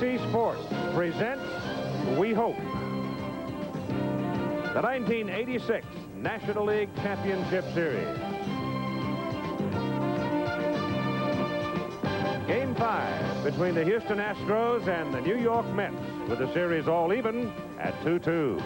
NBC Sports presents We Hope, the 1986 National League Championship Series. Game 5 between the Houston Astros and the New York Mets, with the series all even at 2-2.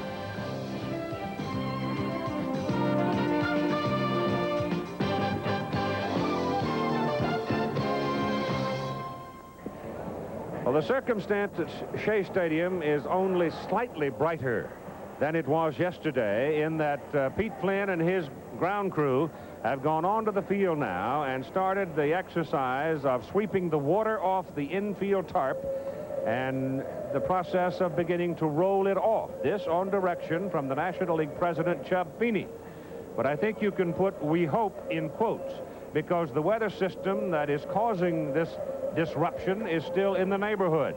Well, the circumstance at Shea Stadium is only slightly brighter than it was yesterday, in that Pete Flynn and his ground crew have gone onto the field now and started the exercise of sweeping the water off the infield tarp and the process of beginning to roll it off. This on direction from the National League president, Chub Feeney. But I think you can put "we hope" in quotes, because the weather system that is causing this disruption is still in the neighborhood.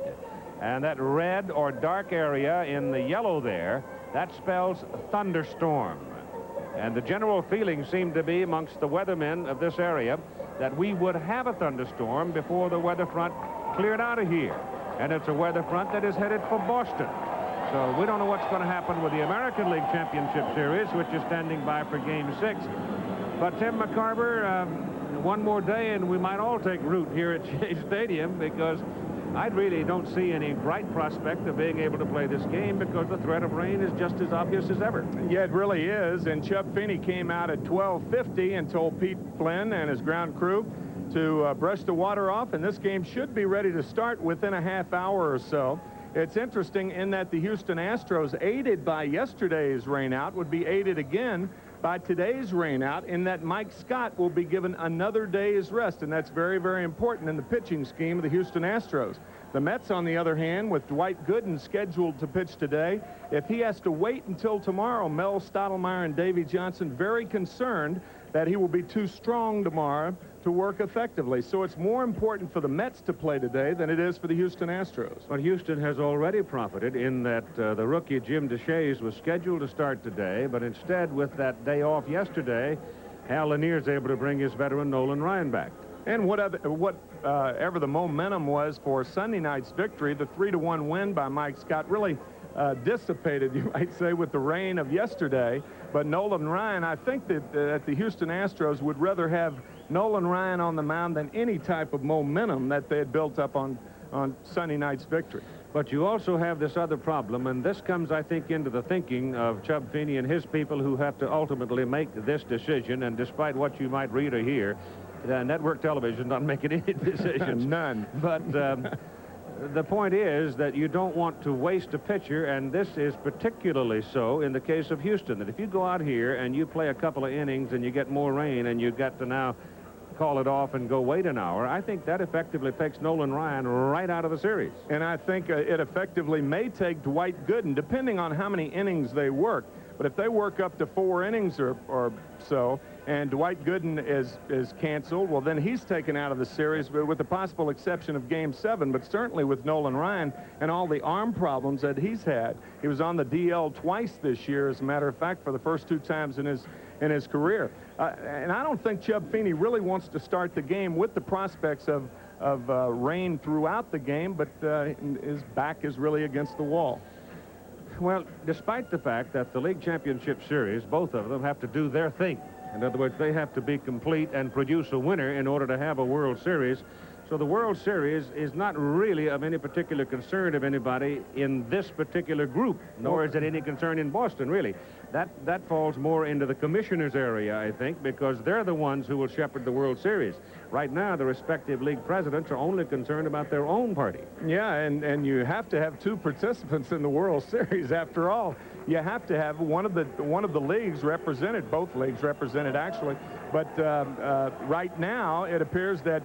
And that red or dark area in the yellow there, that spells thunderstorm. And the general feeling seemed to be amongst the weathermen of this area that we would have a thunderstorm before the weather front cleared out of here. And it's a weather front that is headed for Boston. So we don't know what's going to happen with the American League Championship Series, which is standing by for Game 6. But Tim McCarver, one more day and we might all take root here at Shea Stadium, because I really don't see any bright prospect of being able to play this game, because the threat of rain is just as obvious as ever. Yeah, it really is. And Chub Feeney came out at 12:50 and told Pete Flynn and his ground crew to brush the water off, and this game should be ready to start within a half hour or so. It's interesting in that the Houston Astros, aided by yesterday's rainout, would be aided again by today's rainout, in that Mike Scott will be given another day's rest, and that's very, very important in the pitching scheme of the Houston Astros. The Mets, on the other hand, with Dwight Gooden scheduled to pitch today, if he has to wait until tomorrow, Mel Stottlemyre and Davey Johnson very concerned that he will be too strong tomorrow to work effectively. So it's more important for the Mets to play today than it is for the Houston Astros. But Houston has already profited in that the rookie Jim DeShays was scheduled to start today, but instead, with that day off yesterday, Hal Lanier's able to bring his veteran Nolan Ryan back. And whatever the momentum was for Sunday night's victory, the 3-1 win by Mike Scott really dissipated, you might say, with the rain of yesterday. But Nolan Ryan, I think that the Houston Astros would rather have Nolan Ryan on the mound than any type of momentum that they had built up on Sunday night's victory. But you also have this other problem, and this comes, I think, into the thinking of Chub Feeney and his people, who have to ultimately make this decision. And despite what you might read or hear, network television not making any decisions. None. But the point is that you don't want to waste a pitcher, and this is particularly so in the case of Houston, that if you go out here and you play a couple of innings and you get more rain and you've got to now call it off and go wait an hour, I think that effectively takes Nolan Ryan right out of the series. And I think it effectively may take Dwight Gooden, depending on how many innings they work. But if they work up to 4 innings or so, and Dwight Gooden is canceled, well, then he's taken out of the series, with the possible exception of Game 7, but certainly with Nolan Ryan and all the arm problems that he's had. He was on the DL twice this year, as a matter of fact, for the first 2 times in his career. And I don't think Chub Feeney really wants to start the game with the prospects of rain throughout the game, but his back is really against the wall. Well, despite the fact that the League Championship Series, both of them have to do their thing. In other words, they have to be complete and produce a winner in order to have a World Series. So the World Series is not really of any particular concern of anybody in this particular group, nor is it any concern in Boston, really. That falls more into the commissioner's area, I think, because they're the ones who will shepherd the World Series. Right now, the respective league presidents are only concerned about their own party. Yeah, and you have to have 2 participants in the World Series. After all, you have to have one of the leagues represented, both leagues represented, actually. But right now, it appears that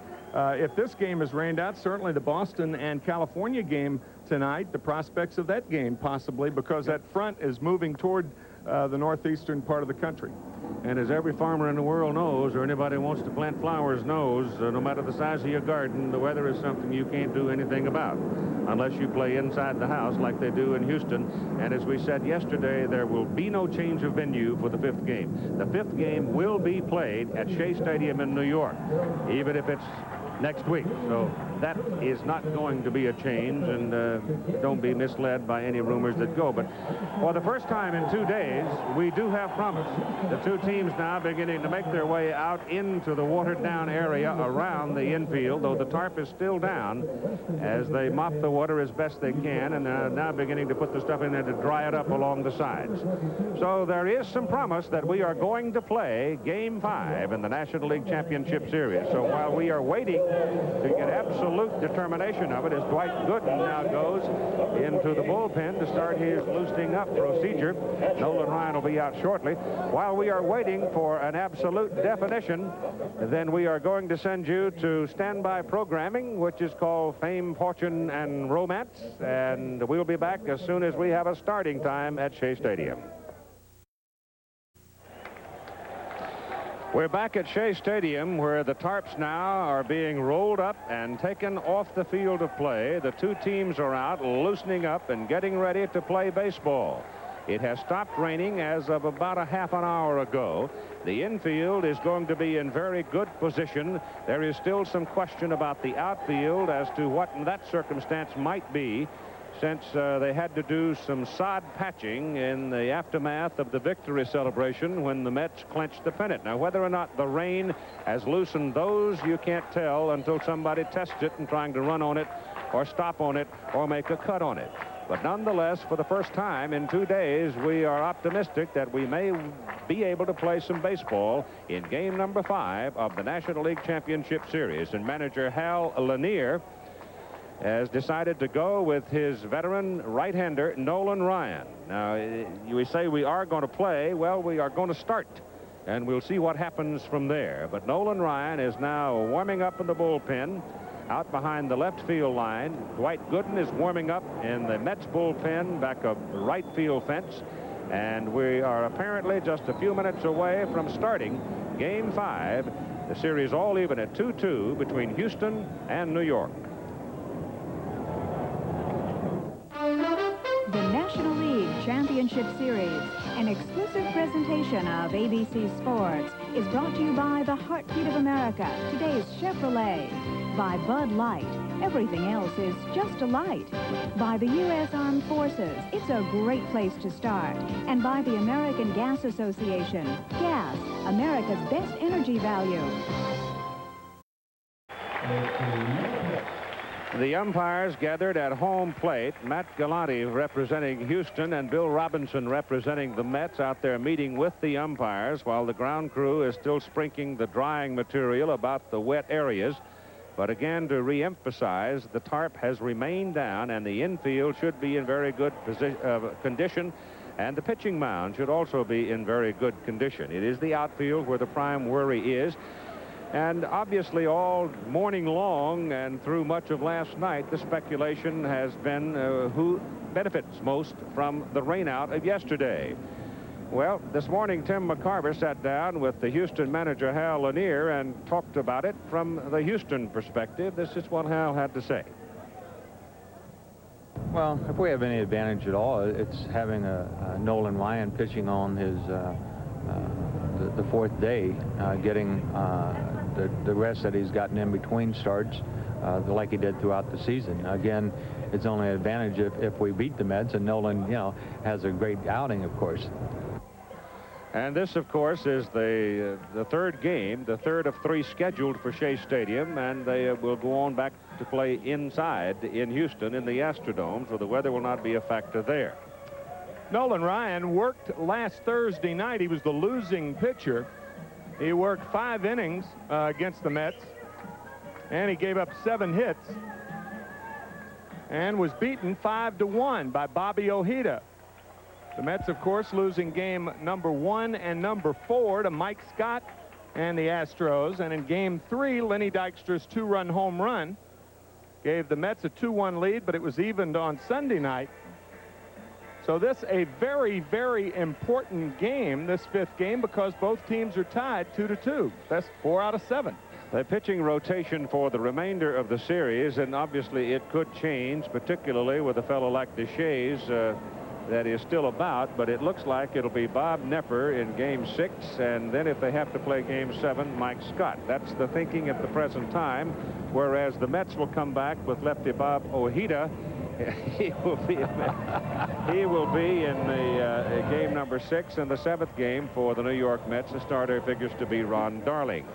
if this game is rained out, certainly the Boston and California game tonight, the prospects of that game possibly, because that front is moving toward the northeastern part of the country. And as every farmer in the world knows, or anybody who wants to plant flowers knows, no matter the size of your garden, the weather is something you can't do anything about unless you play inside the house like they do in Houston. And as we said yesterday, there will be no change of venue for the 5th game. The 5th game will be played at Shea Stadium in New York, even if it's next week. So that is not going to be a change, and don't be misled by any rumors that go. But for the first time in 2 days, we do have promise. The two teams now beginning to make their way out into the watered-down area around the infield, though the tarp is still down, as they mop the water as best they can, and they're now beginning to put the stuff in there to dry it up along the sides. So there is some promise that we are going to play Game 5 in the National League Championship Series. So while we are waiting to get absolute determination of it, as Dwight Gooden now goes into the bullpen to start his loosening up procedure. Nolan Ryan will be out shortly. While we are waiting for an absolute definition, then we are going to send you to standby programming, which is called Fame, Fortune, and Romance, and we'll be back as soon as we have a starting time at Shea Stadium. We're back at Shea Stadium, where the tarps now are being rolled up and taken off the field of play. The two teams are out, loosening up and getting ready to play baseball. It has stopped raining as of about a half an hour ago. The infield is going to be in very good position. There is still some question about the outfield as to what that circumstance might be, since they had to do some sod patching in the aftermath of the victory celebration when the Mets clinched the pennant. Now, whether or not the rain has loosened those, you can't tell until somebody tests it and trying to run on it or stop on it or make a cut on it. But nonetheless, for the first time in 2 days, we are optimistic that we may be able to play some baseball in game number 5 of the National League Championship Series. And manager Hal Lanier has decided to go with his veteran right-hander, Nolan Ryan. Now, you say we are going to play. Well, we are going to start, and we'll see what happens from there. But Nolan Ryan is now warming up in the bullpen out behind the left field line. Dwight Gooden is warming up in the Mets bullpen back of the right field fence. And we are apparently just a few minutes away from starting Game 5. The series all even at 2-2 between Houston and New York. The National League Championship Series, an exclusive presentation of ABC Sports, is brought to you by the Heartbeat of America, today's Chevrolet, by Bud Light, everything else is just a light, by the U.S. Armed Forces, it's a great place to start, and by the American Gas Association, gas, America's best energy value. The umpires gathered at home plate. Matt Galante representing Houston and Bill Robinson representing the Mets out there meeting with the umpires while the ground crew is still sprinkling the drying material about the wet areas. But again, to re-emphasize, the tarp has remained down and the infield should be in very good condition, and the pitching mound should also be in very good condition. It is the outfield where the prime worry is. And obviously all morning long and through much of last night, the speculation has been who benefits most from the rainout of yesterday. Well, this morning Tim McCarver sat down with the Houston manager Hal Lanier and talked about it from the Houston perspective. This is what Hal had to say. Well, if we have any advantage at all, it's having a Nolan Ryan pitching on his the fourth day, getting the rest that he's gotten in between starts like he did throughout the season. Again, it's only an advantage if we beat the Mets, and Nolan, you know, has a great outing, of course. And this, of course, is the third game, the third of 3 scheduled for Shea Stadium, and they will go on back to play inside in Houston in the Astrodome, so the weather will not be a factor there. Nolan Ryan worked last Thursday night. He was the losing pitcher. He worked 5 innings against the Mets, and he gave up 7 hits and was beaten 5-1 by Bobby Ojeda. The Mets, of course, losing game number 1 and number 4 to Mike Scott and the Astros. And in game 3, Lenny Dykstra's 2-run home run gave the Mets a 2-1 lead, but it was evened on Sunday night. So this a very, very important game, this 5th game, because both teams are tied 2-2. That's 4 out of 7. The pitching rotation for the remainder of the series, and obviously it could change, particularly with a fellow like DeShays that is still about, but it looks like it'll be Bob Knepper in Game 6, and then if they have to play Game 7, Mike Scott. That's the thinking at the present time, whereas the Mets will come back with lefty Bob Ojeda. He will be in the game number 6 and the 7th game for the New York Mets. The starter figures to be Ron Darling.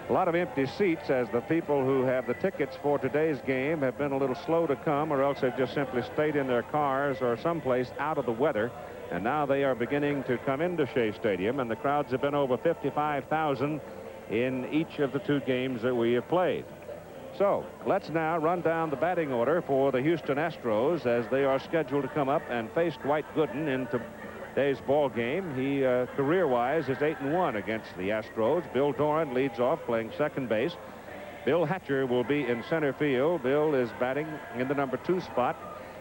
A lot of empty seats, as the people who have the tickets for today's game have been a little slow to come, or else they've just simply stayed in their cars or someplace out of the weather. And now they are beginning to come into Shea Stadium, and the crowds have been over 55,000 in each of the 2 games that we have played. So let's now run down the batting order for the Houston Astros as they are scheduled to come up and face Dwight Gooden in today's ball game. He career-wise is 8-1 against the Astros. Bill Doran leads off, playing second base. Bill Hatcher will be in center field. Bill is batting in the number 2 spot,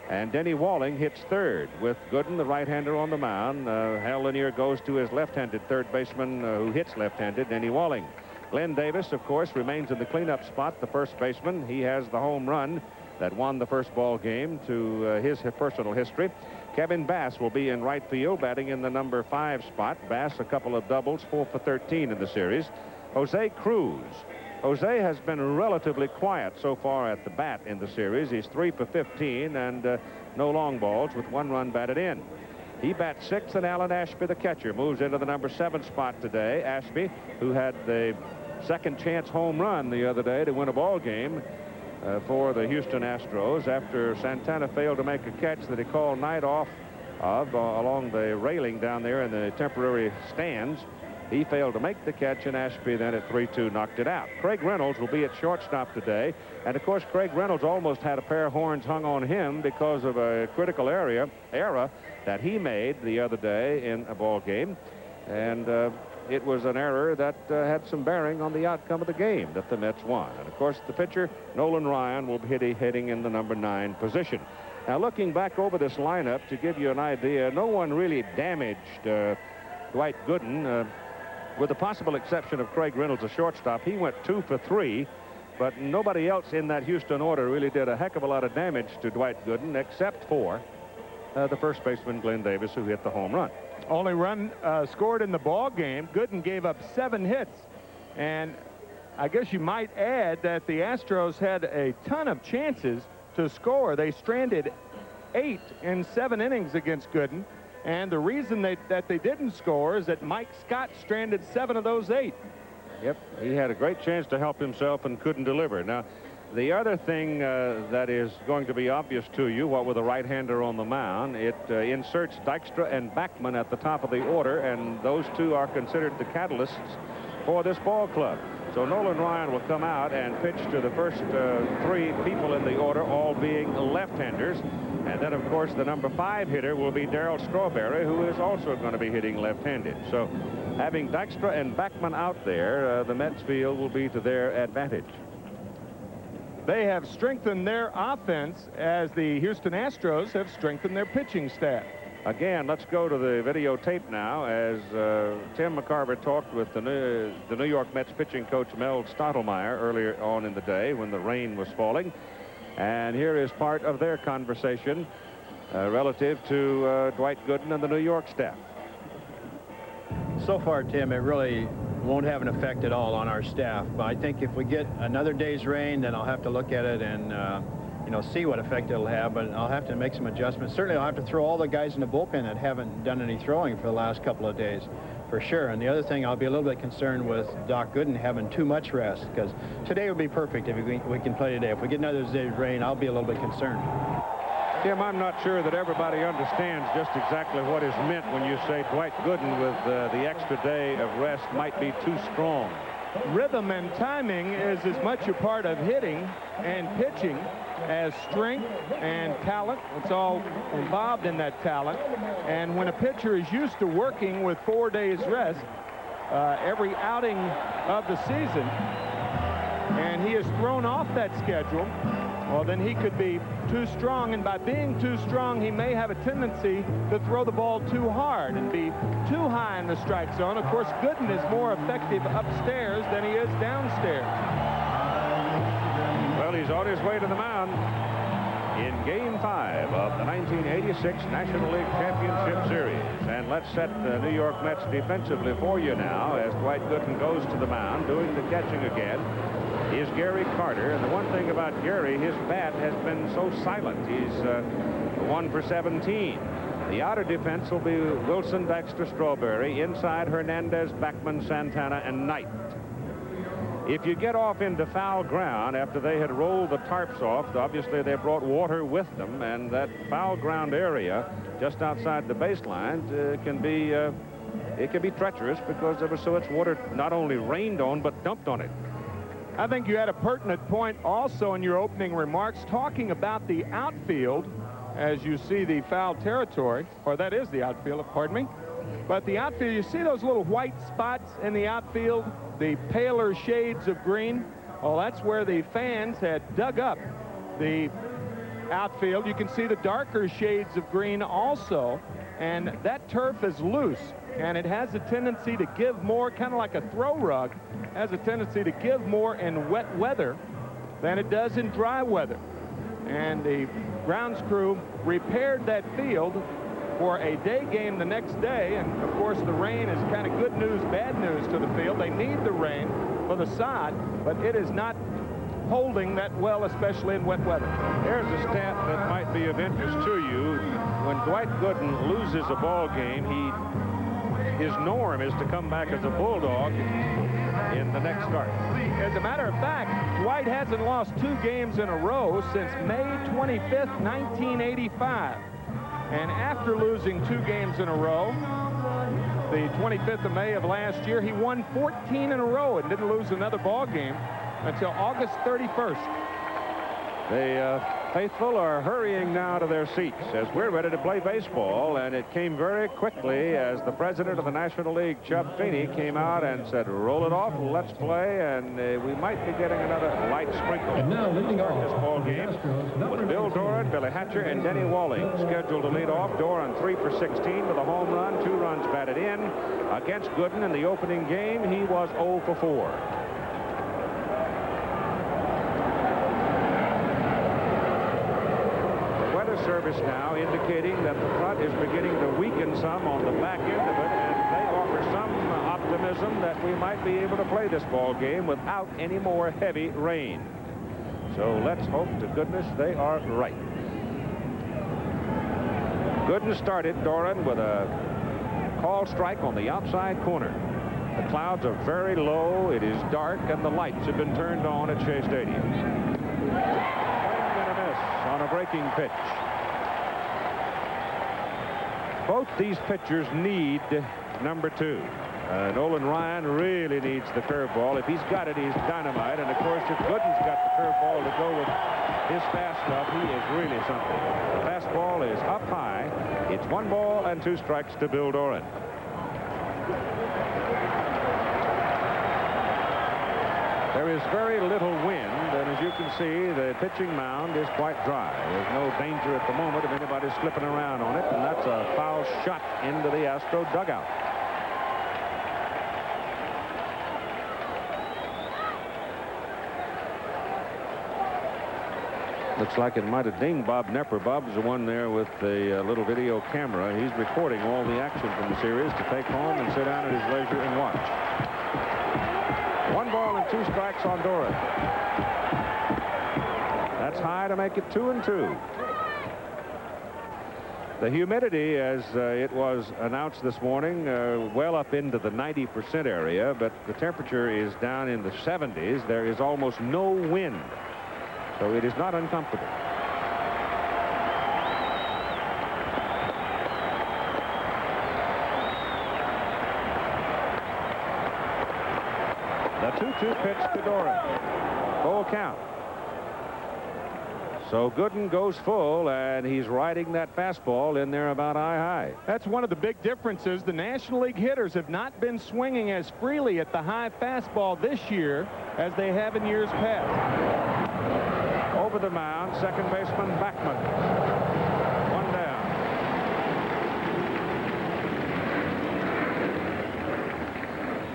and Denny Walling hits third with Gooden, the right-hander, on the mound. Hal Lanier goes to his left-handed third baseman who hits left-handed, Denny Walling. Glenn Davis, of course, remains in the cleanup spot, the first baseman. He has the home run that won the first ball game to his personal history. Kevin Bass will be in right field, batting in the number 5 spot. Bass, a couple of doubles, 4 for 13 in the series. Jose Cruz. Jose has been relatively quiet so far at the bat in the series. He's 3 for 15 and no long balls, with 1 run batted in. He bats 6th, and Alan Ashby, the catcher, moves into the number 7 spot today. Ashby, who had the second chance home run the other day to win a ball game for the Houston Astros after Santana failed to make a catch that he called night off of along the railing down there in the temporary stands. He failed to make the catch, and Ashby then at 3-2 knocked it out. Craig Reynolds will be at shortstop today, and of course Craig Reynolds almost had a pair of horns hung on him because of a critical error that he made the other day in a ball game, and it was an error that had some bearing on the outcome of the game that the Mets won. And of course the pitcher, Nolan Ryan, will be hitting in the number 9 position. Now, looking back over this lineup to give you an idea, no one really damaged Dwight Gooden. With the possible exception of Craig Reynolds, a shortstop. He went 2 for 3, but nobody else in that Houston order really did a heck of a lot of damage to Dwight Gooden, except for the first baseman, Glenn Davis, who hit the home run. Only run scored in the ball game. Gooden gave up 7 hits, and I guess you might add that the Astros had a ton of chances to score. They stranded 8 in 7 innings against Gooden. And the reason that they didn't score is that Mike Scott stranded 7 of those 8. Yep, he had a great chance to help himself and couldn't deliver. Now, the other thing that is going to be obvious to you, what with a right-hander on the mound, it inserts Dykstra and Backman at the top of the order, and those 2 are considered the catalysts for this ball club. So Nolan Ryan will come out and pitch to the first 3 people in the order, all being left-handers. And then, of course, the number 5 hitter will be Darryl Strawberry, who is also going to be hitting left-handed. So having Dykstra and Backman out there, the Mets field will be to their advantage. They have strengthened their offense as the Houston Astros have strengthened their pitching staff. Again, let's go to the videotape now as Tim McCarver talked with the New York Mets pitching coach Mel Stottlemyre earlier on in the day when the rain was falling. And here is part of their conversation relative to Dwight Gooden and the New York staff. So far, Tim, it really won't have an effect at all on our staff. But I think if we get another day's rain, then I'll have to look at it and see what effect it'll have. But I'll have to make some adjustments. Certainly, I'll have to throw all the guys in the bullpen that haven't done any throwing for the last couple of days, for sure. And the other thing, I'll be a little bit concerned with Doc Gooden having too much rest, because today would be perfect if we can play today. If we get another day's rain, I'll be a little bit concerned. Tim, I'm not sure that everybody understands just exactly what is meant when you say Dwight Gooden with the extra day of rest might be too strong. Rhythm and timing is as much a part of hitting and pitching as strength and talent. It's all involved in that talent. And when a pitcher is used to working with 4 days rest every outing of the season, and he is thrown off that schedule, well, then he could be too strong, and by being too strong, he may have a tendency to throw the ball too hard and be too high in the strike zone. Of course, Gooden is more effective upstairs than he is downstairs. Well, he's on his way to the mound. in Game 5 of the 1986 National League Championship Series. And let's set the New York Mets defensively for you now as Dwight Gooden goes to the mound. Doing the catching again is Gary Carter. And the one thing about Gary, his bat has been so silent. He's 1 for 17. The outer defense will be Wilson, Baxter, Strawberry. Inside, Hernandez, Backman, Santana, and Knight. If you get off into foul ground after they had rolled the tarps off, obviously they brought water with them, and that foul ground area just outside the baseline can be treacherous because there was so much water not only rained on but dumped on it. I think you had a pertinent point also in your opening remarks talking about the outfield as you see the foul territory, or that is the outfield, pardon me. But the outfield, you see those little white spots in the outfield, the paler shades of green? Well, that's where the fans had dug up the outfield. You can see the darker shades of green also, and that turf is loose, and it has a tendency to give more, kind of like a throw rug, has a tendency to give more in wet weather than it does in dry weather. And the grounds crew repaired that field for a day game the next day, and of course the rain is kind of good news, bad news to the field. They need the rain for the sod, but it is not holding that well, especially in wet weather. Here's a stat that might be of interest to you. When Dwight Gooden loses a ball game, his norm is to come back as a Bulldog in the next start. As a matter of fact, Dwight hasn't lost 2 games in a row since May 25th, 1985. And after losing 2 games in a row, the 25th of May of last year, he won 14 in a row and didn't lose another ball game until August 31st. The faithful are hurrying now to their seats as we're ready to play baseball, and it came very quickly as the president of the National League, Chub Feeney, came out and said, roll it off, let's play, and we might be getting another light sprinkle. And now leading start off this ball game with Bill Doran, Billy Hatcher, and Denny Walling scheduled to lead off. Doran 3 for 16 with a home run, 2 runs batted in. Against Gooden in the opening game, he was 0 for 4. Service now indicating that the front is beginning to weaken some on the back end of it, and they offer some optimism that we might be able to play this ball game without any more heavy rain. So let's hope to goodness they are right. Gooden started Doran with a call strike on the outside corner. The clouds are very low, it is dark, and the lights have been turned on at Shea Stadium. Swing and a miss on a breaking pitch. Both these pitchers need number 2. Nolan Ryan really needs the curveball. If he's got it, he's dynamite. And of course, if Gooden's got the curveball to go with his fast stuff, he is really something. The fastball is up high. It's 1 ball and 2 strikes to Bill Doran. There is very little wind, and as you can see, the pitching mound is quite dry. There's no danger at the moment of anybody slipping around on it, and that's a foul shot into the Astro dugout. Looks like it might have dinged Bob Nepper. Bob's the one there with the little video camera. He's recording all the action from the series to take home and sit down at his leisure and watch. 1 ball and 2 strikes on Doran. That's high to make it 2-2. The humidity, as it was announced this morning, well up into the 90% area, but the temperature is down in the 70s. There is almost no wind, so it is not uncomfortable. The 2-2 pitch to Doran. Full count. So Gooden goes full, and he's riding that fastball in there about eye-high. That's one of the big differences. The National League hitters have not been swinging as freely at the high fastball this year as they have in years past. Over the mound, second baseman Backman. 1 down.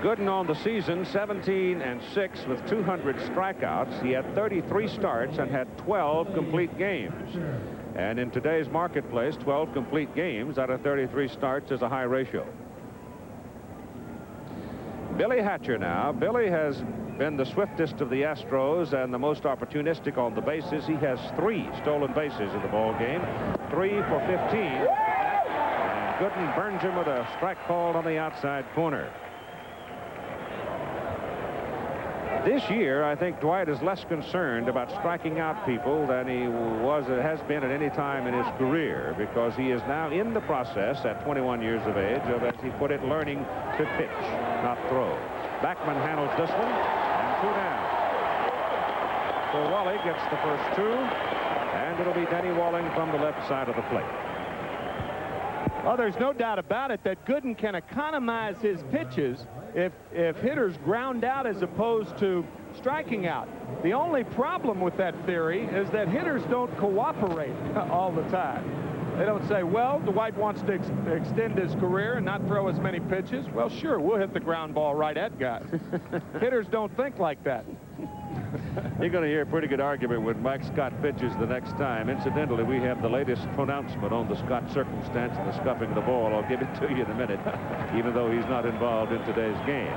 Gooden on the season, 17-6 with 200 strikeouts. He had 33 starts and had 12 complete games. And in today's marketplace, 12 complete games out of 33 starts is a high ratio. Billy Hatcher now. Billy has been the swiftest of the Astros and the most opportunistic on the bases. He has 3 stolen bases in the ball game, 3 for 15. And Gooden burns him with a strike called on the outside corner. This year, I think Dwight is less concerned about striking out people than he has been at any time in his career, because he is now in the process at 21 years of age of, as he put it, learning to pitch, not throw. Backman handles this one, and 2 down. So Wally gets the first 2, and it'll be Denny Walling from the left side of the plate. Well, there's no doubt about it that Gooden can economize his pitches if hitters ground out as opposed to striking out. The only problem with that theory is that hitters don't cooperate all the time. They don't say, well, Dwight wants to extend his career and not throw as many pitches. Well, sure, we'll hit the ground ball right at guys. Hitters don't think like that. You're going to hear a pretty good argument when Mike Scott pitches the next time. Incidentally, we have the latest pronouncement on the Scott circumstance and the scuffing the ball. I'll give it to you in a minute, even though he's not involved in today's game.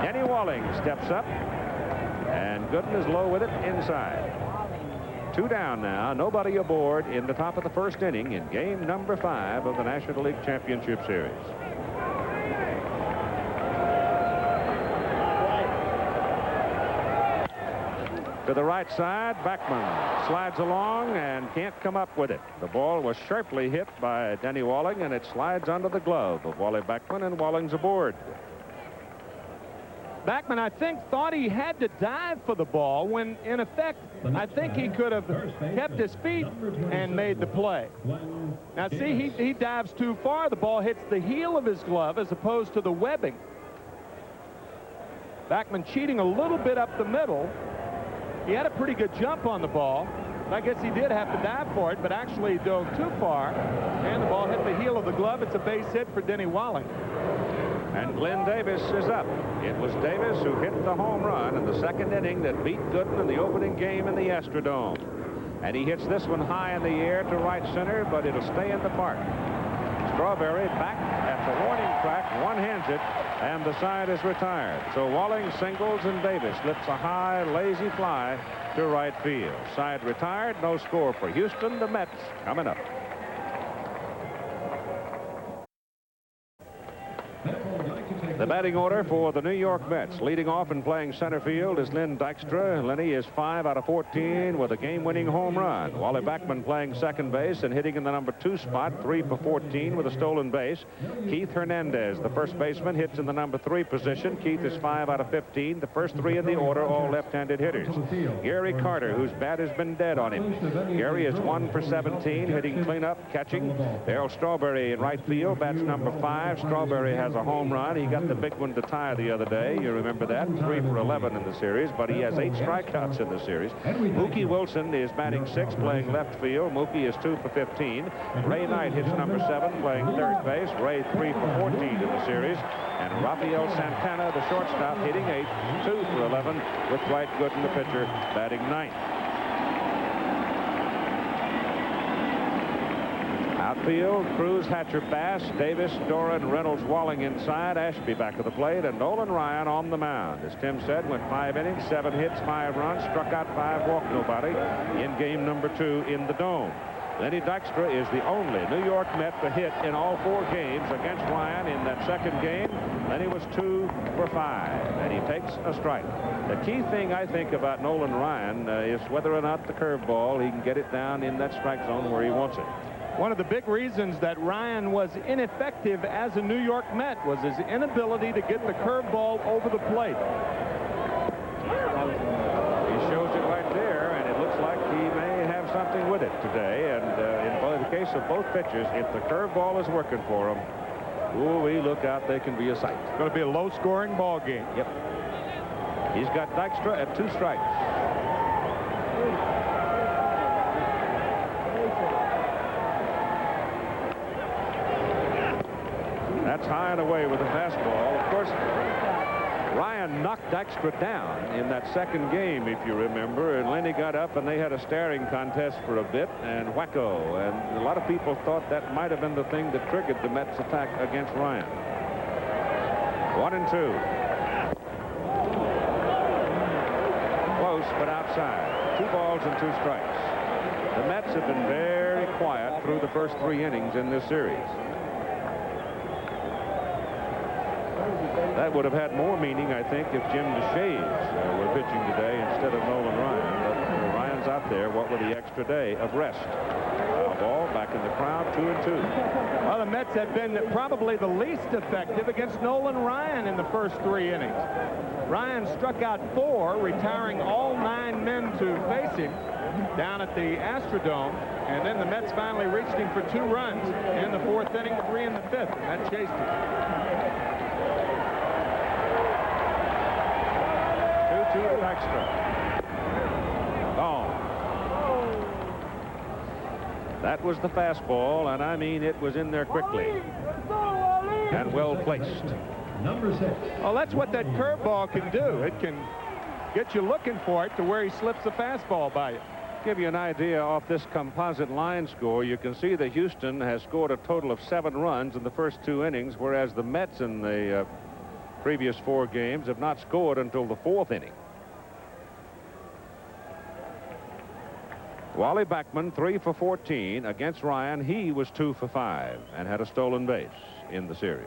Denny Walling steps up, and Gooden is low with it inside. 2 down now, nobody aboard in the top of the first inning in game number 5 of the National League Championship Series. To the right side, Backman slides along and can't come up with it. The ball was sharply hit by Denny Walling, and it slides under the glove of Wally Backman, and Walling's aboard. Backman, I think, thought he had to dive for the ball when, in effect, I think he could have kept his feet and made the play. Now, see, he dives too far. The ball hits the heel of his glove as opposed to the webbing. Backman cheating a little bit up the middle. He had a pretty good jump on the ball. I guess he did have to dive for it, but actually he dove too far, and the ball hit the heel of the glove. It's a base hit for Denny Walling. And Glenn Davis is up. It was Davis who hit the home run in the second inning that beat Gooden in the opening game in the Astrodome. And he hits this one high in the air to right center, but it'll stay in the park. Strawberry back at the warning track, one-hands it, and the side is retired. So Walling singles, and Davis lifts a high, lazy fly to right field. Side retired, no score for Houston. The Mets coming up. The batting order for the New York Mets. Leading off and playing center field is Len Dykstra. Lenny is 5 out of 14 with a game-winning home run. Wally Backman playing second base and hitting in the number 2 spot, 3 for 14 with a stolen base. Keith Hernandez, the first baseman, hits in the number 3 position. Keith is 5 out of 15. The first 3 in the order, all left-handed hitters. Gary Carter, whose bat has been dead on him. Gary is 1 for 17, hitting cleanup, catching. Darryl Strawberry in right field, bats number 5. Strawberry has a home run. He got the big one to tie the other day. You remember that? 3 for 11 in the series, but he has 8 strikeouts in the series. Mookie Wilson is batting 6, playing left field. Mookie is 2 for 15. Ray Knight hits number 7, playing third base. Ray 3 for 14 in the series. And Rafael Santana, the shortstop, hitting 8, 2 for 11, with Dwight Gooden, the pitcher, batting 9th. Outfield, Cruz, Hatcher, Bass, Davis, Doran, Reynolds, Walling inside, Ashby back of the plate, and Nolan Ryan on the mound. As Tim said, went 5 innings, 7 hits, 5 runs, struck out 5, walked nobody in game number 2 in the Dome. Lenny Dykstra is the only New York Met to hit in all 4 games against Ryan. In that second game, Lenny was 2 for 5, and he takes a strike. The key thing, I think, about Nolan Ryan is whether or not the curveball, he can get it down in that strike zone where he wants it. One of the big reasons that Ryan was ineffective as a New York Met was his inability to get the curveball over the plate. He shows it right there, and it looks like he may have something with it today. And in the case of both pitchers, if the curveball is working for them, ooh-wee, look out, they can be a sight. It's going to be a low-scoring ball game. Yep. He's got Dykstra at 2 strikes. That's high and away with the fastball. Of course, Ryan knocked Dykstra down in that second game, if you remember, and Lenny got up and they had a staring contest for a bit, and wacko. And a lot of people thought that might have been the thing that triggered the Mets' attack against Ryan. 1-2. Close, but outside. 2 balls and 2 strikes. The Mets have been very quiet through the first 3 innings in this series. That would have had more meaning, I think, if Jim DeShays were pitching today instead of Nolan Ryan. But Ryan's out there, what with the extra day of rest. Ball back in the crowd, 2-2. Well, the Mets have been probably the least effective against Nolan Ryan in the first 3 innings. Ryan struck out 4, retiring all 9 men to face him down at the Astrodome, and then the Mets finally reached him for 2 runs in the 4th inning, 3 in the 5th, and that chased him. 2-2 to Dykstra. Gone. That was the fastball, and I mean it was in there quickly and well placed. Number 6. Well, that's what that curveball can do. It can get you looking for it to where he slips the fastball by you. Give you an idea off this composite line score, you can see that Houston has scored a total of 7 runs in the first 2 innings, whereas the Mets in the previous 4 games have not scored until the 4th inning. Wally Backman 3 for 14 against Ryan. He was 2 for 5 and had a stolen base in the series.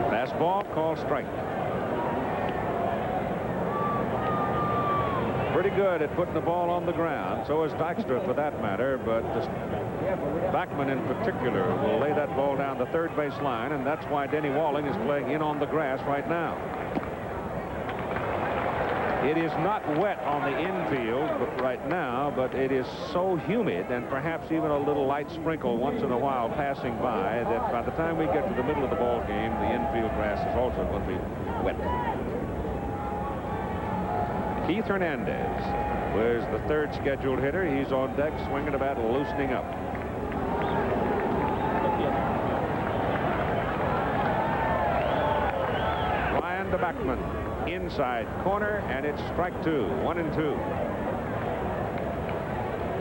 Fastball called strike. Pretty good at putting the ball on the ground. So is Dykstra for that matter, but Backman in particular will lay that ball down the third base line, and that's why Denny Walling is playing in on the grass right now. It is not wet on the infield right now, but it is so humid and perhaps even a little light sprinkle once in a while passing by that by the time we get to the middle of the ball game, the infield grass is also going to be wet. Keith Hernandez was the 3rd scheduled hitter. He's on deck swinging a bat, loosening up. Ryan to Backman. Inside corner, and it's strike 2. 1-2.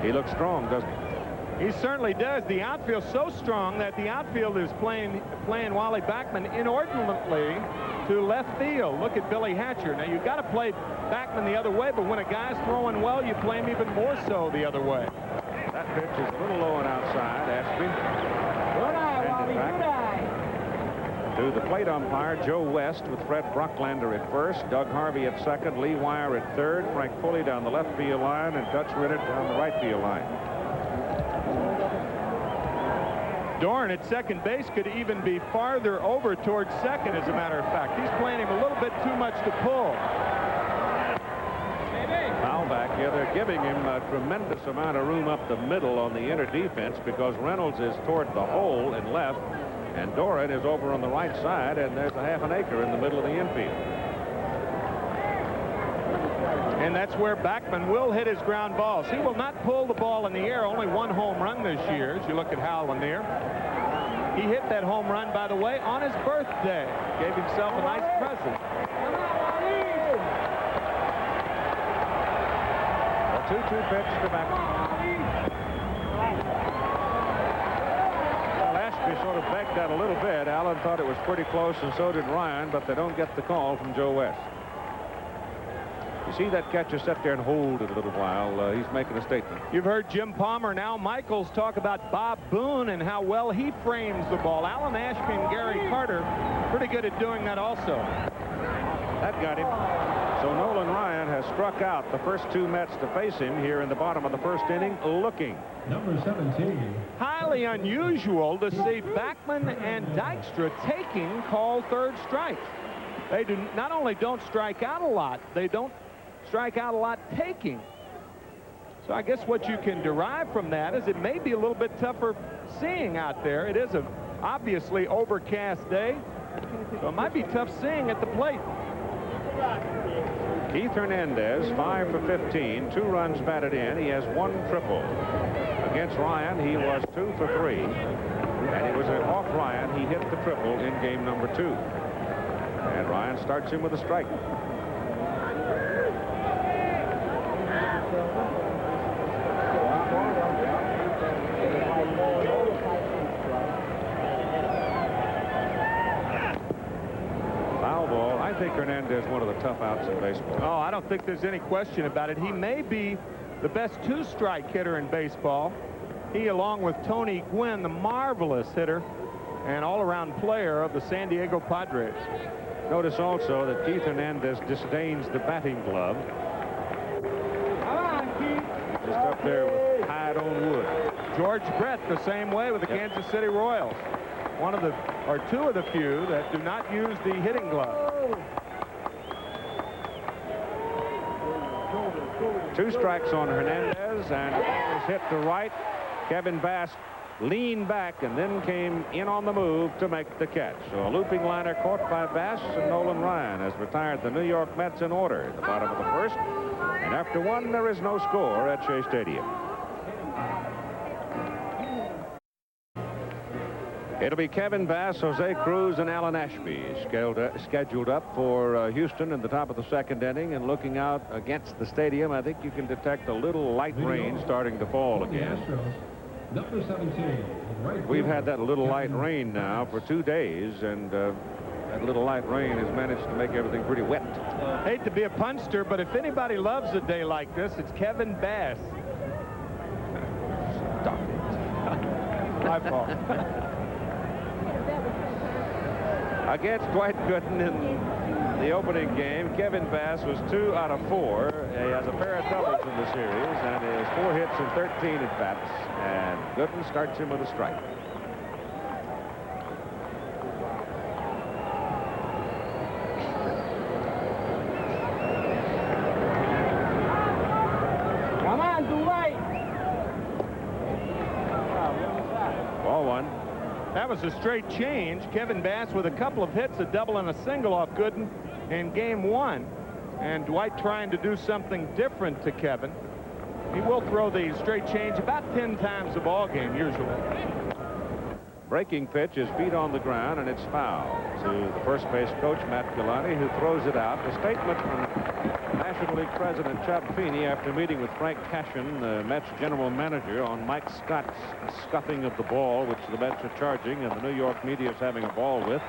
He looks strong, doesn't he? He certainly does. The outfield's so strong that the outfield is playing Wally Backman inordinately to left field. Look at Billy Hatcher. Now, you've got to play Backman the other way, but when a guy's throwing well, you play him even more so the other way. That pitch is a little low and outside. Ashby. To the plate umpire, Joe West, with Fred Brocklander at first, Doug Harvey at second, Lee Wire at third, Frank Pulley down the left field line, and Dutch Rinnett down the right field line. Doran at second base could even be farther over towards second, as a matter of fact. He's playing him a little bit too much to pull. Foul back. Yeah, they're giving him a tremendous amount of room up the middle on the inner defense because Reynolds is toward the hole in left, and Doran is over on the right side, and there's a half an acre in the middle of the infield. And that's where Backman will hit his ground balls. He will not pull the ball in the air. Only 1 home run this year, as you look at Hal Lanier. He hit that home run, by the way, on his birthday. Gave himself a nice present. A 2-2 pitch to Backman. Sort of begged that a little bit. Allen thought it was pretty close, and so did Ryan, but they don't get the call from Joe West. You see that catcher sit there and hold it a little while. He's making a statement. You've heard Jim Palmer, now Michaels, talk about Bob Boone and how well he frames the ball. Alan Ashby and Gary Carter pretty good at doing that also. That got him. So Nolan Ryan has struck out the first 2 Mets to face him here in the bottom of the first inning, looking. Number 17. Highly unusual to see Backman and Dykstra taking called third strikes. They do not only don't strike out a lot, they don't strike out a lot taking. So I guess what you can derive from that is it may be a little bit tougher seeing out there. It is a obviously overcast day, so it might be tough seeing at the plate. Keith Hernandez, 5 for 15, 2 runs batted in. He has 1 triple. Against Ryan, he was 2 for 3. And he was off Ryan. He hit the triple in game number 2. And Ryan starts him with a strike. Foul ball. I think Hernandez is one of the tough outs in baseball. Oh, I don't think there's any question about it. He may be the best 2-strike hitter in baseball. He, along with Tony Gwynn, the marvelous hitter and all-around player of the San Diego Padres. Notice also that Keith Hernandez disdains the batting glove. Just up there with tied on wood. George Brett the same way with the Kansas City Royals. One of the, or 2 of the few that do not use the hitting glove. 2 strikes on Hernandez, and the ball is hit to right. Kevin Bass leaned back and then came in on the move to make the catch. So a looping liner caught by Bass, and Nolan Ryan has retired the New York Mets in order at the bottom of the first. And after 1, there is no score at Shea Stadium. It'll be Kevin Bass, Jose Cruz, and Alan Ashby scheduled up for Houston in the top of the 2nd inning. And looking out against the stadium, I think you can detect a little light rain starting to fall again. Astros, number 17. Right. We've had that little light rain now for 2 days, and that little light rain has managed to make everything pretty wet. Hate to be a punster, but if anybody loves a day like this, it's Kevin Bass. Stop it. My fault. Against Dwight Gooden in the opening game, Kevin Bass was 2 out of 4. He has a pair of doubles in the series, and he has 4 hits and 13 at-bats. And Gooden starts him with a strike. Come on, Dwight. Ball 1. That was a straight change. Kevin Bass with a couple of hits, a double and a single off Gooden in game 1. And Dwight trying to do something different to Kevin. He will throw the straight change about 10 times a ball game usually. Breaking pitch is beat on the ground, and it's foul to the first base coach, Matt Galani, who throws it out. The statement from National League President Chub Feeney after meeting with Frank Cashin, the Mets general manager, on Mike Scott's scuffing of the ball, which the Mets are charging and the New York media is having a ball with.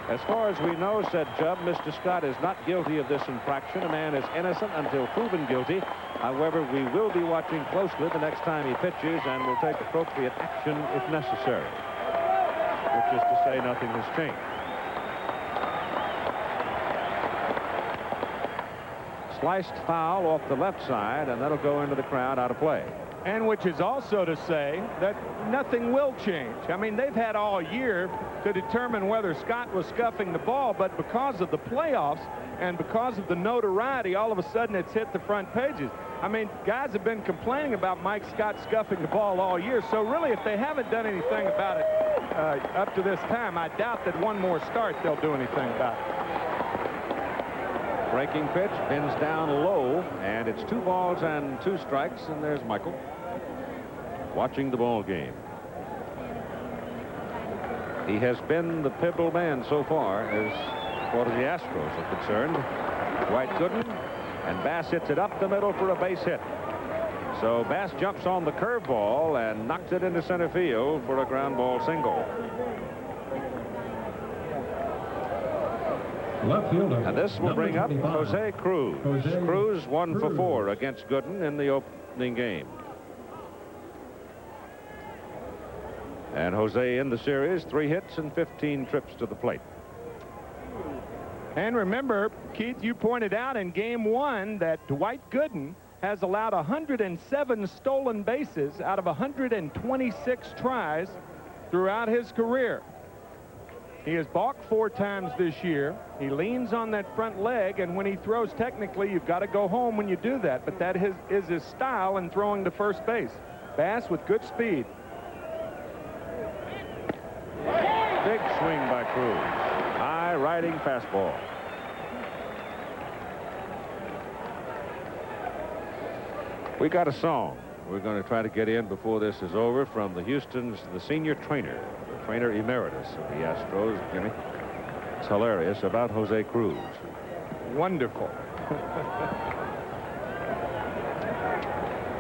As far as we know, said Chubb, Mr. Scott is not guilty of this infraction. A man is innocent until proven guilty. However, we will be watching closely the next time he pitches and will take appropriate action if necessary. Which is to say nothing has changed. Sliced foul off the left side, and that'll go into the crowd out of play. And which is also to say that nothing will change. I mean, they've had all year to determine whether Scott was scuffing the ball, but because of the playoffs and because of the notoriety, all of a sudden it's hit the front pages. I mean, guys have been complaining about Mike Scott scuffing the ball all year, so really if they haven't done anything about it up to this time, I doubt that one more start they'll do anything about it. Breaking pitch, pins down low, and it's 2 balls and 2 strikes, and there's Michael watching the ball game. He has been the pivotal man so far as far as the Astros are concerned. Dwight Gooden, and Bass hits it up the middle for a base hit. So Bass jumps on the curveball and knocks it into center field for a ground ball single. Left fielder. And this will bring up 25. Jose Cruz. Cruz 1 for 4 against Gooden in the opening game. And Jose in the series, 3 hits and 15 trips to the plate. And remember, Keith, you pointed out in game 1 that Dwight Gooden has allowed 107 stolen bases out of 126 tries throughout his career. He has balked 4 times this year. He leans on that front leg, and when he throws, technically, you've got to go home when you do that. But that is his style in throwing to first base. Bass with good speed. Big swing by Cruz. High riding fastball. We got a song we're going to try to get in before this is over from the senior trainer, the trainer emeritus of the Astros, Jimmy. It's hilarious, about Jose Cruz. Wonderful.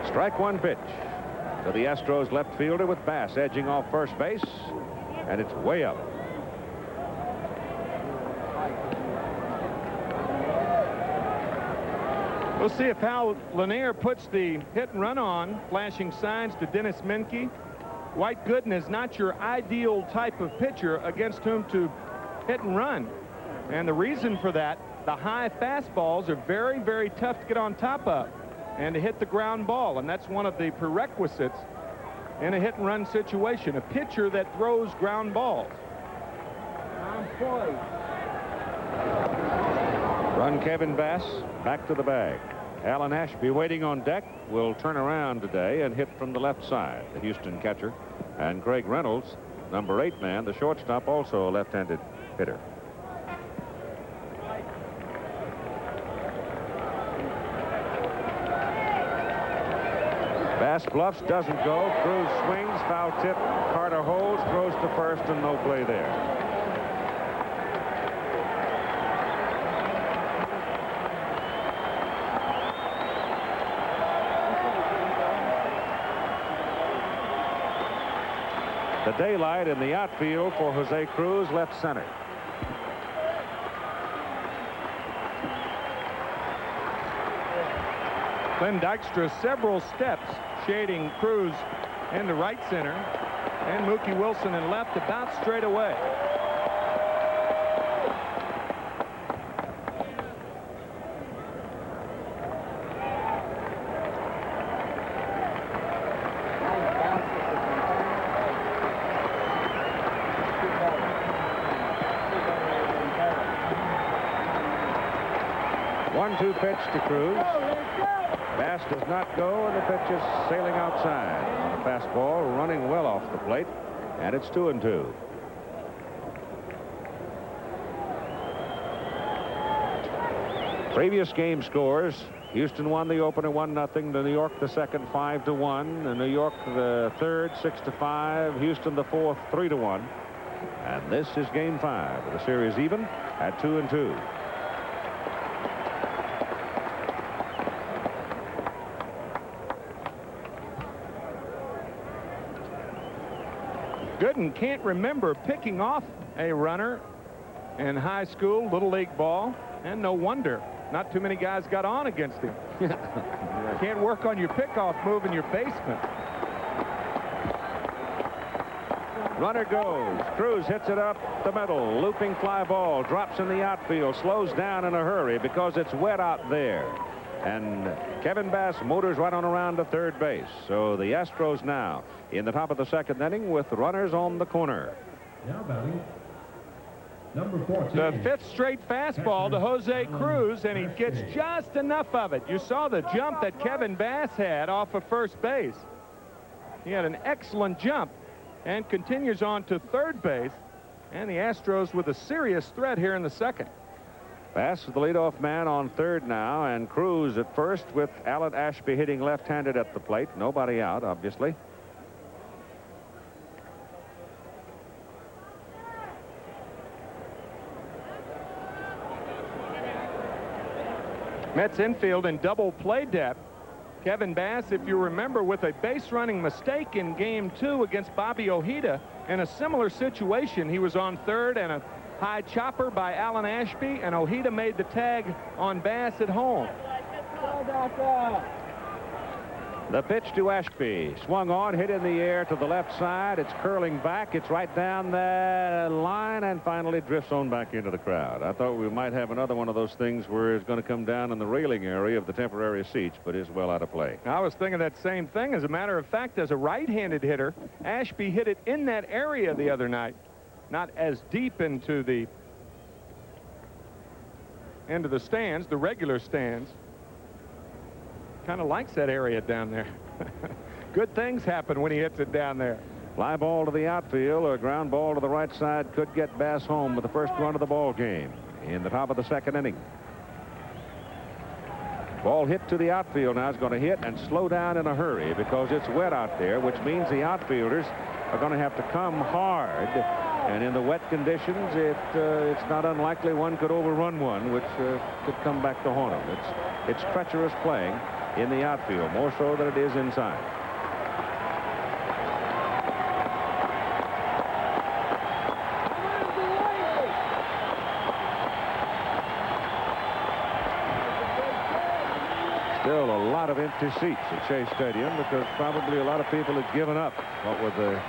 Strike one pitch to the Astros left fielder with Bass edging off first base, and it's way up. We'll see if Hal Lanier puts the hit and run on, flashing signs to Dennis Menke. White Gooden is not your ideal type of pitcher against whom to hit and run. And the reason for that, the high fastballs are very, very tough to get on top of and to hit the ground ball. And that's one of the prerequisites in a hit and run situation, a pitcher that throws ground balls. Run Kevin Bass back to the bag. Alan Ashby waiting on deck will turn around today and hit from the left side, the Houston catcher. And Craig Reynolds, number 8 man, the shortstop, also a left-handed hitter. Bass bluffs, doesn't go. Cruz swings, foul tip. Carter holds, throws to first, and no play there. The daylight in the outfield for Jose Cruz, left center. Glenn Dykstra several steps shading Cruz into right center, and Mookie Wilson in left about straight away. One-two pitch to Cruz. Bass does not go, and the pitch is sailing outside. On a fastball, running well off the plate, and it's 2-2. Previous game scores: Houston won the opener 1-0. The New York the second 5-1. The New York the third 6-5. Houston the fourth 3-1. And this is game 5 of the series even at 2-2. Gooden can't remember picking off a runner in high school, little league ball, and no wonder. Not too many guys got on against him. Can't work on your pickoff move in your basement. Runner goes. Cruz hits it up the middle. Looping fly ball. Drops in the outfield. Slows down in a hurry because it's wet out there. And Kevin Bass motors right on around to third base. So the Astros now in the top of the second inning with runners on the corner. Now batting, number 14. The 5th straight fastball to Jose Cruz, and he gets just enough of it. You saw the jump that Kevin Bass had off of first base. He had an excellent jump and continues on to third base. And the Astros with a serious threat here in the second. Bass is the leadoff man on third now, and Cruz at first with Alan Ashby hitting left-handed at the plate. Nobody out, obviously. Mets infield in double play depth. Kevin Bass, if you remember, with a base running mistake in game 2 against Bobby Ojeda in a similar situation. He was on third and a high chopper by Alan Ashby, and Ojeda made the tag on Bass at home. The pitch to Ashby, swung on, hit in the air to the left side. It's curling back. It's right down the line and finally drifts on back into the crowd. I thought we might have another one of those things where it's going to come down in the railing area of the temporary seats, but is well out of play. I was thinking that same thing. As a matter of fact, as a right-handed hitter, Ashby hit it in that area the other night, not as deep into the stands, the regular stands. Kind of likes that area down there. Good things happen when he hits it down there. Fly ball to the outfield or ground ball to the right side could get Bass home with the first run of the ball game in the top of the second inning. Ball hit to the outfield now is going to hit and slow down in a hurry because it's wet out there, which means the outfielders are going to have to come hard. And in the wet conditions, it's not unlikely one could overrun one, which could come back to haunt him. It's treacherous playing in the outfield, more so than it is inside. Still a lot of empty seats at Shea Stadium because probably a lot of people had given up, what with the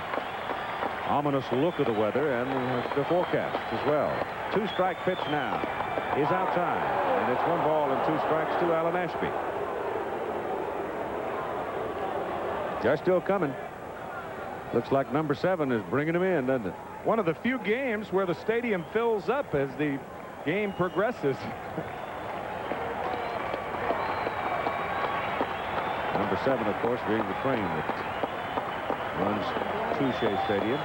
ominous look of the weather and the forecast as well. 2-strike pitch now is outside, and it's 1 ball and 2 strikes to Alan Ashby. They're still coming. Looks like number 7 is bringing him in, doesn't it? One of the few games where the stadium fills up as the game progresses. Number 7, of course, being the train that runs to Shea Stadium.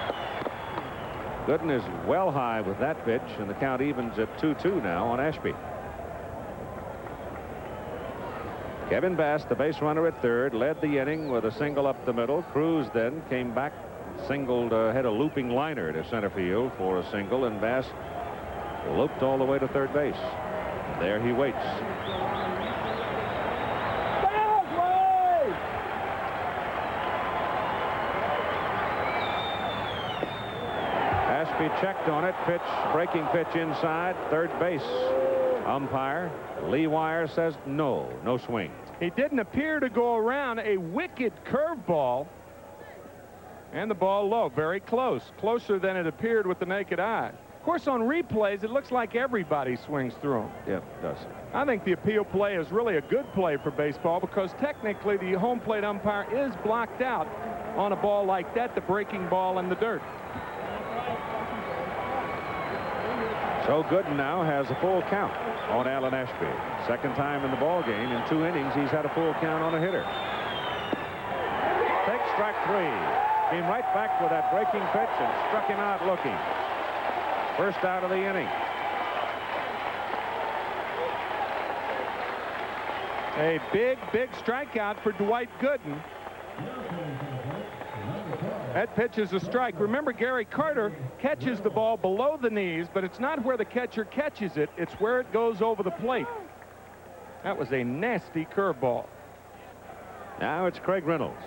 Gooden is well high with that pitch, and the count evens at 2-2 now on Ashby. Kevin Bass, the base runner at third, led the inning with a single up the middle. Cruz then came back, singled, had a looping liner to center field for a single, and Bass looped all the way to third base. There he waits. Ashby checked on it. Pitch, breaking pitch inside. Third base umpire Lee Wire says no swing. He didn't appear to go around a wicked curveball, and the ball low, very close, closer than it appeared with the naked eye. Of course, on replays, it looks like everybody swings through them. Yeah, it does. I think the appeal play is really a good play for baseball because technically the home plate umpire is blocked out on a ball like that, the breaking ball in the dirt. So Gooden now has a full count on Alan Ashby. Second time in the ball game. In 2 innings, he's had a full count on a hitter. Takes strike 3. Came right back with that breaking pitch and struck him out looking. First out of the inning. A big strikeout for Dwight Gooden. That pitch is a strike. Remember, Gary Carter catches the ball below the knees, but it's not where the catcher catches it. It's where it goes over the plate. That was a nasty curveball. Now it's Craig Reynolds,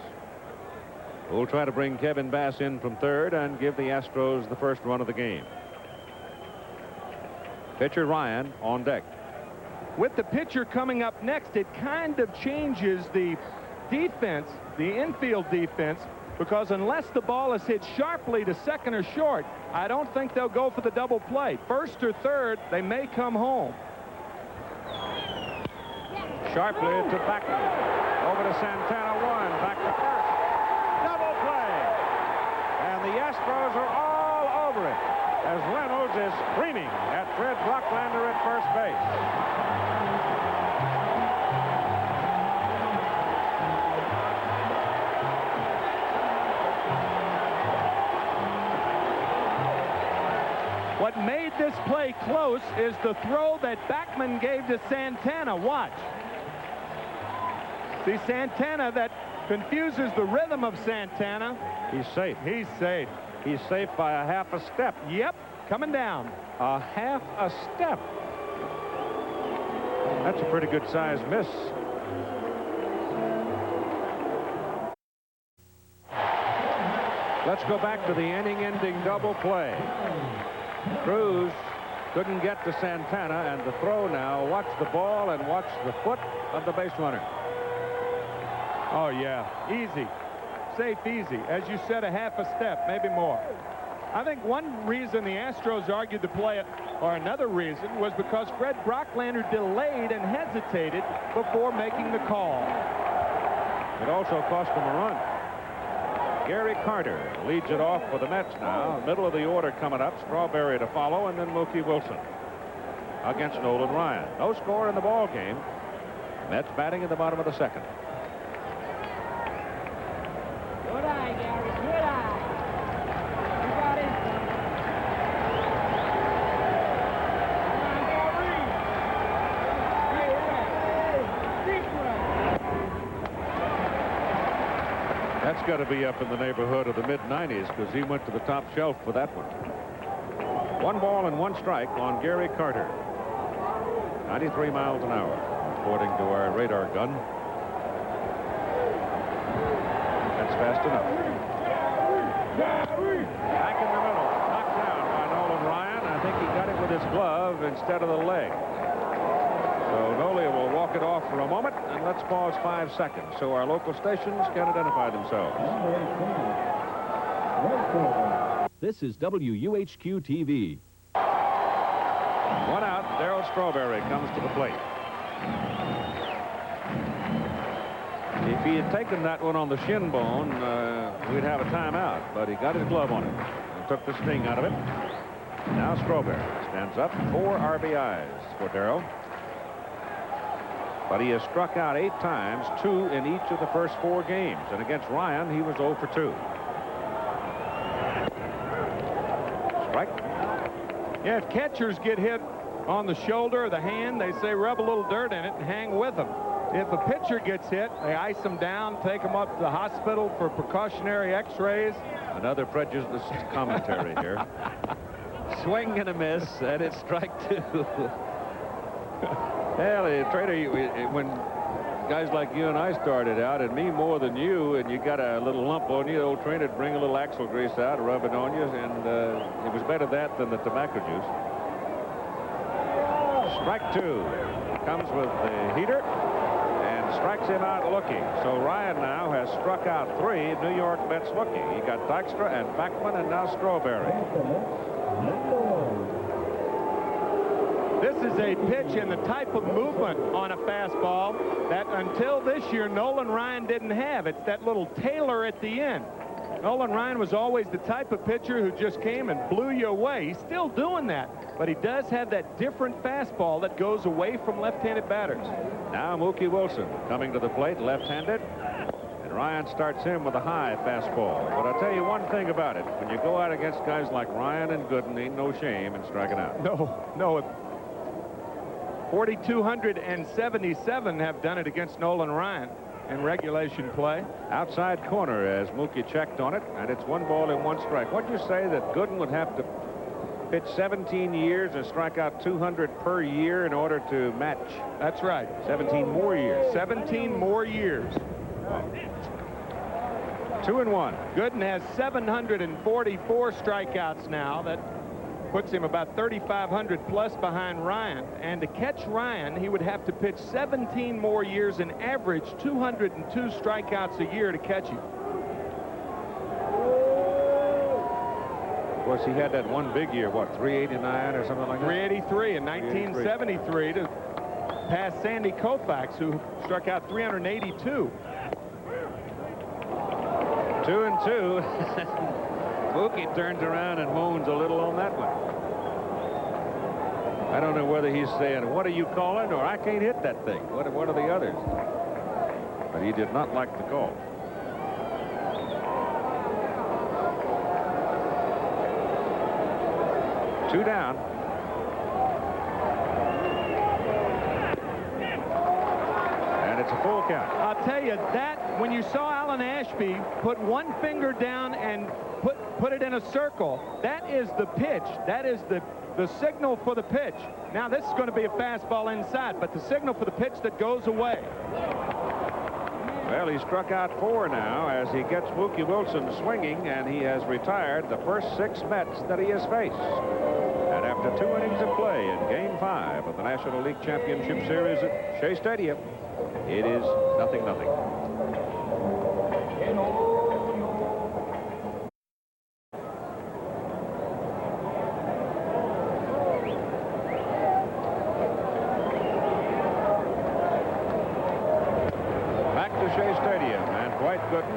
who will try to bring Kevin Bass in from third and give the Astros the first run of the game. Pitcher Ryan on deck. With the pitcher coming up next, it kind of changes the defense, the infield defense, because unless the ball is hit sharply to second or short, I don't think they'll go for the double play. First or third, they may come home. Sharply to Backman. Over to Santana, 1. Back to first. Double play. And the Astros are all over it as Reynolds is screaming at Fred Brocklander at first base. What made this play close is the throw that Backman gave to Santana. Watch. See, Santana, that confuses the rhythm of Santana. He's safe. He's safe. He's safe by a half a step. Yep, coming down. A half a step. That's a pretty good size miss. Let's go back to the inning-ending double play. Cruz couldn't get to Santana, and the throw now. Watch the ball and watch the foot of the base runner. Oh, yeah. Easy. Safe, easy. As you said, a half a step, maybe more. I think one reason the Astros argued the play, or another reason, was because Fred Brocklander delayed and hesitated before making the call. It also cost him a run. Gary Carter leads it off for the Mets now. Middle of the order coming up. Strawberry to follow, and then Mookie Wilson against Nolan Ryan. No score in the ball game. Mets batting in the bottom of the second. Good eye, Gary. Good eye. You got it. Come on, Gary. Hey, hey, hey. That's got to be up in the neighborhood of the mid-90s because he went to the top shelf for that one. 1 ball and 1 strike on Gary Carter. 93 miles an hour, according to our radar gun. That's fast enough. Back in the middle, knocked down by Nolan Ryan. I think he got it with his glove instead of the leg. So Nolia will walk it off for a moment, and let's pause 5 seconds so our local stations can identify themselves. This is WUHQ-TV. 1 out. Darryl Strawberry comes to the plate. If he had taken that one on the shin bone, we'd have a timeout, but he got his glove on it and took the sting out of it. Now Strawberry stands up. 4 RBIs for Darryl. But he has struck out 8 times, 2 in each of the first 4 games. And against Ryan, he was 0 for 2. Strike. Yeah, if catchers get hit on the shoulder or the hand, they say rub a little dirt in it and hang with them. If a pitcher gets hit, they ice them down, take them up to the hospital for precautionary x-rays. Another prejudiced commentary here. Swing and a miss, and it's strike 2. Well, Trader, when guys like you and I started out, and me more than you, and you got a little lump on you, the old trainer would bring a little axle grease out, rub it on you, and it was better that than the tobacco juice. Strike 2 comes with the heater and strikes him out looking. So Ryan now has struck out 3 New York Mets looking. He got Dykstra and Backman and now Strawberry. This is a pitch and the type of movement on a fastball that until this year Nolan Ryan didn't have. It's that little tailor at the end. Nolan Ryan was always the type of pitcher who just came and blew you away. He's still doing that, but he does have that different fastball that goes away from left-handed batters. Now Mookie Wilson coming to the plate, left-handed, and Ryan starts him with a high fastball. But I'll tell you one thing about it. When you go out against guys like Ryan and Gooden, ain't no shame in striking out. No. 4,277 have done it against Nolan Ryan in regulation play. Outside corner as Mookie checked on it, and it's 1 ball and 1 strike. What'd you say that Gooden would have to pitch 17 years and strike out 200 per year in order to match? That's right. 17 more years. 17 more years. 2-1. Gooden has 744 strikeouts now. That puts him about 3,500 plus behind Ryan. And to catch Ryan, he would have to pitch 17 more years and average 202 strikeouts a year to catch him. Of course, he had that one big year, what, 389 or something like that? 383 in 1973 to pass Sandy Koufax, who struck out 382. 2-2. Mookie turns around and moans a little on that one. I don't know whether he's saying, what are you calling, or I can't hit that thing. What are the others? But he did not like the call. Two down. And it's a full count. I'll tell you that when you saw Alan Ashby put one finger down and put it in a circle, that is the pitch. That is the signal for the pitch. Now this is going to be a fastball inside, but the signal for the pitch that goes away. Well, he struck out 4 now as he gets Mookie Wilson swinging, and he has retired the first 6 Mets that he has faced. And after 2 innings of play in Game 5 of the National League Championship Series at Shea Stadium, it is 0-0.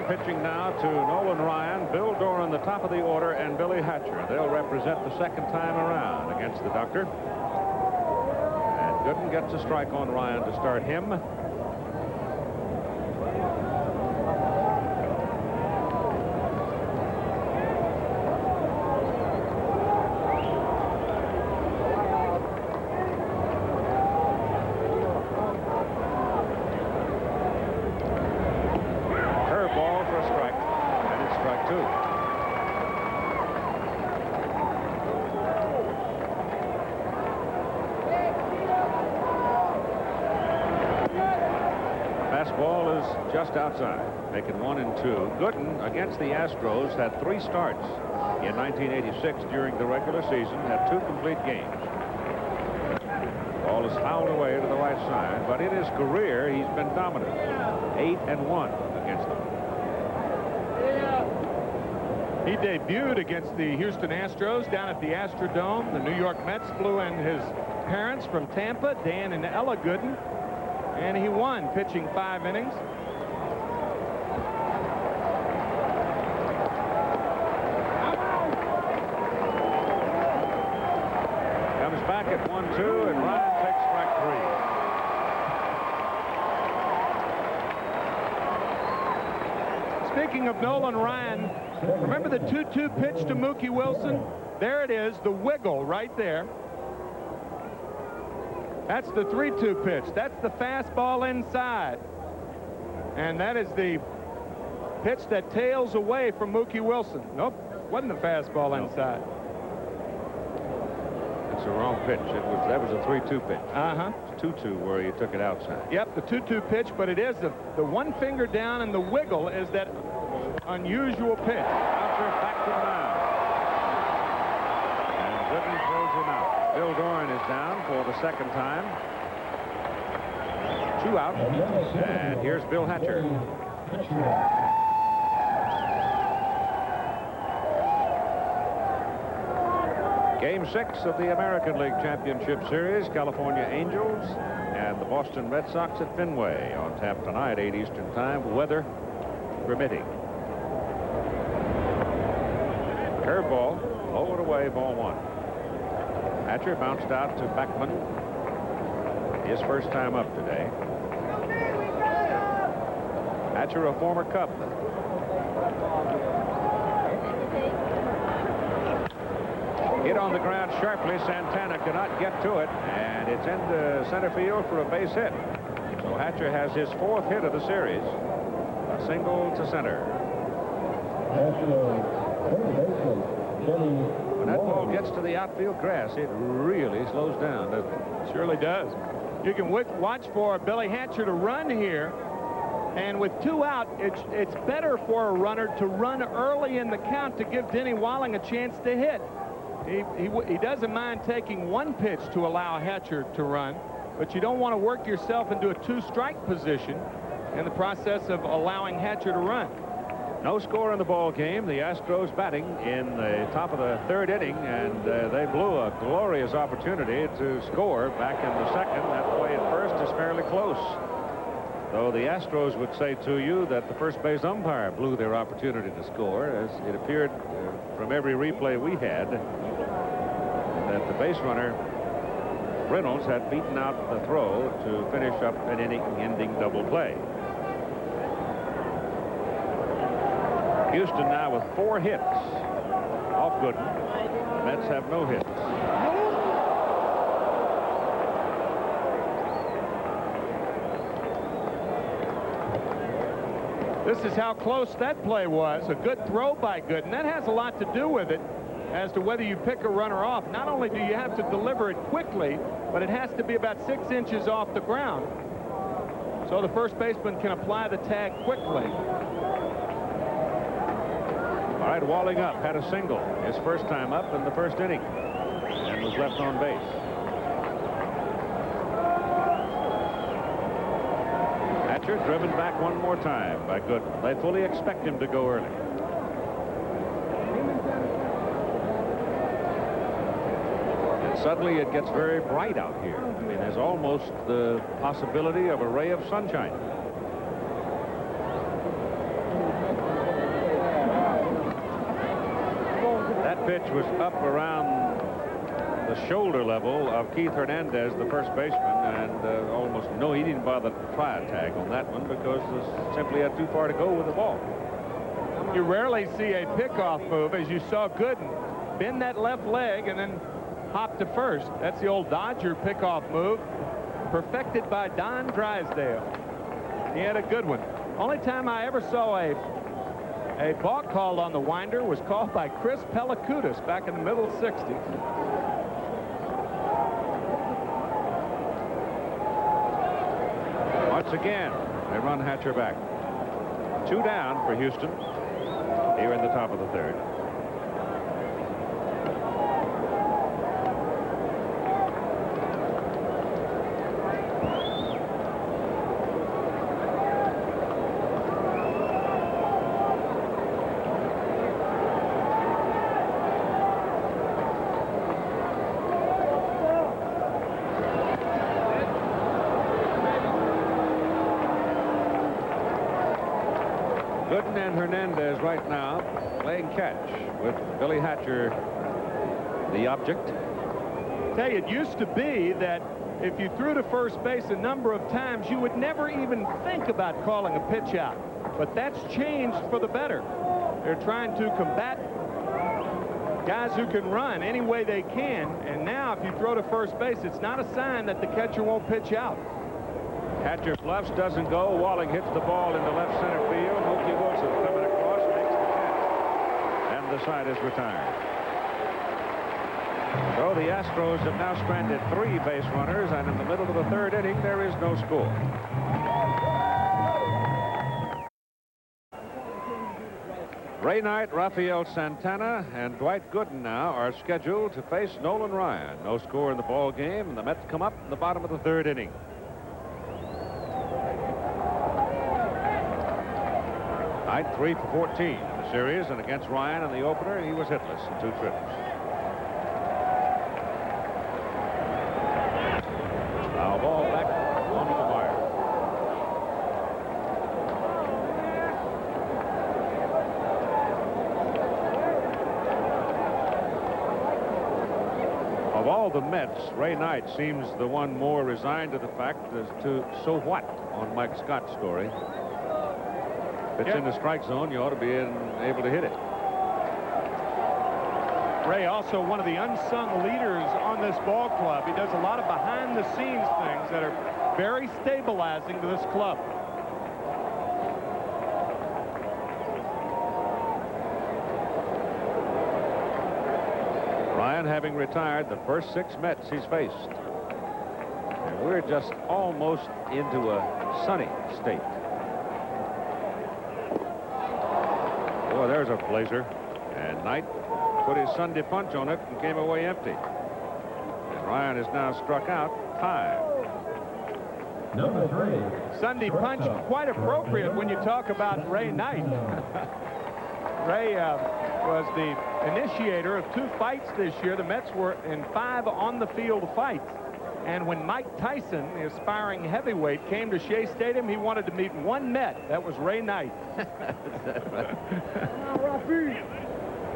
Pitching now to Nolan Ryan, Bill Doran, the top of the order, and Billy Hatcher. They'll represent the second time around against the Doctor. And Gooden gets a strike on Ryan to start him. just outside, making 1 and 2. Gooden against the Astros had 3 starts in 1986 during the regular season, had 2 complete games. Ball is fouled away to the right side, but in his career he's been dominant. 8 and 1 against them. He debuted against the Houston Astros down at the Astrodome. The New York Mets flew in his parents from Tampa, Dan and Ella Gooden, and he won, pitching 5 innings. Comes back at 1-2, and Ryan takes strike 3. Speaking of Nolan Ryan, remember the 2-2 pitch to Mookie Wilson? There it is, the wiggle right there. That's the 3-2 pitch. That's the fastball inside. And that is the pitch that tails away from Mookie Wilson. Nope, wasn't the fastball inside. It's the wrong pitch. That was a 3-2 pitch. Uh-huh. It's 2-2 where you took it outside. Yep, the 2-2 pitch, but it is the 1 finger down, and the wiggle is that unusual pitch. Bouncer back to the mound. And Gooden throws him out. Bill Doran is down for the 2nd time. 2 out. And here's Bill Hatcher. Game 6 of the American League Championship Series. California Angels and the Boston Red Sox at Fenway on tap tonight, 8 Eastern Time, weather permitting. Curveball, lowered away, ball 1. Hatcher bounced out to Beckman. His first time up today. Hatcher, a former Cub. Hit on the ground sharply. Santana cannot get to it, and it's into center field for a base hit. So Hatcher has his 4th hit of the series. A single to center. When that ball gets to the outfield grass, it really slows down, doesn't it? Surely does. You can watch for Billy Hatcher to run here, and with 2 out, it's better for a runner to run early in the count to give Denny Walling a chance to hit. He doesn't mind taking 1 pitch to allow Hatcher to run, but you don't want to work yourself into a 2-strike position in the process of allowing Hatcher to run. No score in the ball game. The Astros batting in the top of the 3rd inning, and they blew a glorious opportunity to score back in the 2nd. That play at first is fairly close. Though the Astros would say to you that the first base umpire blew their opportunity to score, as it appeared from every replay we had that the base runner Reynolds had beaten out the throw to finish up an inning-ending double play. Houston now with 4 hits off Gooden. The Mets have no hits. This is how close that play was. A good throw by Gooden. That has a lot to do with it as to whether you pick a runner off. Not only do you have to deliver it quickly, but it has to be about 6 inches off the ground, so the first baseman can apply the tag quickly. All right, Walling up had a single his first time up in the 1st inning and was left on base. Hatcher driven back one more time by Gooden. They fully expect him to go early. And suddenly it gets very bright out here. I mean, there's almost the possibility of a ray of sunshine. Pitch was up around the shoulder level of Keith Hernandez, the first baseman, and almost no, he didn't bother to try a tag on that one because simply had too far to go with the ball. You rarely see a pickoff move, as you saw Gooden bend that left leg and then hop to first. That's the old Dodger pickoff move, perfected by Don Drysdale. He had a good one. Only time I ever saw a balk called on the winder was called by Chris Pellicudis back in the middle 60s. Once again, they run Hatcher back. 2 down for Houston here in the top of the 3rd. Gooden and Hernandez right now playing catch with Billy Hatcher, the object. Tell you, it used to be that if you threw to first base a number of times, you would never even think about calling a pitch out. But that's changed for the better. They're trying to combat guys who can run any way they can. And now if you throw to first base, it's not a sign that the catcher won't pitch out. Hatcher bluffs, doesn't go. Walling hits the ball into left center field. Mookie Wilson coming across, makes the catch. And the side is retired. So the Astros have now stranded 3 base runners, and in the middle of the 3rd inning, there is no score. Ray Knight, Rafael Santana, and Dwight Gooden now are scheduled to face Nolan Ryan. No score in the ball game, and the Mets come up in the bottom of the 3rd inning. Knight 3 for 14 in the series, and against Ryan in the opener, he was hitless in 2 trips. Now ball back onto the wire. Of all the Mets, Ray Knight seems the one more resigned to the fact as to so what on Mike Scott's story. If it's in the strike zone, you ought to be able to hit it. Ray also one of the unsung leaders on this ball club. He does a lot of behind-the-scenes things that are very stabilizing to this club. Ryan having retired the first 6 Mets he's faced. And we're just almost into a sunny state. Boy, there's a blazer. And Knight put his Sunday punch on it and came away empty. And Ryan is now struck out 5. Number 3. Sunday punch, quite appropriate when you talk about Ray Knight. Ray was the initiator of 2 fights this year. The Mets were in 5 on-the-field fights. And when Mike Tyson, the aspiring heavyweight, came to Shea Stadium, he wanted to meet one Met. That was Ray Knight.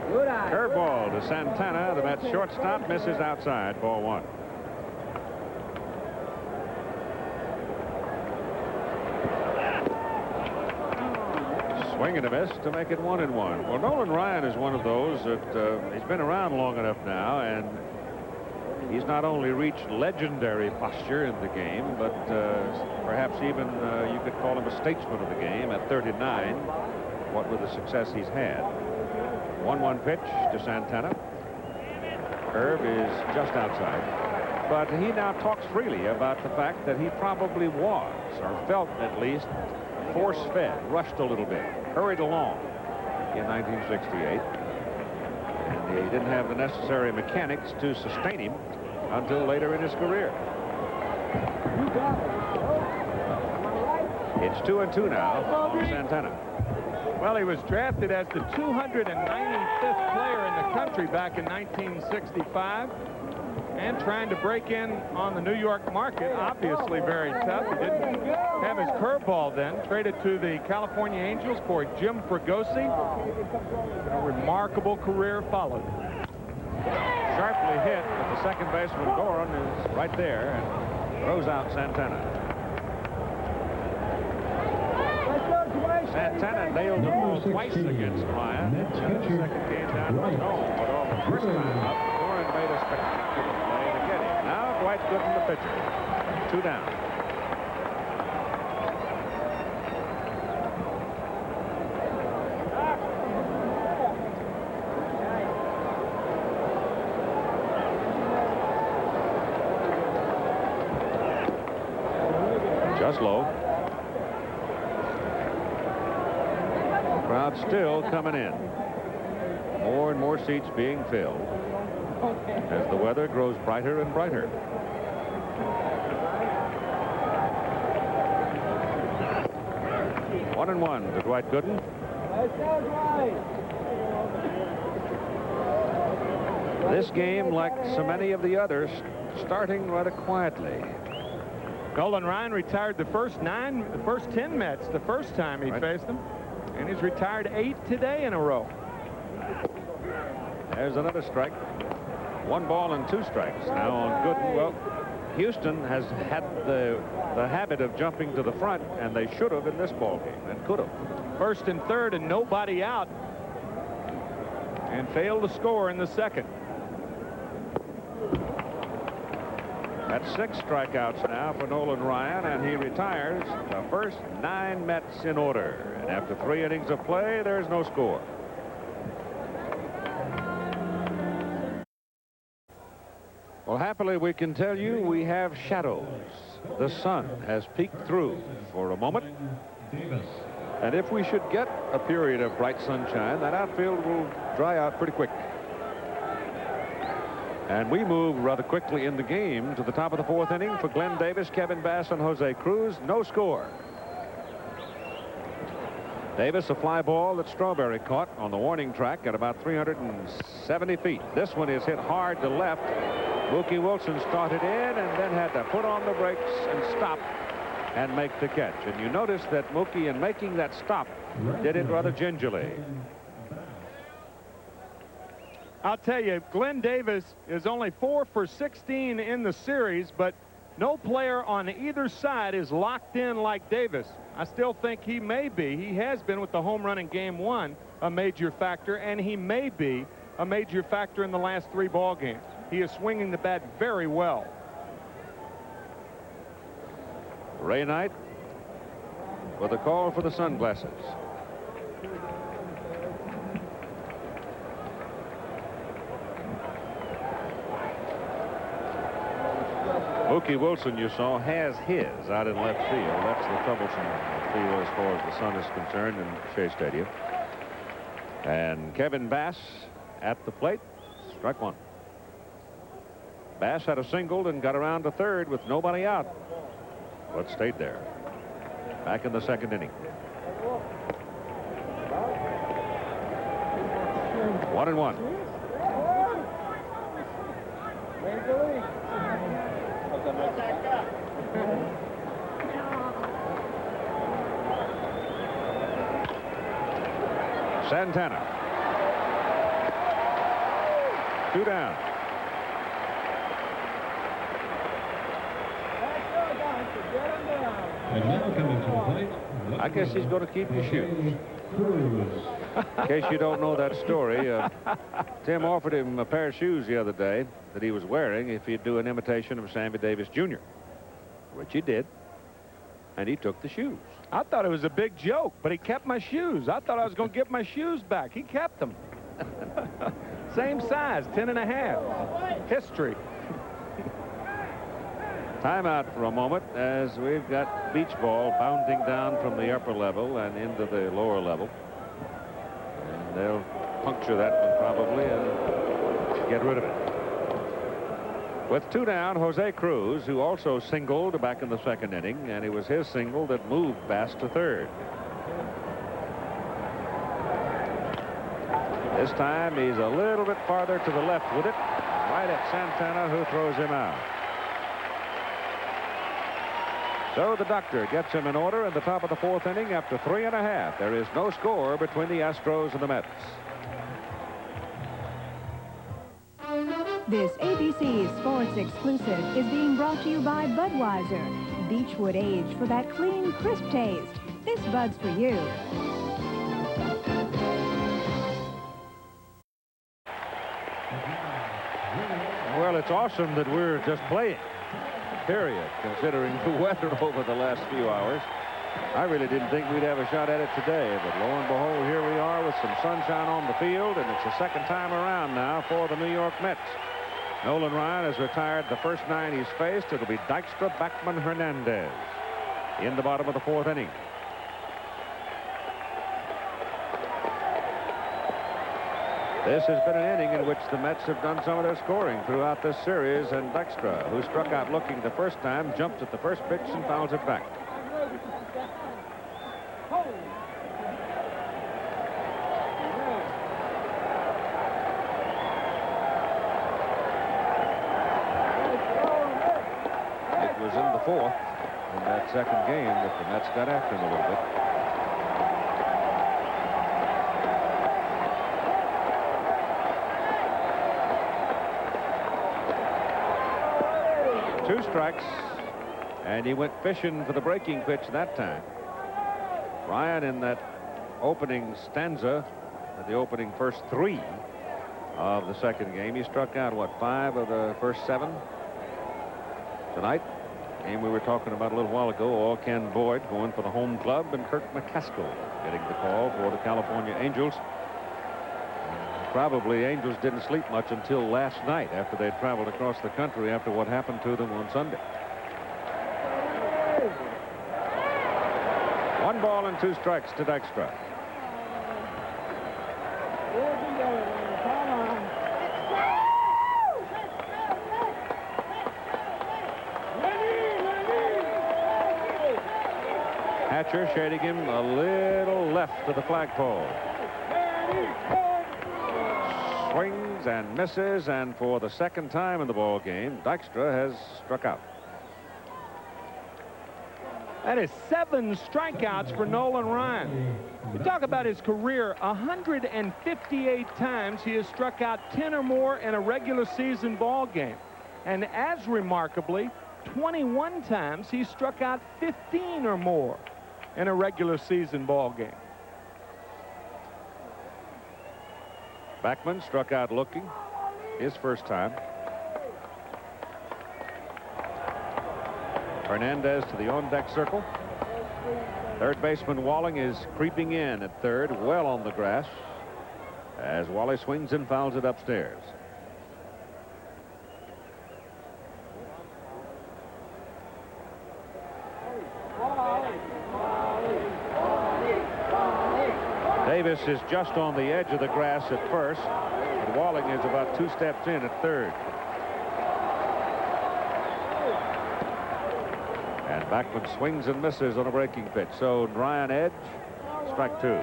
Curveball to Santana. The Mets shortstop misses outside. Ball 1. Swing and a miss to make it 1-1. Well, Nolan Ryan is one of those that he's been around long enough now, and he's not only reached legendary posture in the game, but perhaps even you could call him a statesman of the game at 39. What with the success he's had. 1-1 pitch to Santana. Curve is just outside. But he now talks freely about the fact that he probably was, or felt at least, force-fed, rushed a little bit, hurried along in 1968. And he didn't have the necessary mechanics to sustain him until later in his career. It's 2-2 now on Santana. Well, he was drafted as the 295th player in the country back in 1965, and trying to break in on the New York market. Obviously very tough. He didn't have his curveball then. Traded to the California Angels for Jim Fregosi. A remarkable career followed. Sharply hit, but the second baseman Gorin is right there and throws out Santana. Santana nailed the ball twice against Ryan. And the second game down was home, but on the first time up, Gorin made a spectacular play to get him. Now Dwight Gooden, the pitcher. 2 down. Just low. strikeouts still coming in. More and more seats being filled as the weather grows brighter and brighter. One and one to Dwight Gooden. This game, like so many of the others, starting rather quietly. Nolan Ryan retired the first 10 Mets the first time he faced them, and he's retired 8 today in a row. There's another strike. 1 ball and 2 strikes now on Gooden. Well, Houston has had the habit of jumping to the front, and they should have in this ball game and could have. First and third and nobody out, and failed to score in the second. That's 6 strikeouts now for Nolan Ryan, and he retires the first 9 Mets in order. And after 3 innings of play, there's no score. Well, happily, we can tell you we have shadows. The sun has peeked through for a moment. And if we should get a period of bright sunshine, that outfield will dry out pretty quick. And we move rather quickly in the game to the top of the 4th inning for Glenn Davis, Kevin Bass, and Jose Cruz. No score. Davis, a fly ball that Strawberry caught on the warning track at about 370 feet. This one is hit hard to left. Mookie Wilson started in and then had to put on the brakes and stop and make the catch. And you notice that Mookie, in making that stop, did it rather gingerly. I'll tell you, Glenn Davis is only 4 for 16 in the series, but no player on either side is locked in like Davis. I still think he may be. He has been with the home run in Game 1 a major factor, and he may be a major factor in the last 3 ball games. He is swinging the bat very well. Ray Knight with a call for the sunglasses. Mookie Wilson, you saw, has his out in left field. That's the troublesome field as far as the sun is concerned in Shea Stadium. And Kevin Bass at the plate, strike 1. Bass had a single and got around to third with nobody out, but stayed there. Back in the 2nd inning. 1-1. Santana. 2 down. And now coming to the plate. I guess he's going to keep your shoes. In case you don't know that story, Tim offered him a pair of shoes the other day that he was wearing if he'd do an imitation of Sammy Davis Jr., which he did, and he took the shoes. I thought it was a big joke, but he kept my shoes. I thought I was going to get my shoes back. He kept them. Same size, 10.5. History. Timeout for a moment as we've got beach ball bounding down from the upper level and into the lower level. And they'll puncture that one probably and get rid of it. With 2 down, Jose Cruz, who also singled back in the 2nd inning, and it was his single that moved Bass to third. This time he's a little bit farther to the left with it, right at Santana, who throws him out. So the doctor gets him in order in the top of the 4th inning after 3 1/2. There is no score between the Astros and the Mets. This ABC Sports exclusive is being brought to you by Budweiser. Beechwood Age for that clean, crisp taste. This Bud's for you. Well, it's awesome that we're just playing, period, considering the weather over the last few hours. I really didn't think we'd have a shot at it today, but lo and behold, here we are with some sunshine on the field, and it's the 2nd time around now for the New York Mets. Nolan Ryan has retired the first 9 he's faced. It'll be Dykstra, Backman, Hernandez in the bottom of the 4th inning. This has been an inning in which the Mets have done some of their scoring throughout this series, and Dykstra, who struck out looking the first time, jumps at the first pitch and fouls it back. It was in the fourth in that second game that the Mets got after him a little bit. Two strikes, and he went fishing for the breaking pitch that time. Ryan, in that opening stanza, the opening first three of the second game, he struck out, what, 5 of the first 7? Tonight, game we were talking about a little while ago, all Ken Boyd going for the home club, and Kirk McCaskill getting the call for the California Angels. Probably Angels didn't sleep much until last night after they traveled across the country after what happened to them on Sunday. 1 ball and 2 strikes to Dykstra. Hatcher shading him a little left to the flagpole. Swings and misses, and for the second time in the ball game, Dykstra has struck out. That is 7 strikeouts for Nolan Ryan. You talk about his career, 158 times he has struck out 10 or more in a regular season ball game. And as remarkably, 21 times he struck out 15 or more in a regular season ball game. Backman struck out looking his first time. Hernandez to the on-deck circle. Third baseman Walling is creeping in at third, well on the grass, as Wally swings and fouls it upstairs. Davis is just on the edge of the grass at first, and Walling is about 2 steps in at third. And Backman swings and misses on a breaking pitch. So Ryan edge, strike 2.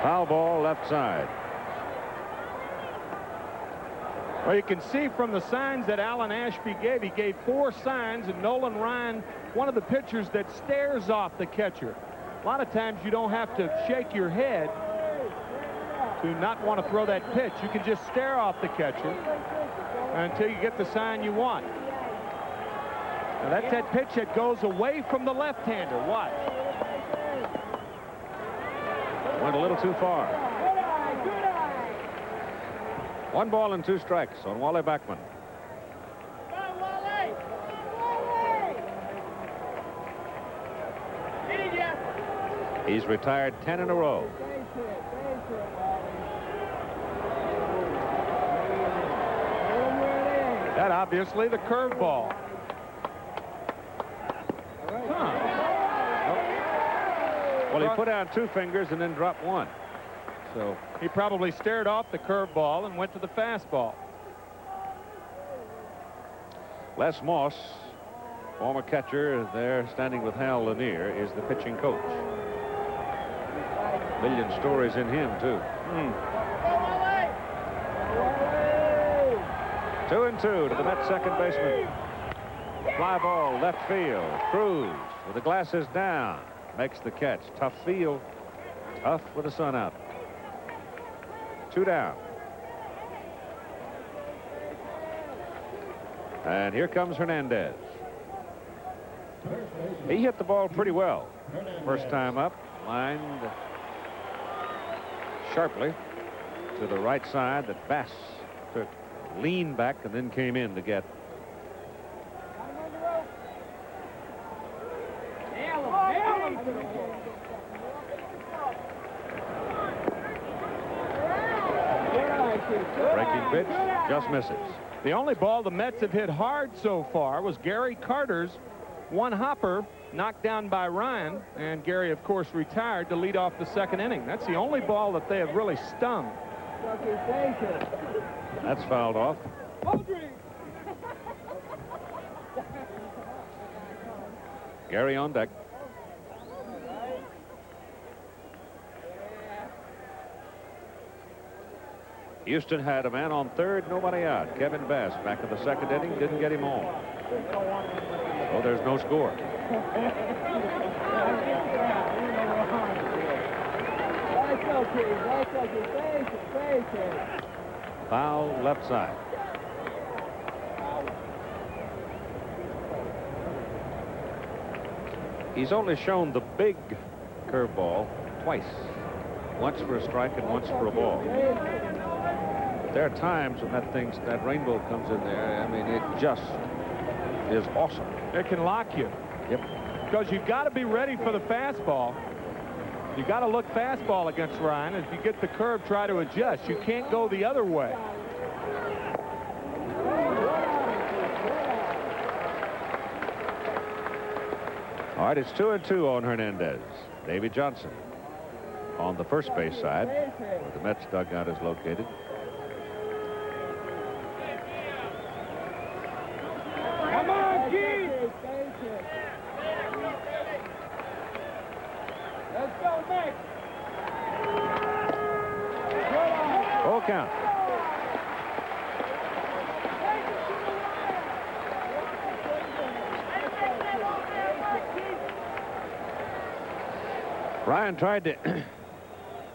Foul ball left side. Well, you can see from the signs that Alan Ashby gave, he gave 4 signs, and Nolan Ryan, one of the pitchers that stares off the catcher. A lot of times you don't have to shake your head to not want to throw that pitch. You can just stare off the catcher until you get the sign you want. Now that's that pitch that goes away from the left-hander. Watch. Went a little too far. 1 ball and 2 strikes on Wally Backman. He's retired 10 in a row. That obviously the curveball. Well, he put out 2 fingers and then dropped 1. So he probably stared off the curveball and went to the fastball. Les Moss, former catcher there standing with Hal Lanier, is the pitching coach. Million stories in him, too. 2-2 to the Mets second baseman. Fly ball left field. Cruz with the glasses down makes the catch. Tough field. Tough with the sun out. 2 down. And here comes Hernandez. He hit the ball pretty well. First time up, lined sharply to the right side that Bass took lean back and then came in to get Breaking pitch just misses. The only ball the Mets have hit hard so far was Gary Carter's one hopper knocked down by Ryan, and Gary, of course, retired to lead off the second inning. That's the only ball that they have really stung. That's fouled off. Gary on deck. Houston had a man on third, nobody out. Kevin Bass back in the second inning, didn't get him on. So there's no score. Foul left side. He's only shown the big curveball twice. Once for a strike and once for a ball. There are times when that rainbow comes in there. I mean, it just is awesome. It can lock you. Yep. Because you've got to be ready for the fastball. You got to look fastball against Ryan. If you get the curve, try to adjust. You can't go the other way. All right, it's 2-2 on Hernandez. Davy Johnson on the first base side, where the Mets dugout is located. Come on, Keith! Let's go, Max! Full count. Ryan tried to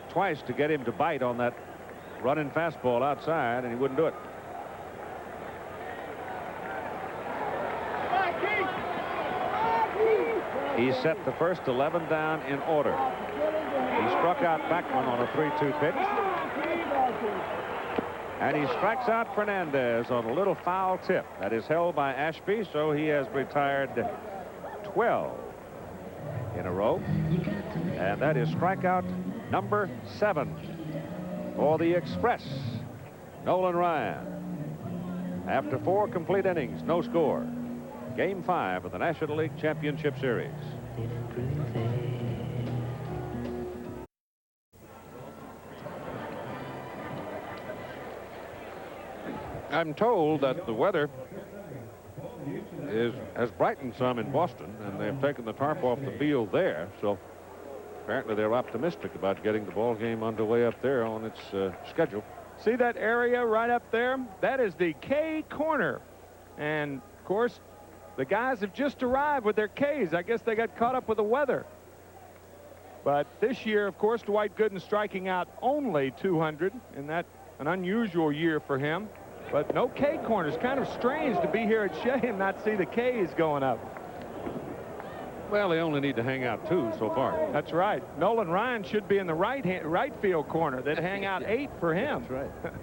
twice to get him to bite on that running fastball outside, and he wouldn't do it. He set the first 11 down in order. He struck out Backman on a 3-2 pitch. And he strikes out Fernandez on a little foul tip that is held by Ashby, so he has retired 12 in a row. And that is strikeout number 7 for the Express, Nolan Ryan. After 4 complete innings, no score. Game 5 of the National League Championship Series. I'm told that the weather has brightened some in Boston, and they've taken the tarp off the field there, so apparently they're optimistic about getting the ball game underway up there on its schedule. See that area right up there? That is the K corner. And, of course, the guys have just arrived with their Ks. I guess they got caught up with the weather. But this year, of course, Dwight Gooden striking out only 200, and that's an unusual year for him. But no K corners. Kind of strange to be here at Shea and not see the Ks going up. Well, they only need to hang out 2 so far. That's right. Nolan Ryan should be in the right field corner. They'd hang out 8 for him. That's right.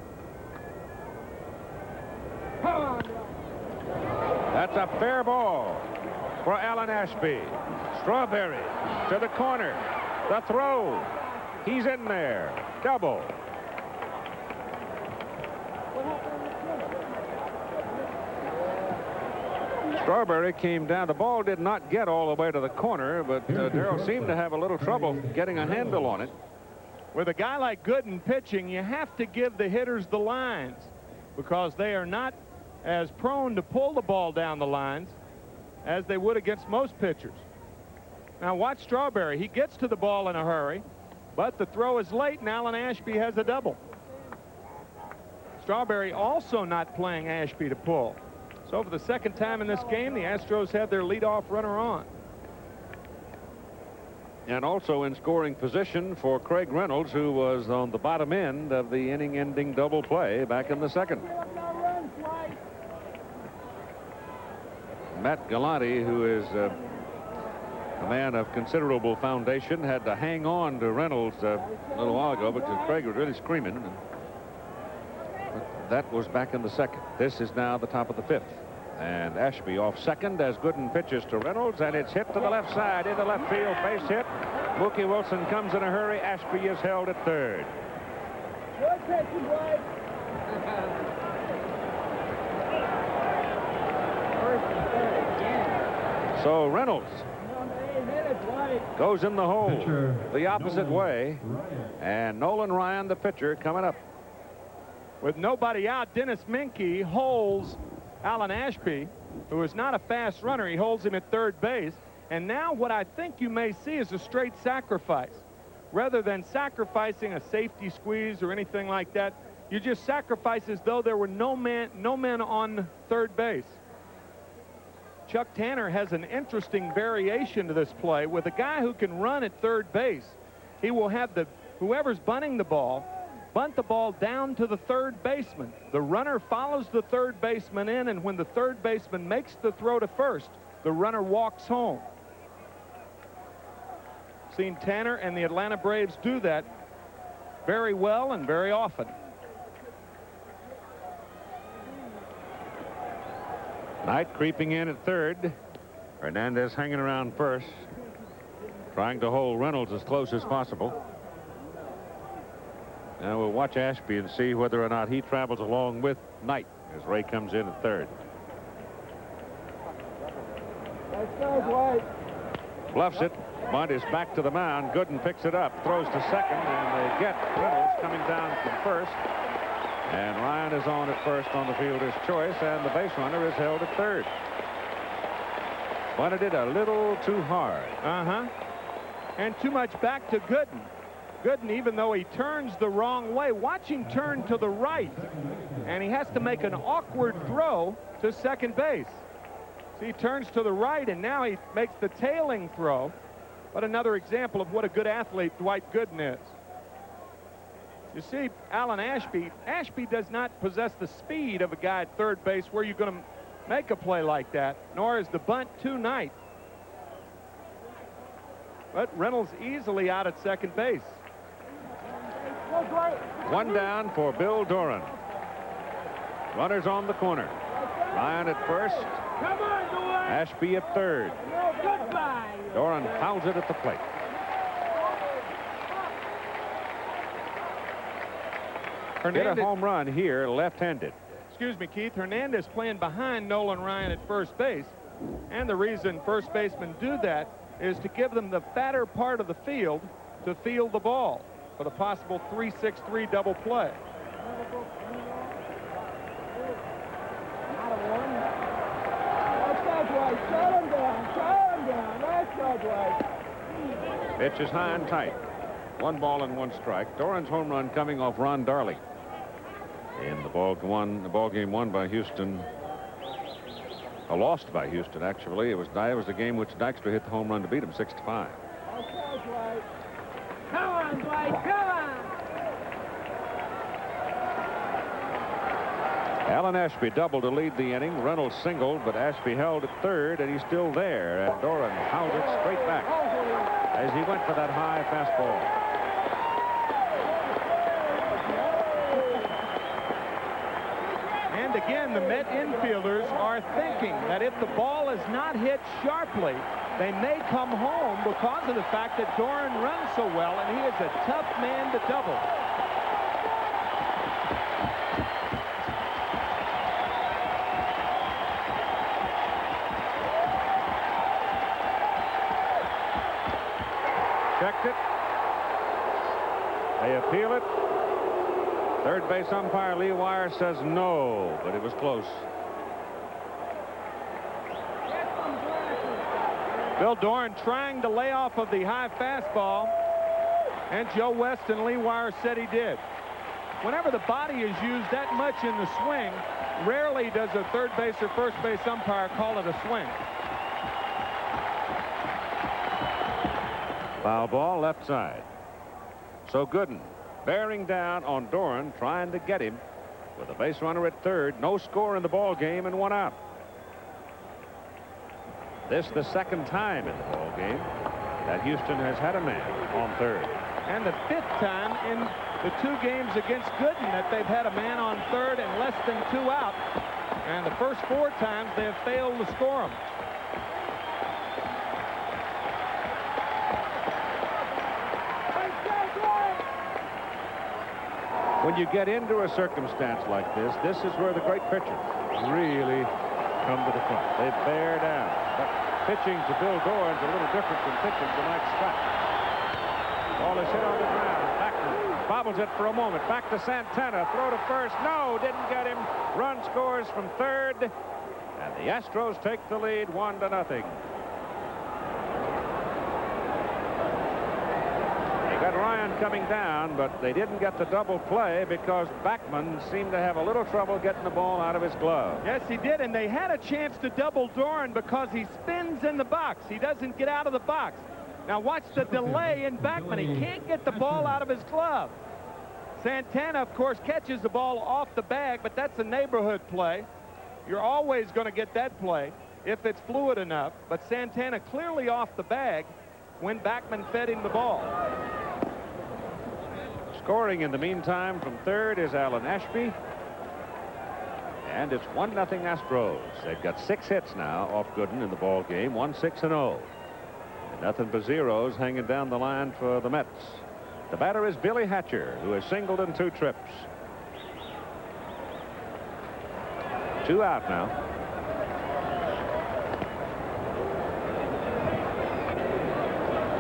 That's a fair ball for Alan Ashby. Strawberry to the corner. The throw. He's in there. Double. Strawberry came down. The ball did not get all the way to the corner, but Darrell seemed to have a little trouble getting a handle on it. With a guy like Gooden pitching, you have to give the hitters the lines because they are not as prone to pull the ball down the lines as they would against most pitchers. Now watch Strawberry. He gets to the ball in a hurry, but the throw is late, and Alan Ashby has a double. Strawberry also not playing Ashby to pull. So for the second time in this game, the Astros have their leadoff runner on. And also in scoring position for Craig Reynolds, who was on the bottom end of the inning-ending double play back in the second. Matt Galante, who is a man of considerable foundation, had to hang on to Reynolds a little while ago because Craig was really screaming. But that was back in the second. This is now the top of the 5th. And Ashby off second as Gooden pitches to Reynolds, and it's hit to the left side into left field, base hit. Mookie Wilson comes in a hurry. Ashby is held at third. So Reynolds goes in the hole the opposite way, and Nolan Ryan, the pitcher, coming up. With nobody out, Dennis Menke holds Alan Ashby, who is not a fast runner. He holds him at third base. And now what I think you may see is a straight sacrifice. Rather than sacrificing a safety squeeze or anything like that, you just sacrifice as though there were no men on third base. Chuck Tanner has an interesting variation to this play. With a guy who can run at third base, he will have whoever's bunting the ball, bunt the ball down to the third baseman. The runner follows the third baseman in, and when the third baseman makes the throw to first, the runner walks home. Seen Tanner and the Atlanta Braves do that very well and very often. Knight creeping in at third. Hernandez hanging around first, trying to hold Reynolds as close as possible. Now we'll watch Ashby and see whether or not he travels along with Knight as Ray comes in at third. Bluffs it. Bunt is back to the mound. Gooden picks it up, throws to second, and they get Reynolds coming down from first. And Ryan is on at first on the fielder's choice, and the base runner is held at third. Bunted it a little too hard. And too much back to Gooden. Gooden, even though he turns the wrong way, watch him turn to the right. And he has to make an awkward throw to second base. So he turns to the right, and now he makes the tailing throw. But another example of what a good athlete Dwight Gooden is. You see, Alan Ashby does not possess the speed of a guy at third base where you're going to make a play like that, nor is the bunt to Knight. But Reynolds easily out at second base. One down for Bill Doran. Runners on the corner. Ryan at first. Ashby at third. Doran fouls it at the plate. Hit a home run here, left-handed. Excuse me, Keith. Hernandez playing behind Nolan Ryan at first base. And the reason first basemen do that is to give them the fatter part of the field to field the ball for the possible 3-6-3 double play. Pitch is high and tight. 1 ball and 1 strike. Doran's home run coming off Ron Darley. In the ball game won by Houston. Lost by Houston, actually. It was the game which Dykstra hit the home run to beat him 6-5. Come on, Dwight, come on! Alan Ashby doubled to lead the inning. Reynolds singled, but Ashby held at third, and he's still there. And Doran howled it straight back as he went for that high fastball. And again, the Met infielders are thinking that if the ball is not hit sharply, they may come home because of the fact that Doran runs so well, and he is a tough man to double. Checked it. They appeal it. Third base umpire Lee Wire says no, but it was close. Bill Doran trying to lay off of the high fastball, and Joe West and Lee Wire said he did. Whenever the body is used that much in the swing, rarely does a third base or first base umpire call it a swing. Foul ball left side. So Gooden bearing down on Doran, trying to get him with a base runner at third. No score in the ball game and 1 out. This the second time in the ball game that Houston has had a man on third. And the 5th time in the 2 games against Gooden that they've had a man on third and less than 2 out. And the first 4 times they have failed to score him. When you get into a circumstance like this is where the great pitchers really come to the front. They bear down. But pitching to Bill Doran's a little different than pitching to Mike Scott. Ball is hit on the ground. Backman bobbles it for a moment. Back to Santana. Throw to first. No, didn't get him. Run scores from third. And the Astros take the lead 1-0. Got Ryan coming down, but they didn't get the double play because Backman seemed to have a little trouble getting the ball out of his glove. Yes, he did, and they had a chance to double Doran because he spins in the box. He doesn't get out of the box. Now watch the delay in Backman. He can't get the ball out of his glove. Santana, of course, catches the ball off the bag, but that's a neighborhood play. You're always going to get that play if it's fluid enough, but Santana clearly off the bag when Backman fed him the ball. Scoring in the meantime from third is Alan Ashby. And it's 1-0 Astros. They've got 6 hits now off Gooden in the ball game. 1-6-0. And nothing but zeros hanging down the line for the Mets. The batter is Billy Hatcher, who has singled in 2 trips. 2 out now.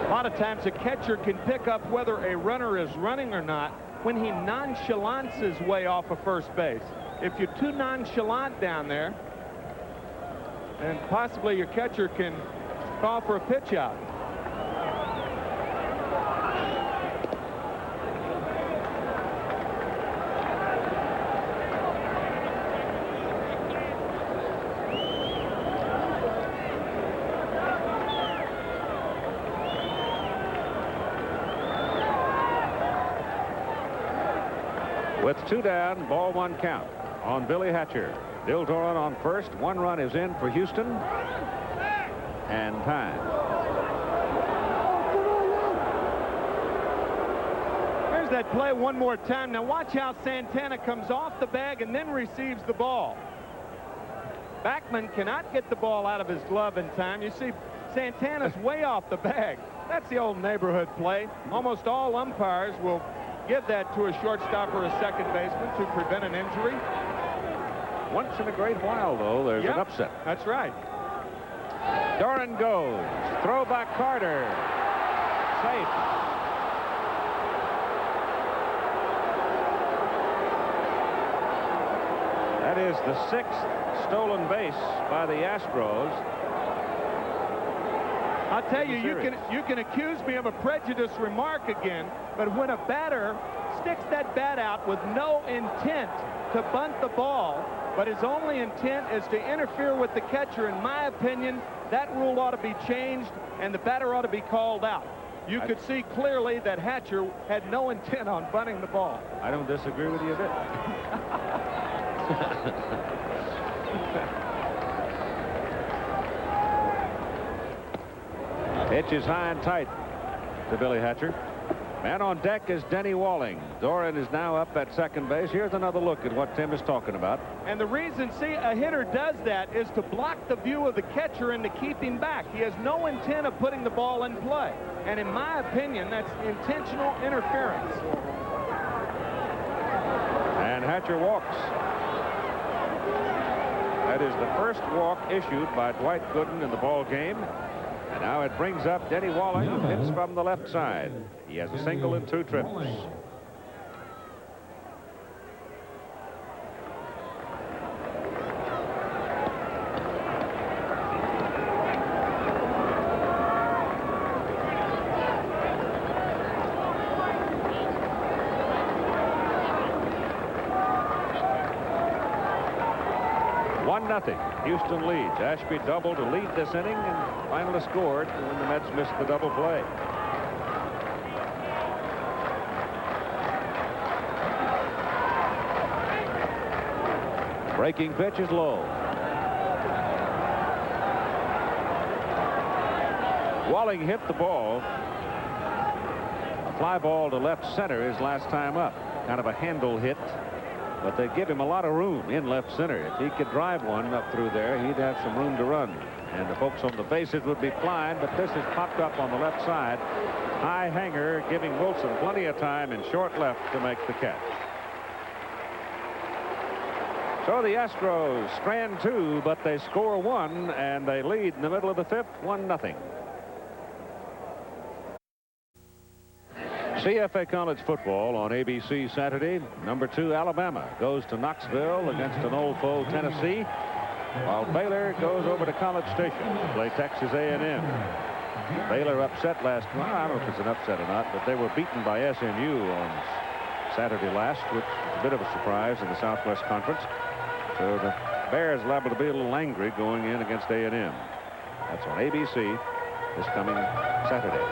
A lot of times a catcher can pick up whether a runner is running or not when he nonchalants his way off of first base. If you're too nonchalant down there, then possibly your catcher can call for a pitch out. With 2 down, ball 1 count on Billy Hatcher. Bill Doran on first. 1 run is in for Houston. And time. There's that play one more time. Now watch how Santana comes off the bag and then receives the ball. Backman cannot get the ball out of his glove in time. You see Santana's way off the bag. That's the old neighborhood play. Almost all umpires will give that to a shortstop or a second baseman to prevent an injury. Once in a great while, though, there's an upset. That's right. Doran goes. Throw back Carter. Safe. That is the 6th stolen base by the Astros. I'll tell you, you can accuse me of a prejudiced remark again, but when a batter sticks that bat out with no intent to bunt the ball, but his only intent is to interfere with the catcher, in my opinion, that rule ought to be changed and the batter ought to be called out. You could see clearly that Hatcher had no intent on bunting the ball. I don't disagree with you a bit. Pitch is high and tight to Billy Hatcher. Man on deck is Denny Walling. Doran is now up at second base. Here's another look at what Tim is talking about. And the reason, see, a hitter does that is to block the view of the catcher and to keep him back. He has no intent of putting the ball in play. And in my opinion, that's intentional interference. And Hatcher walks. That is the first walk issued by Dwight Gooden in the ball game. And now it brings up Denny Walling, who hits from the left side. He has a single in 2 trips. Nothing. Houston leads. Ashby doubled to lead this inning and finally scored when the Mets missed the double play. Breaking pitch is low. Walling hit the ball. A fly ball to left center his last time up. Kind of a handle hit. But they give him a lot of room in left center. If he could drive one up through there, he'd have some room to run. And the folks on the bases would be flying, but this is popped up on the left side. High hanger, giving Wilson plenty of time in short left to make the catch. So the Astros strand 2, but they score 1, and they lead in the middle of the 5th, 1-0. CFA College football on ABC Saturday. Number 2 Alabama goes to Knoxville against an old foe Tennessee, while Baylor goes over to College Station to play Texas A&M. Baylor upset last night. I don't know if it's an upset or not, but they were beaten by SMU on Saturday last, which is a bit of a surprise in the Southwest Conference. So the Bears liable to be a little angry going in against A&M. That's on ABC this coming Saturday.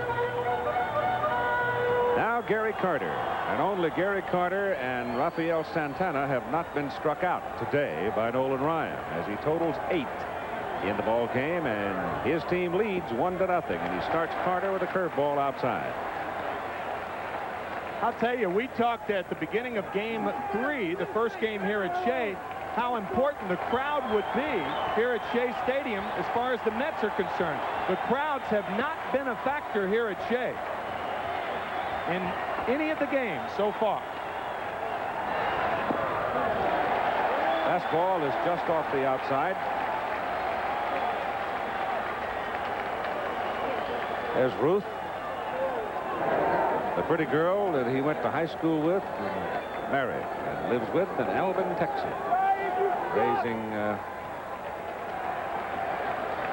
Now Gary Carter, and only Gary Carter and Rafael Santana have not been struck out today by Nolan Ryan, as he totals 8 in the ball game, and his team leads 1-0, and he starts Carter with a curveball outside. I'll tell you, we talked at the beginning of game 3, the first game here at Shea, how important the crowd would be here at Shea Stadium as far as the Mets are concerned. The crowds have not been a factor here at Shea in any of the games so far. Fastball is just off the outside. There's Ruth, the pretty girl that he went to high school with and married and lives with in Albin, Texas, raising a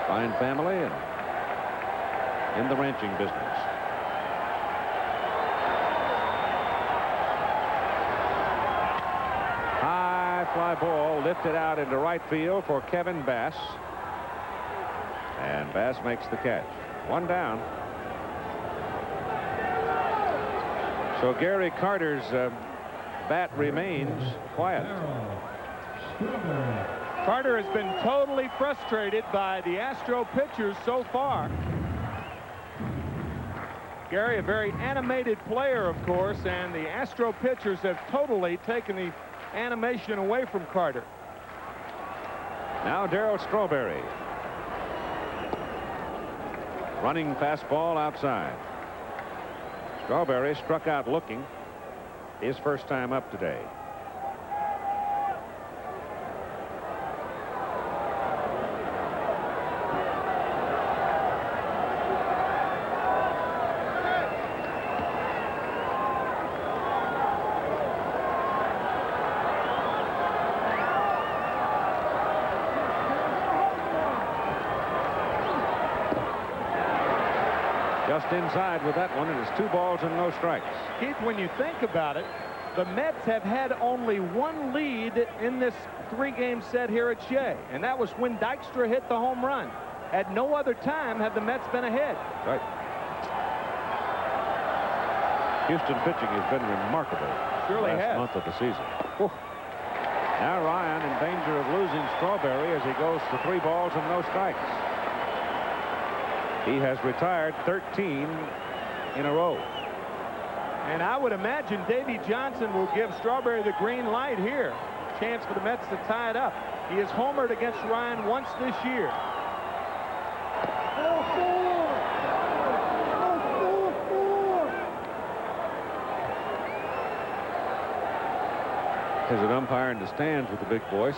fine family and in the ranching business. Fly ball lifted out into right field for Kevin Bass, and Bass makes the catch. 1 down. So Gary Carter's bat remains quiet. Carter has been totally frustrated by the Astro pitchers so far. Gary, a very animated player, of course, and the Astro pitchers have totally taken the animation away from Carter. Now Darryl Strawberry. Running fastball outside. Strawberry struck out looking. His first time up today. Just inside with that one, and it's 2 balls and no strikes. Keith, when you think about it, the Mets have had only 1 lead in this 3-game set here at Shea, and that was when Dykstra hit the home run. At no other time have the Mets been ahead. Right. Houston pitching has been remarkable. Surely last has. month of the season. Whew. Now Ryan in danger of losing Strawberry as he goes to 3 balls and no strikes. He has retired 13 in a row. And I would imagine Davey Johnson will give Strawberry the green light here. Chance for the Mets to tie it up. He has homered against Ryan once this year. There's an umpire in the stands with the big boys.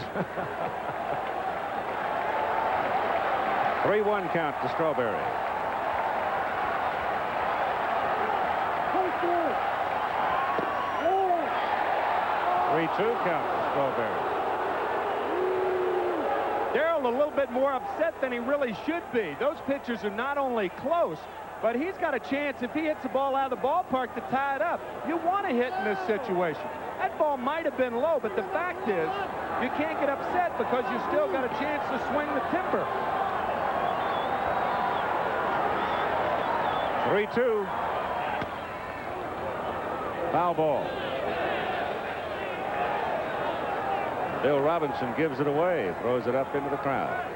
3-1 count to Strawberry. 3-2 count to Strawberry. Darryl a little bit more upset than he really should be. Those pitchers are not only close, but he's got a chance if he hits the ball out of the ballpark to tie it up. You want to hit in this situation. That ball might have been low, but the fact is you can't get upset because you still got a chance to swing the timber. 3-2. Foul ball. Bill Robinson gives it away, throws it up into the crowd.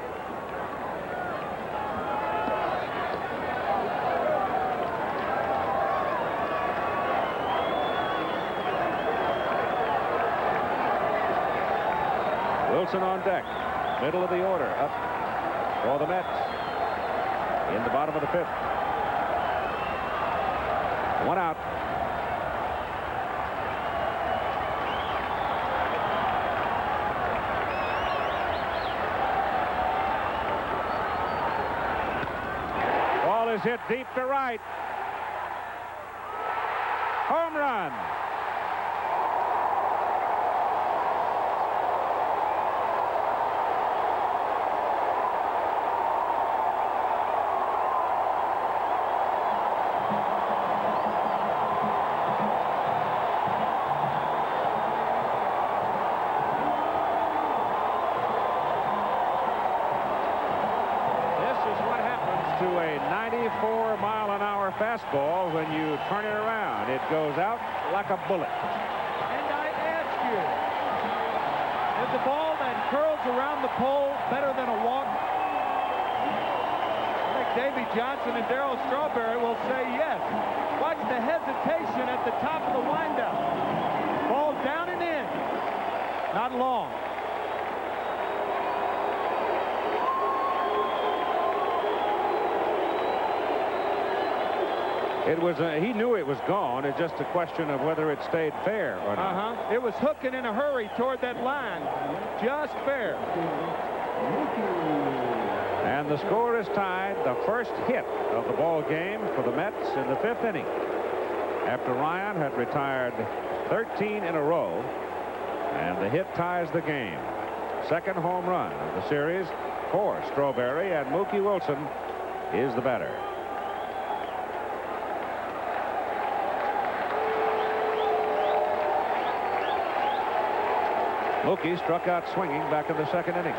Wilson on deck, middle of the order, up for the Mets in the bottom of the 5th. 1 out. is hit deep to right. Home run. To a 94-mile-an-hour fastball when you turn it around. It goes out like a bullet. And I ask you, is the ball that curls around the pole better than a walk? I think Davy Johnson and Darryl Strawberry will say yes. Watch the hesitation at the top of the windup. Ball down and in. Not long. It was, he knew it was gone. It's just a question of whether it stayed fair or not. It was hooking in a hurry toward that line. Just fair. And the score is tied. The first hit of the ball game for the Mets in the 5th inning. After Ryan had retired 13 in a row, and the hit ties the game. Second home run of the series for Strawberry, and Mookie Wilson is the batter. Mookie struck out swinging back in the 2nd inning.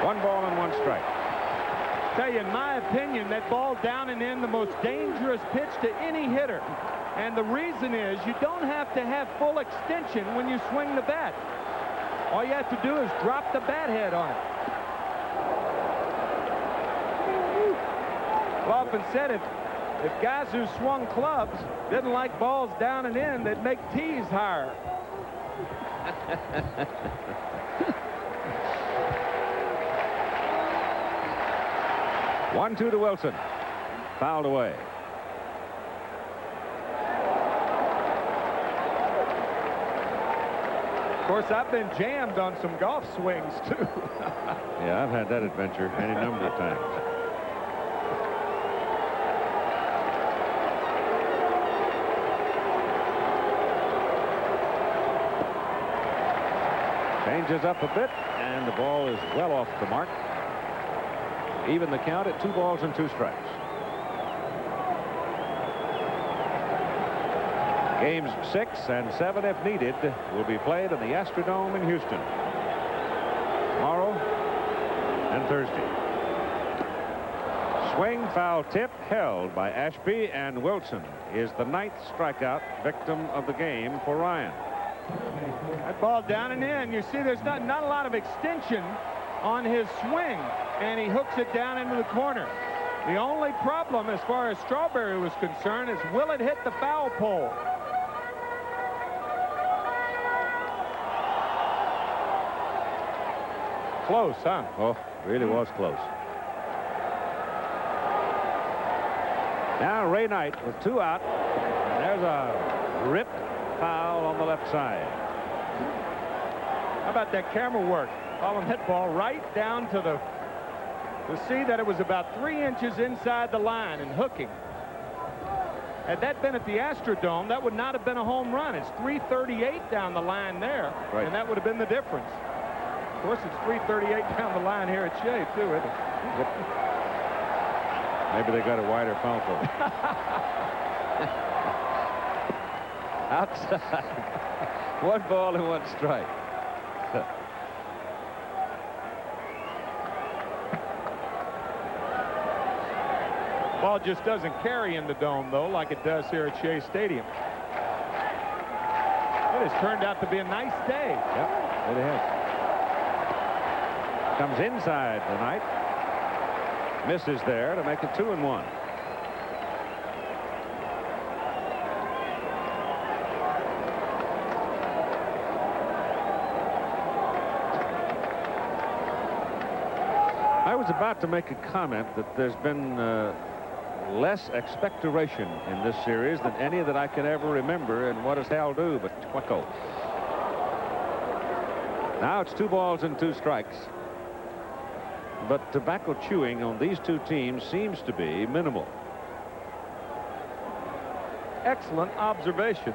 One ball and one strike. Tell you, in my opinion, that ball down and in, the most dangerous pitch to any hitter. And the reason is you don't have to have full extension when you swing the bat. All you have to do is drop the bat head on it. I've often said if guys who swung clubs didn't like balls down and in, they'd make tees higher. 1-2 to Wilson. Fouled away. Of course, I've been jammed on some golf swings, too. Yeah, I've had that adventure any number of times. Changes up a bit, and the ball is well off the mark. Even the count at 2 balls and 2 strikes. Games 6 and 7, if needed, will be played in the Astrodome in Houston tomorrow and Thursday. Swing, foul tip, held by Ashby, and Wilson is the 9th strikeout victim of the game for Ryan. That ball down and in. You see, there's not a lot of extension on his swing, and he hooks it down into the corner. The only problem, as far as Strawberry was concerned, is will it hit the foul pole? Close, huh? Oh, really was close. Now Ray Knight with 2 out, and there's a ripped foul on the left side. How about that camera work? Following that ball right down to the... To see that it was about 3 inches inside the line and hooking. Had that been at the Astrodome, that would not have been a home run. It's 338 down the line there, right, and that would have been the difference. Of course, it's 338 down the line here at Shea, too, isn't it? Yep. Maybe they got a wider foul pole. Outside. 1 ball and 1 strike. Ball just doesn't carry in the dome, though, like it does here at Shea Stadium. It has turned out to be a nice day. Yep, it has. Comes inside tonight. Misses there to make it 2-1. I was about to make a comment that there's been less expectoration in this series than any that I can ever remember. And what does Hal do but twinkle? Now it's 2 balls and 2 strikes. But tobacco chewing on these two teams seems to be minimal. Excellent observation.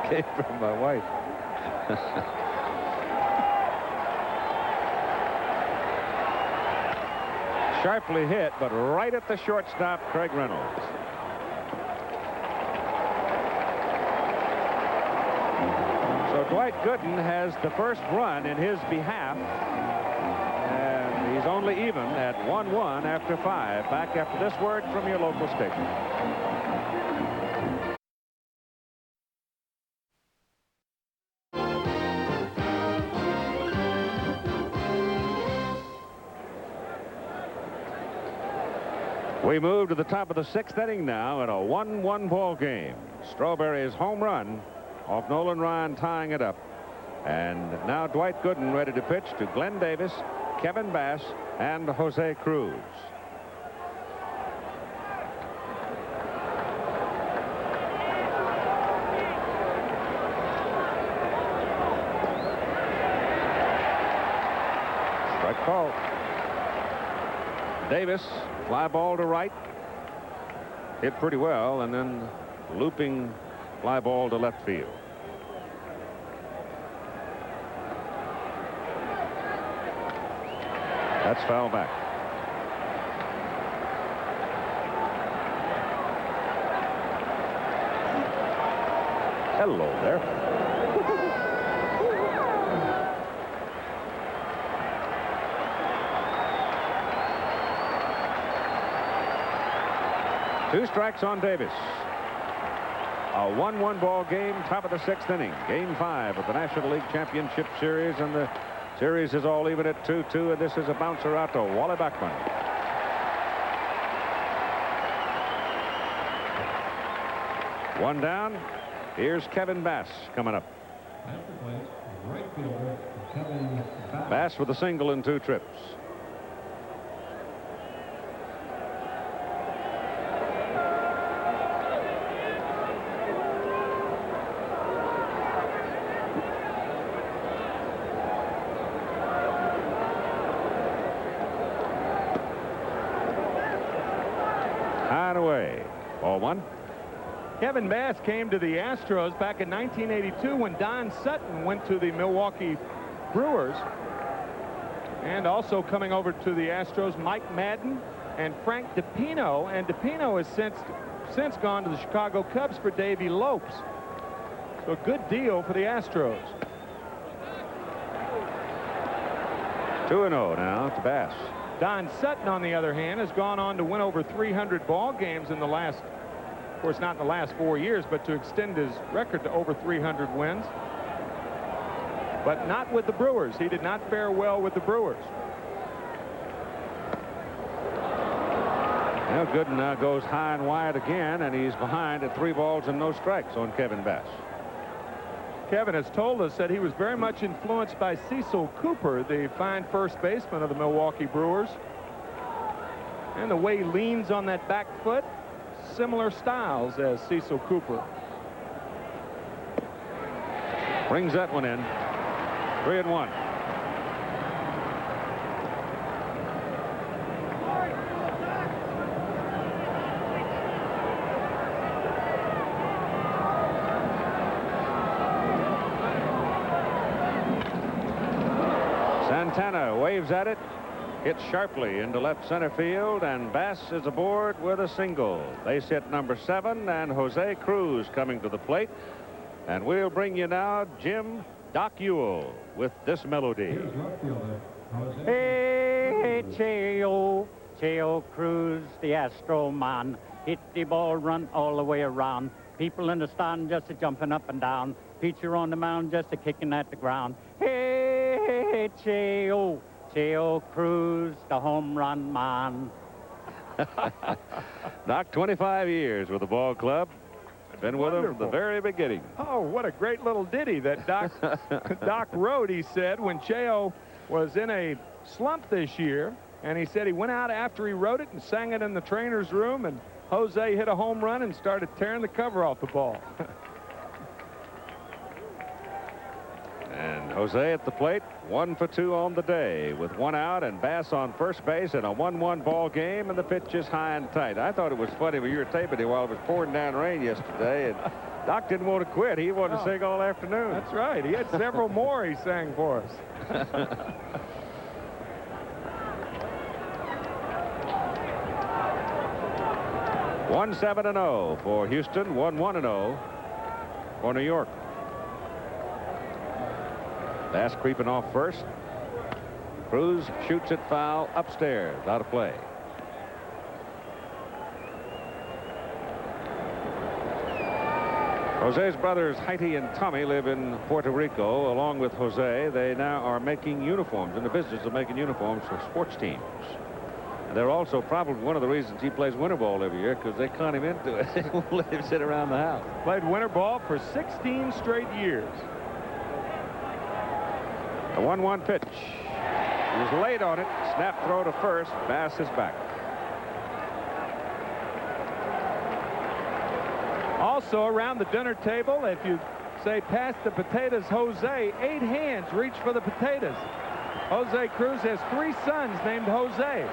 Came from my wife. Sharply hit, but right at the shortstop, Craig Reynolds. So Dwight Gooden has the first run in his behalf. And he's only even at 1-1 after 5. Back after this word from your local station. We move to the top of the 6th inning now at a 1-1 ball game. Strawberry's home run off Nolan Ryan tying it up. And now Dwight Gooden ready to pitch to Glenn Davis, Kevin Bass, and Jose Cruz. Strike call. Davis, fly ball to right. Hit pretty well, and then looping fly ball to left field. That's foul back. Hello there. Two strikes on Davis. A 1-1 ball game, top of the 6th inning. Game 5 of the National League Championship Series, and the series is all even at 2-2, and this is a bouncer out to Wally Backman. One down. Here's Kevin Bass coming up. At the plate, right fielder Kevin Bass. Bass with a single in 2 trips. Away. Ball 1. Kevin Bass came to the Astros back in 1982 when Don Sutton went to the Milwaukee Brewers. And also coming over to the Astros, Mike Madden and Frank DiPino. And DiPino has since gone to the Chicago Cubs for Davey Lopes. So a good deal for the Astros. 2-0 now to Bass. Don Sutton, on the other hand, has gone on to win over 300 ball games in the last, of course, not in the last 4 years, but to extend his record to over 300 wins. But not with the Brewers. He did not fare well with the Brewers. Now Gooden now goes high and wide again, and he's behind at 3 balls and no strikes on Kevin Bass. Kevin has told us that he was very much influenced by Cecil Cooper, the fine first baseman of the Milwaukee Brewers. And the way he leans on that back foot, similar styles as Cecil Cooper. Brings that one in. 3-1. Santana waves at it, hits sharply into left center field, and Bass is aboard with a single. Base hit number 7, and Jose Cruz coming to the plate. And we'll bring you now Jim Doc Ewell with this melody. Here's left fielder Jose. Hey, Cheo, Cheo Cruz, the Astro man. Hit the ball, run all the way around. People in the stand just a jumping up and down. Pitcher on the mound just a kicking at the ground. Hey, Cheo, Cheo Cruz, the home run man. Doc, 25 years with the ball club. Been with him from the very beginning. Oh, what a great little ditty that Doc wrote, he said, when Cheo was in a slump this year. And he said he went out after he wrote it and sang it in the trainer's room, and Jose hit a home run and started tearing the cover off the ball. And Jose at the plate, 1 for 2 on the day with 1 out and Bass on first base in a 1-1 ball game, and the pitch is high and tight. I thought it was funny when you were taping it while it was pouring down rain yesterday, and Doc didn't want to quit. He wanted to sing all afternoon. That's right. He had several more he sang for us. 1-7-0 for Houston, 1-1-0 for New York. Bass creeping off first. Cruz shoots it foul upstairs, out of play. Jose's brothers Heidi and Tommy live in Puerto Rico. Along with Jose, they now are making uniforms, in the business of making uniforms for sports teams. And they're also probably one of the reasons he plays winter ball every year, because they con him into it. They won't let him sit around the house. Played winter ball for 16 straight years. The 1-1 pitch. He was late on it. Snap throw to first. Bass is back. Also around the dinner table, if you say pass the potatoes, Jose, 8 hands reach for the potatoes. Jose Cruz has 3 sons named Jose.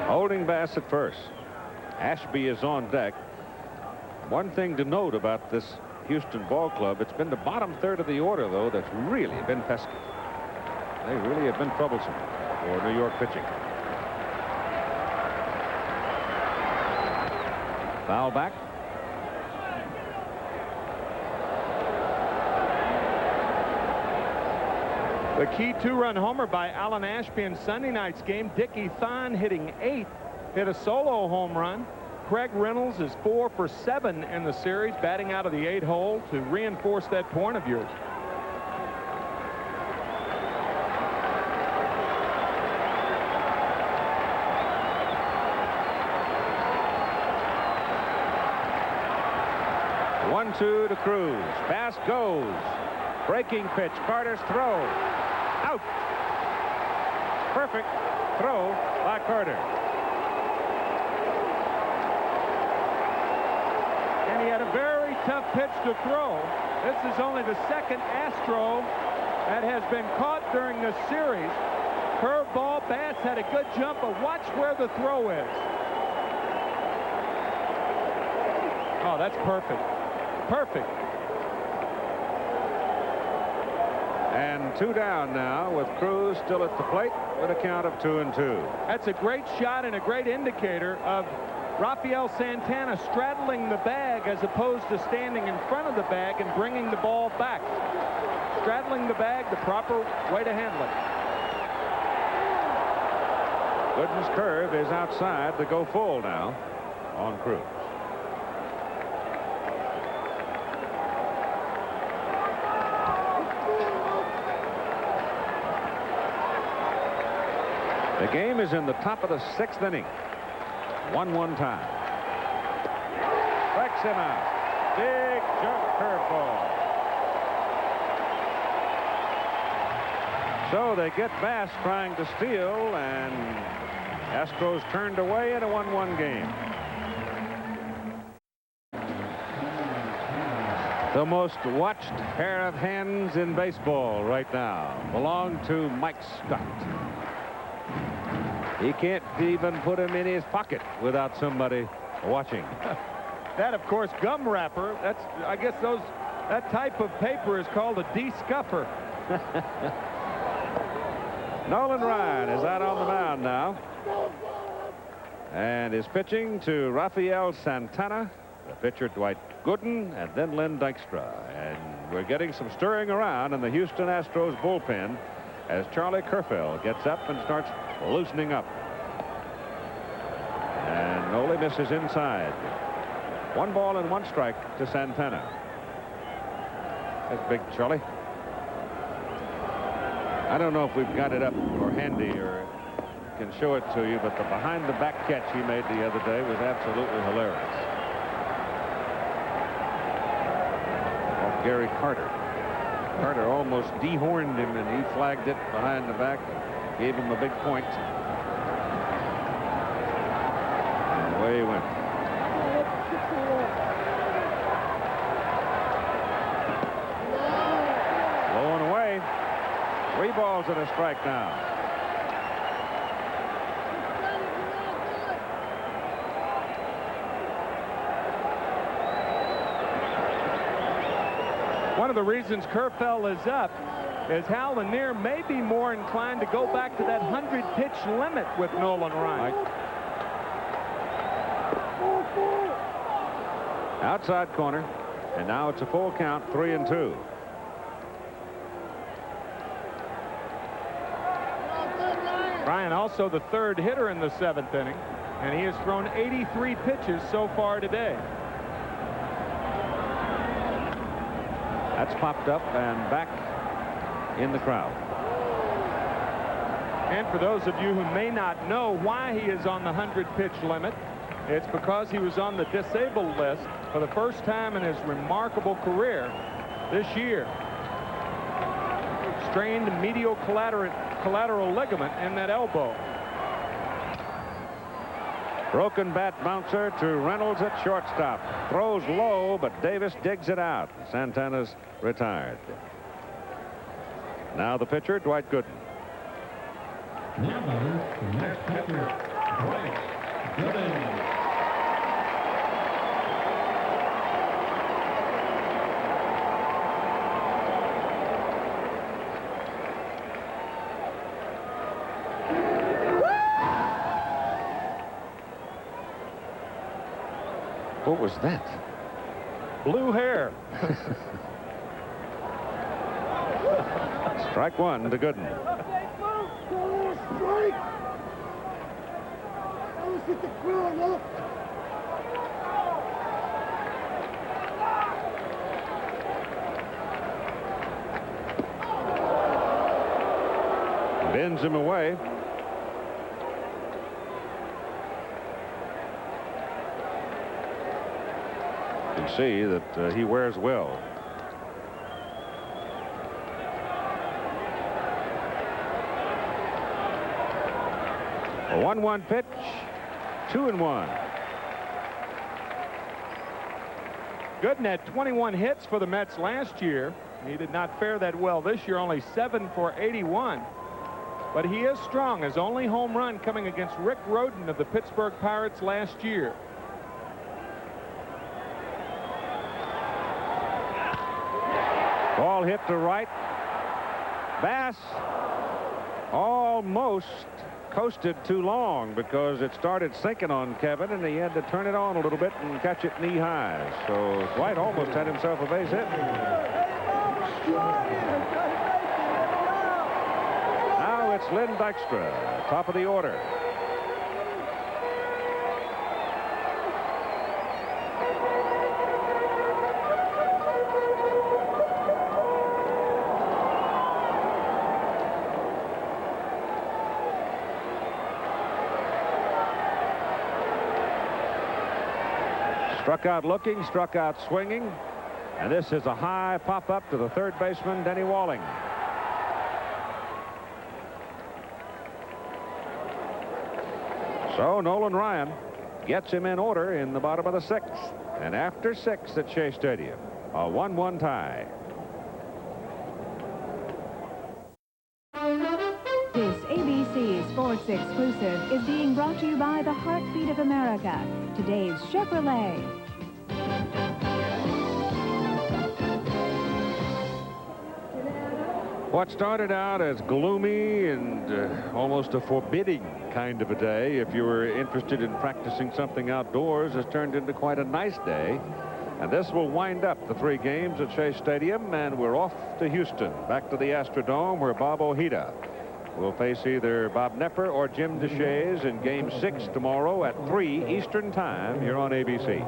Holding Bass at first. Ashby is on deck. One thing to note about this Houston ball club, it's been the bottom third of the order, though, that's really been pesky. They really have been troublesome for New York pitching. Foul back. The key 2-run homer by Alan Ashby in Sunday night's game. Dickie Thon hitting 8, hit a solo home run. Craig Reynolds is 4 for 7 in the series, batting out of the 8 hole to reinforce that point of yours. One-two to Cruz. Bass goes. Breaking pitch. Carter's throw. Out. Perfect throw by Carter. And he had a very tough pitch to throw. This is only the second Astro that has been caught during this series. Curveball. Bass had a good jump, but watch where the throw is. Oh, that's perfect. Perfect. And 2 down now with Cruz still at the plate with a count of 2-2. That's a great shot and a great indicator of Rafael Santana straddling the bag as opposed to standing in front of the bag and bringing the ball back. Straddling the bag, the proper way to handle it. Gooden's curve is outside to go full now on Cruz. The game is in the top of the 6th inning. 1-1 tie. Strikes him out. Big jump curveball. So they get Bass trying to steal, and Astros turned away in a 1-1 game. The most watched pair of hands in baseball right now belong to Mike Scott. He can't even put him in his pocket without somebody watching. That, of course, gum wrapper. That's, I guess that type of paper is called a de-scuffer. Nolan Ryan is out on the mound now and is pitching to Rafael Santana, the pitcher Dwight Gooden, and then Len Dykstra. And we're getting some stirring around in the Houston Astros bullpen as Charlie Kerfell gets up and starts loosening up. And Noli misses inside. 1 ball and 1 strike to Santana. That's big, Charlie. I don't know if we've got it up or handy or can show it to you, but the behind-the-back catch he made the other day was absolutely hilarious. Off Gary Carter. Carter almost dehorned him, and he flagged it behind the back, gave him a big point. And away he went. Low and away. 3 balls and a strike now. One of the reasons Kerfell is up is Hal Lanier may be more inclined to go back to that 100-pitch limit with Nolan Ryan. Outside corner, and now it's a full count, 3-2. Ryan also the 3rd hitter in the 7th inning, and he has thrown 83 pitches so far today. That's popped up and back in the crowd. And for those of you who may not know why he is on the 100-pitch limit, it's because he was on the disabled list for the first time in his remarkable career this year. Strained medial collateral ligament in that elbow. Broken bat bouncer to Reynolds at shortstop. Throws low, but Davis digs it out. Santana's retired. Now the pitcher, Dwight Gooden. Now batter, the next pitcher, Dwight Gooden. What was that? Blue hair. Strike 1 to Gooden. Bends him away. You can see that he wears well. A 1-1 pitch, 2-1. Gooden had 21 hits for the Mets last year. He did not fare that well this year, only 7 for 81. But he is strong. His only home run coming against Rick Rhoden of the Pittsburgh Pirates last year. Ball hit to right. Bass almost coasted too long because it started sinking on Kevin, and he had to turn it on a little bit and catch it knee high. So Dwight almost had himself a base hit. Now it's Lynn Dykstra, top of the order. Struck out looking, struck out swinging, and this is a high pop-up to the third baseman, Denny Walling. So Nolan Ryan gets him in order in the bottom of the 6th, and after 6 at Shea Stadium, a 1-1 tie. This ABC Sports Exclusive is being brought to you by the Heartbeat of America, today's Chevrolet. What started out as gloomy and almost a forbidding kind of a day, if you were interested in practicing something outdoors, has turned into quite a nice day. And this will wind up the 3 games at Shea Stadium, and we're off to Houston, back to the Astrodome, where Bob Ojeda will face either Bob Knepper or Jim DeShays in Game 6 tomorrow at 3 Eastern Time here on ABC.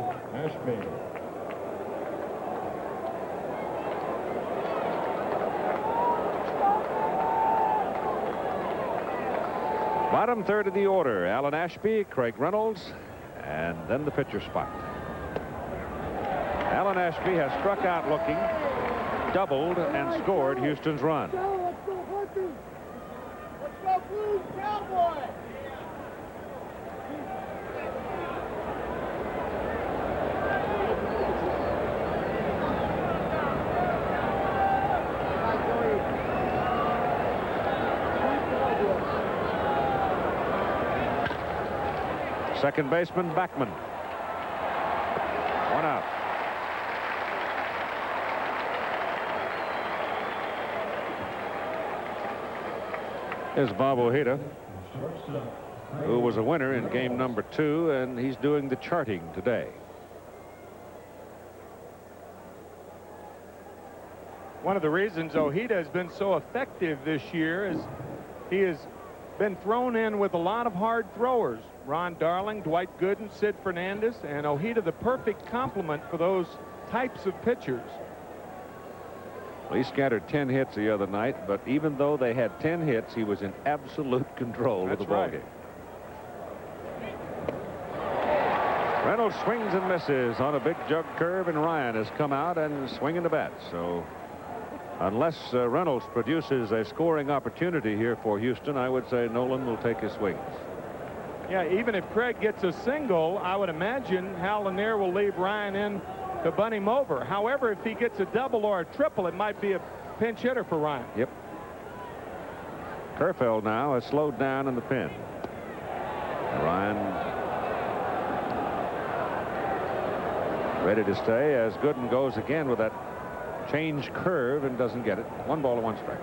Bottom third of the order, Alan Ashby, Craig Reynolds, and then the pitcher spot. Alan Ashby has struck out looking, doubled, and scored Houston's run. Let's go, Hawkins! Let's go, Blues Cowboys! Second baseman Backman. One out. Here's Bob Ojeda, who was a winner in game number 2, and he's doing the charting today. One of the reasons Ojeda has been so effective this year is he has been thrown in with a lot of hard throwers. Ron Darling, Dwight Gooden, Sid Fernandez, and Ojeda the perfect complement for those types of pitchers. Well, he scattered 10 hits the other night, but even though they had 10 hits, he was in absolute control of the ballgame. Reynolds swings and misses on a big jug curve, and Ryan has come out and swinging the bat. So unless Reynolds produces a scoring opportunity here for Houston, I would say Nolan will take his swings. Yeah, even if Craig gets a single, I would imagine Hal Lanier will leave Ryan in to bunt him over. However, if he gets a double or a triple, it might be a pinch hitter for Ryan. Yep. Kerfeld now has slowed down in the pen. Ryan ready to stay as Gooden goes again with that change curve and doesn't get it. 1 ball and 1 strike.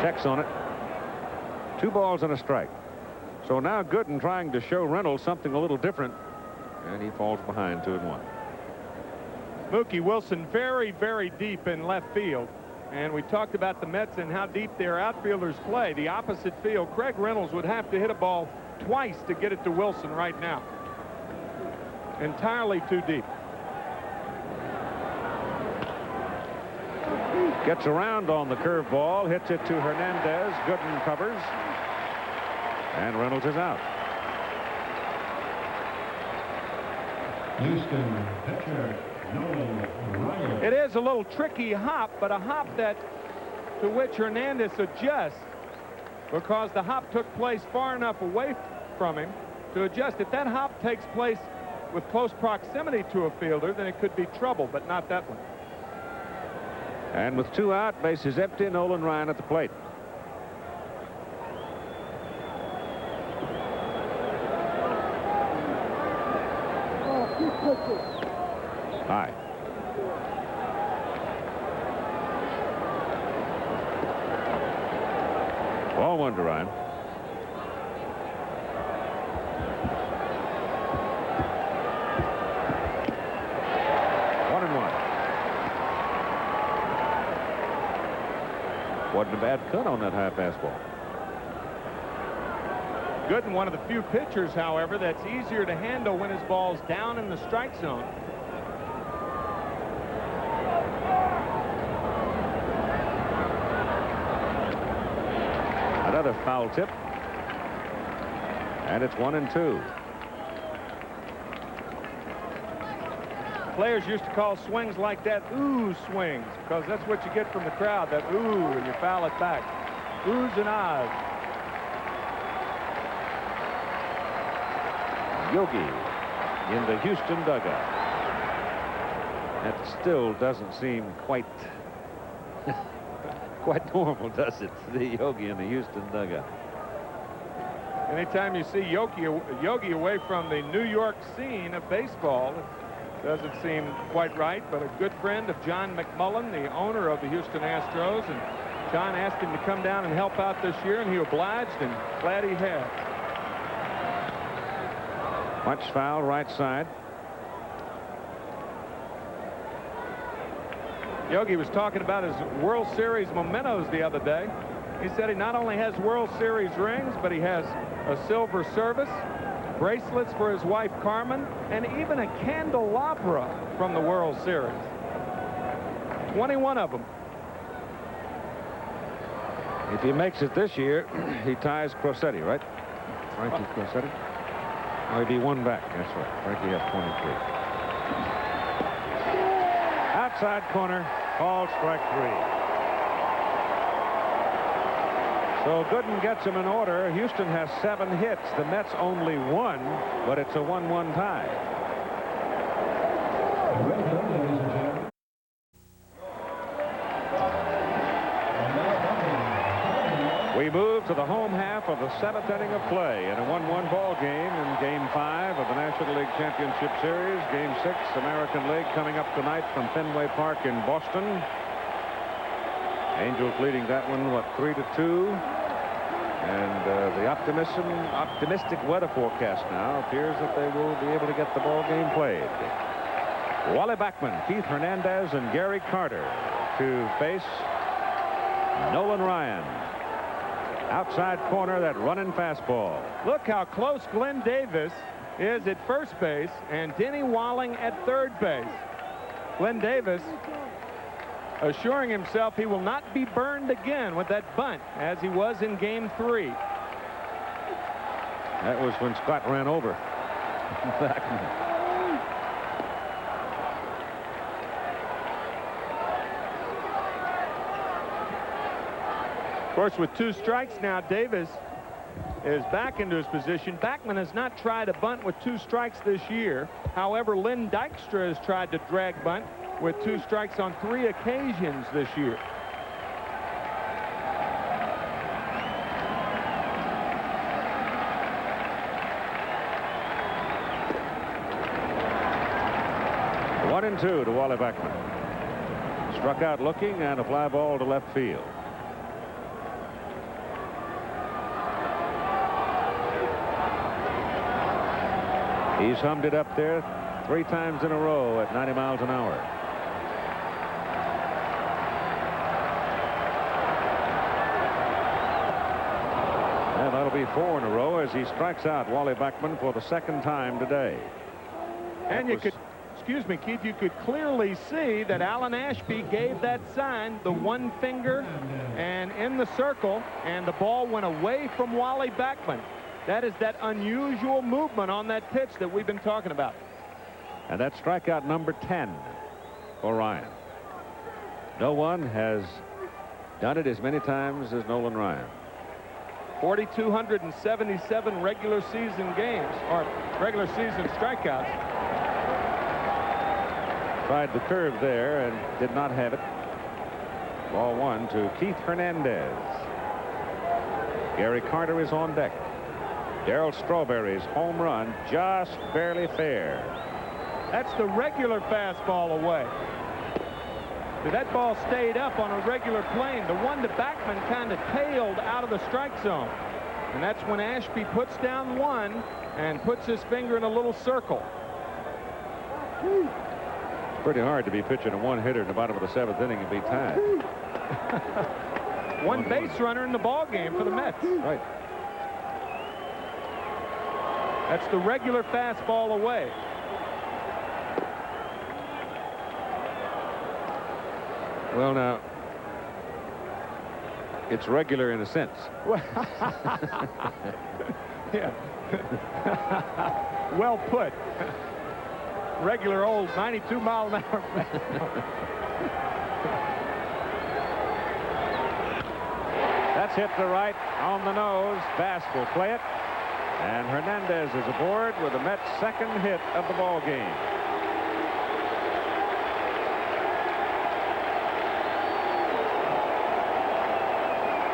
Checks on it. 2 balls and a strike. So now Gooden trying to show Reynolds something a little different, and he falls behind 2-1. Mookie Wilson very, very deep in left field. And we talked about the Mets and how deep their outfielders play. The opposite field, Craig Reynolds would have to hit a ball twice to get it to Wilson right now. Entirely too deep. Gets around on the curveball, hits it to Hernandez. Gooden covers, and Reynolds is out. Houston pitcher Nolan Ryan. It is a little tricky hop, but a hop that to which Hernandez adjusts, because the hop took place far enough away from him to adjust. If that hop takes place with close proximity to a fielder, then it could be trouble, but not that one. And with 2 out, bases empty, Nolan Ryan at the plate. High. Ball 1 to Ryan. Wasn't a bad cut on that high fastball. Gooden, one of the few pitchers, however, that's easier to handle when his ball's down in the strike zone. Another foul tip. And it's 1-2. Players used to call swings like that ooh swings, because that's what you get from the crowd, that ooh, and you foul it back. Oohs and ahs. Yogi in the Houston dugout. That still doesn't seem quite normal, does it? The Yogi in the Houston dugout. Anytime you see Yogi away from the New York scene of baseball, doesn't seem quite right, but a good friend of John McMullen, the owner of the Houston Astros, and John asked him to come down and help out this year, and he obliged, and glad he had. Much foul right side. Yogi was talking about his World Series mementos the other day. He said he not only has World Series rings, but he has a silver service, bracelets for his wife Carmen, and even a candelabra from the World Series. 21 of them. If he makes it this year, he ties Crosetti, right? Frankie Crosetti? Oh, he'd be one back. That's right. Frankie has 23. Outside corner, called strike 3. So Gooden gets him in order. Houston has 7 hits. The Mets only 1, but it's a 1-1 tie. We move to the home half of the 7th inning of play in a 1-1 ball game in Game 5 of the National League Championship Series. Game 6, American League, coming up tonight from Fenway Park in Boston. Angels leading that one, 3-2. And the optimistic weather forecast now appears that they will be able to get the ball game played. Wally Backman, Keith Hernandez, and Gary Carter to face Nolan Ryan. Outside corner, that running fastball. Look how close Glenn Davis is at first base and Denny Walling at third base. Glenn Davis assuring himself he will not be burned again with that bunt as he was in Game 3. That was when Scott ran over Backman. Of course, with 2 strikes now, Davis is back into his position. Backman has not tried a bunt with 2 strikes this year. However, Lynn Dykstra has tried to drag bunt with 2 strikes on 3 occasions this year. One and 2 to Wally Backman. Struck out looking, and a fly ball to left field. He's hummed it up there 3 times in a row at 90 miles an hour. And that'll be 4 in a row as he strikes out Wally Backman for the 2nd time today. And you could, excuse me, Keith, you could clearly see that Alan Ashby gave that sign, the 1 finger and in the circle, and the ball went away from Wally Backman. That is that unusual movement on that pitch that we've been talking about. And that's strikeout number 10 for Ryan. No one has done it as many times as Nolan Ryan. 4,277 regular season games, or regular season strikeouts. Tried the curve there and did not have it. Ball 1 to Keith Hernandez. Gary Carter is on deck. Darryl Strawberry's home run just barely fair. That's the regular fastball away. That ball stayed up on a regular plane. The one to Backman kind of tailed out of the strike zone. And that's when Ashby puts down 1 and puts his finger in a little circle. Pretty hard to be pitching a 1-hitter in the bottom of the 7th inning and be tied. 1 base runner in the ball game for the Mets. Right. That's the regular fastball away. Well, now, it's regular in a sense. Yeah. Well put. Regular old 92 mile an hour fastball. That's hit to right on the nose. Bass will play it. And Hernandez is aboard with the Mets' 2nd hit of the ball game.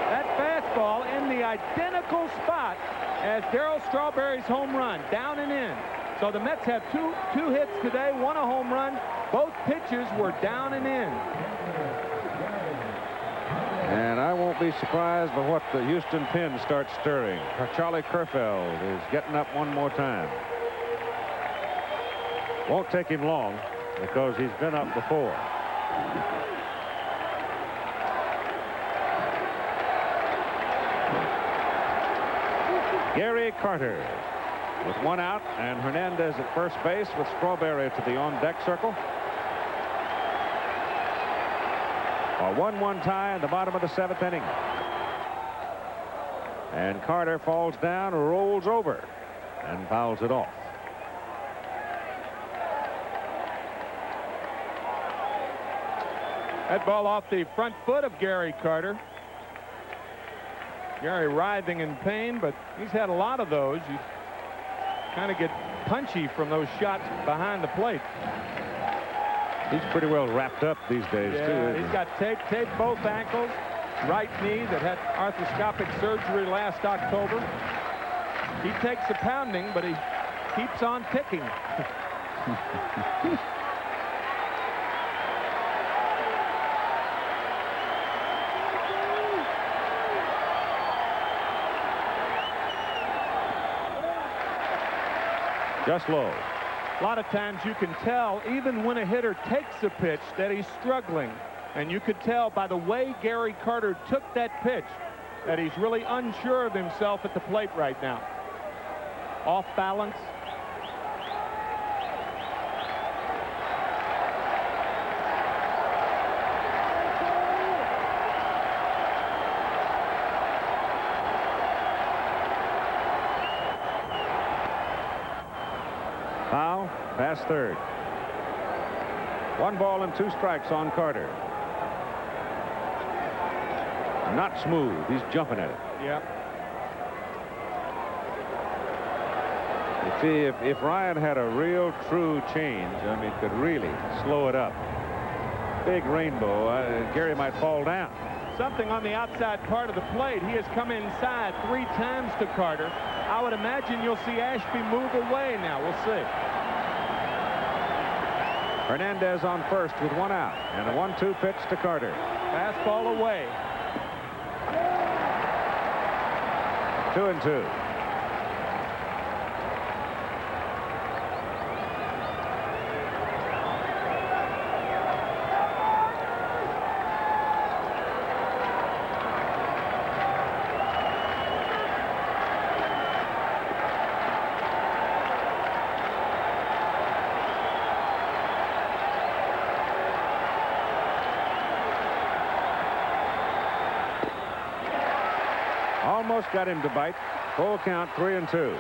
That fastball in the identical spot as Darryl Strawberry's home run, down and in. So the Mets have two hits today, 1 a home run. Both pitches were down and in. And I won't be surprised by what the Houston pen starts stirring. Charlie Kerfeld is getting up one more time. Won't take him long because he's been up before. Gary Carter with 1 out, and Hernandez at first base with Strawberry to the on-deck circle. A 1-1 tie in the bottom of the 7th inning. And Carter falls down, rolls over, and fouls it off. That ball off the front foot of Gary Carter. Gary writhing in pain, but he's had a lot of those. You kind of get punchy from those shots behind the plate. He's pretty well wrapped up these days, yeah, too. He's got tape both ankles, right knee that had arthroscopic surgery last October. He takes a pounding, but he keeps on ticking. Just low. A lot of times you can tell, even when a hitter takes a pitch, that he's struggling. And you could tell by the way Gary Carter took that pitch that he's really unsure of himself at the plate right now. Off balance. Foul, past third. 1 ball and 2 strikes on Carter. Not smooth. He's jumping at it. Yep. You see, if Ryan had a real true change, I mean, could really slow it up. Big rainbow. Gary might fall down. Something on the outside part of the plate. He has come inside 3 times to Carter. I would imagine you'll see Ashby move away now. We'll see. Hernandez on first with 1 out, and a 1-2 pitch to Carter. Fastball away. 2-2. Almost got him to bite. Full count, 3-2.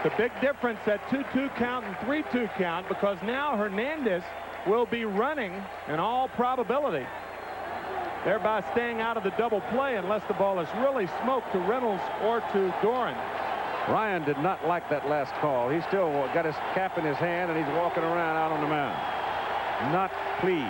The big difference at 2-2 count and 3-2 count, because now Hernandez will be running in all probability, thereby staying out of the double play unless the ball is really smoked to Reynolds or to Doran. Ryan did not like that last call. He still got his cap in his hand, and he's walking around out on the mound. Not pleased.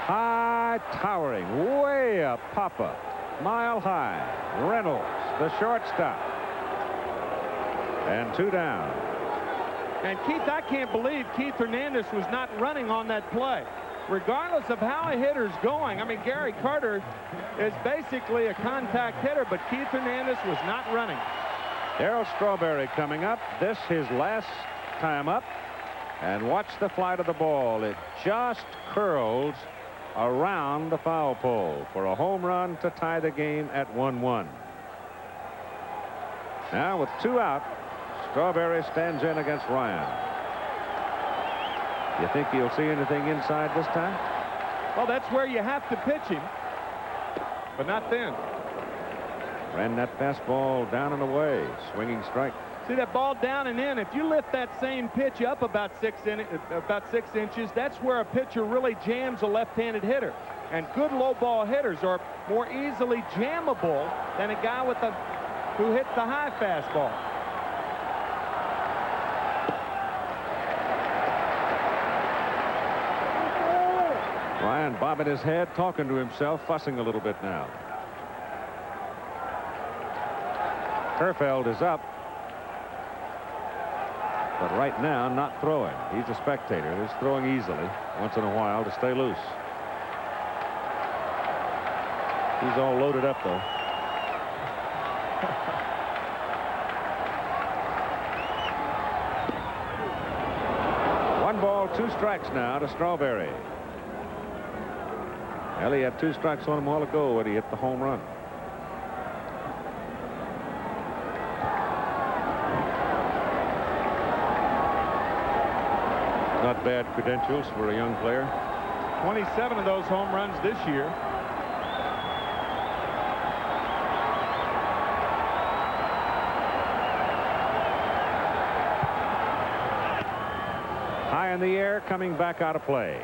High, towering, way up, Papa, mile high. Reynolds, the shortstop. And 2 down. And Keith, I can't believe Keith Hernandez was not running on that play. Regardless of how a hitter's going, I mean, Gary Carter is basically a contact hitter, but Keith Hernandez was not running. Darryl Strawberry coming up. This his last time up. And watch the flight of the ball. It just curls around the foul pole for a home run to tie the game at 1-1. Now with 2 out, Strawberry stands in against Ryan. You think he'll see anything inside this time? Well, that's where you have to pitch him, but not then. Ran that fastball down and away. Swinging strike. See that ball down and in. If you lift that same pitch up about 6 inches, that's where a pitcher really jams a left-handed hitter. And good low ball hitters are more easily jammable than a guy who hits the high fastball. Ryan bobbing his head, talking to himself, fussing a little bit now. Kerfeld is up. But right now, not throwing. He's a spectator. He's throwing easily once in a while to stay loose. He's all loaded up, though. 2 strikes now to Strawberry. Well, he had 2 strikes on him a while ago when he hit the home run. Not bad credentials for a young player. 27 of those home runs this year. High in the air, coming back out of play.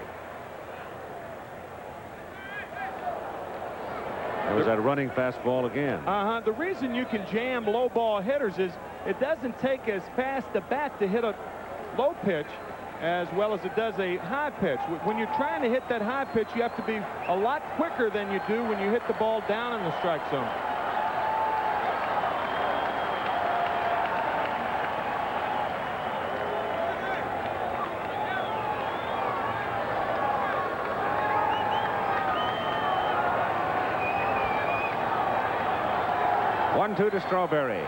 There was that running fastball again. The reason you can jam low ball hitters is it doesn't take as fast a bat to hit a low pitch as well as it does a high pitch. When you're trying to hit that high pitch, you have to be a lot quicker than you do when you hit the ball down in the strike zone. One-two to Strawberry.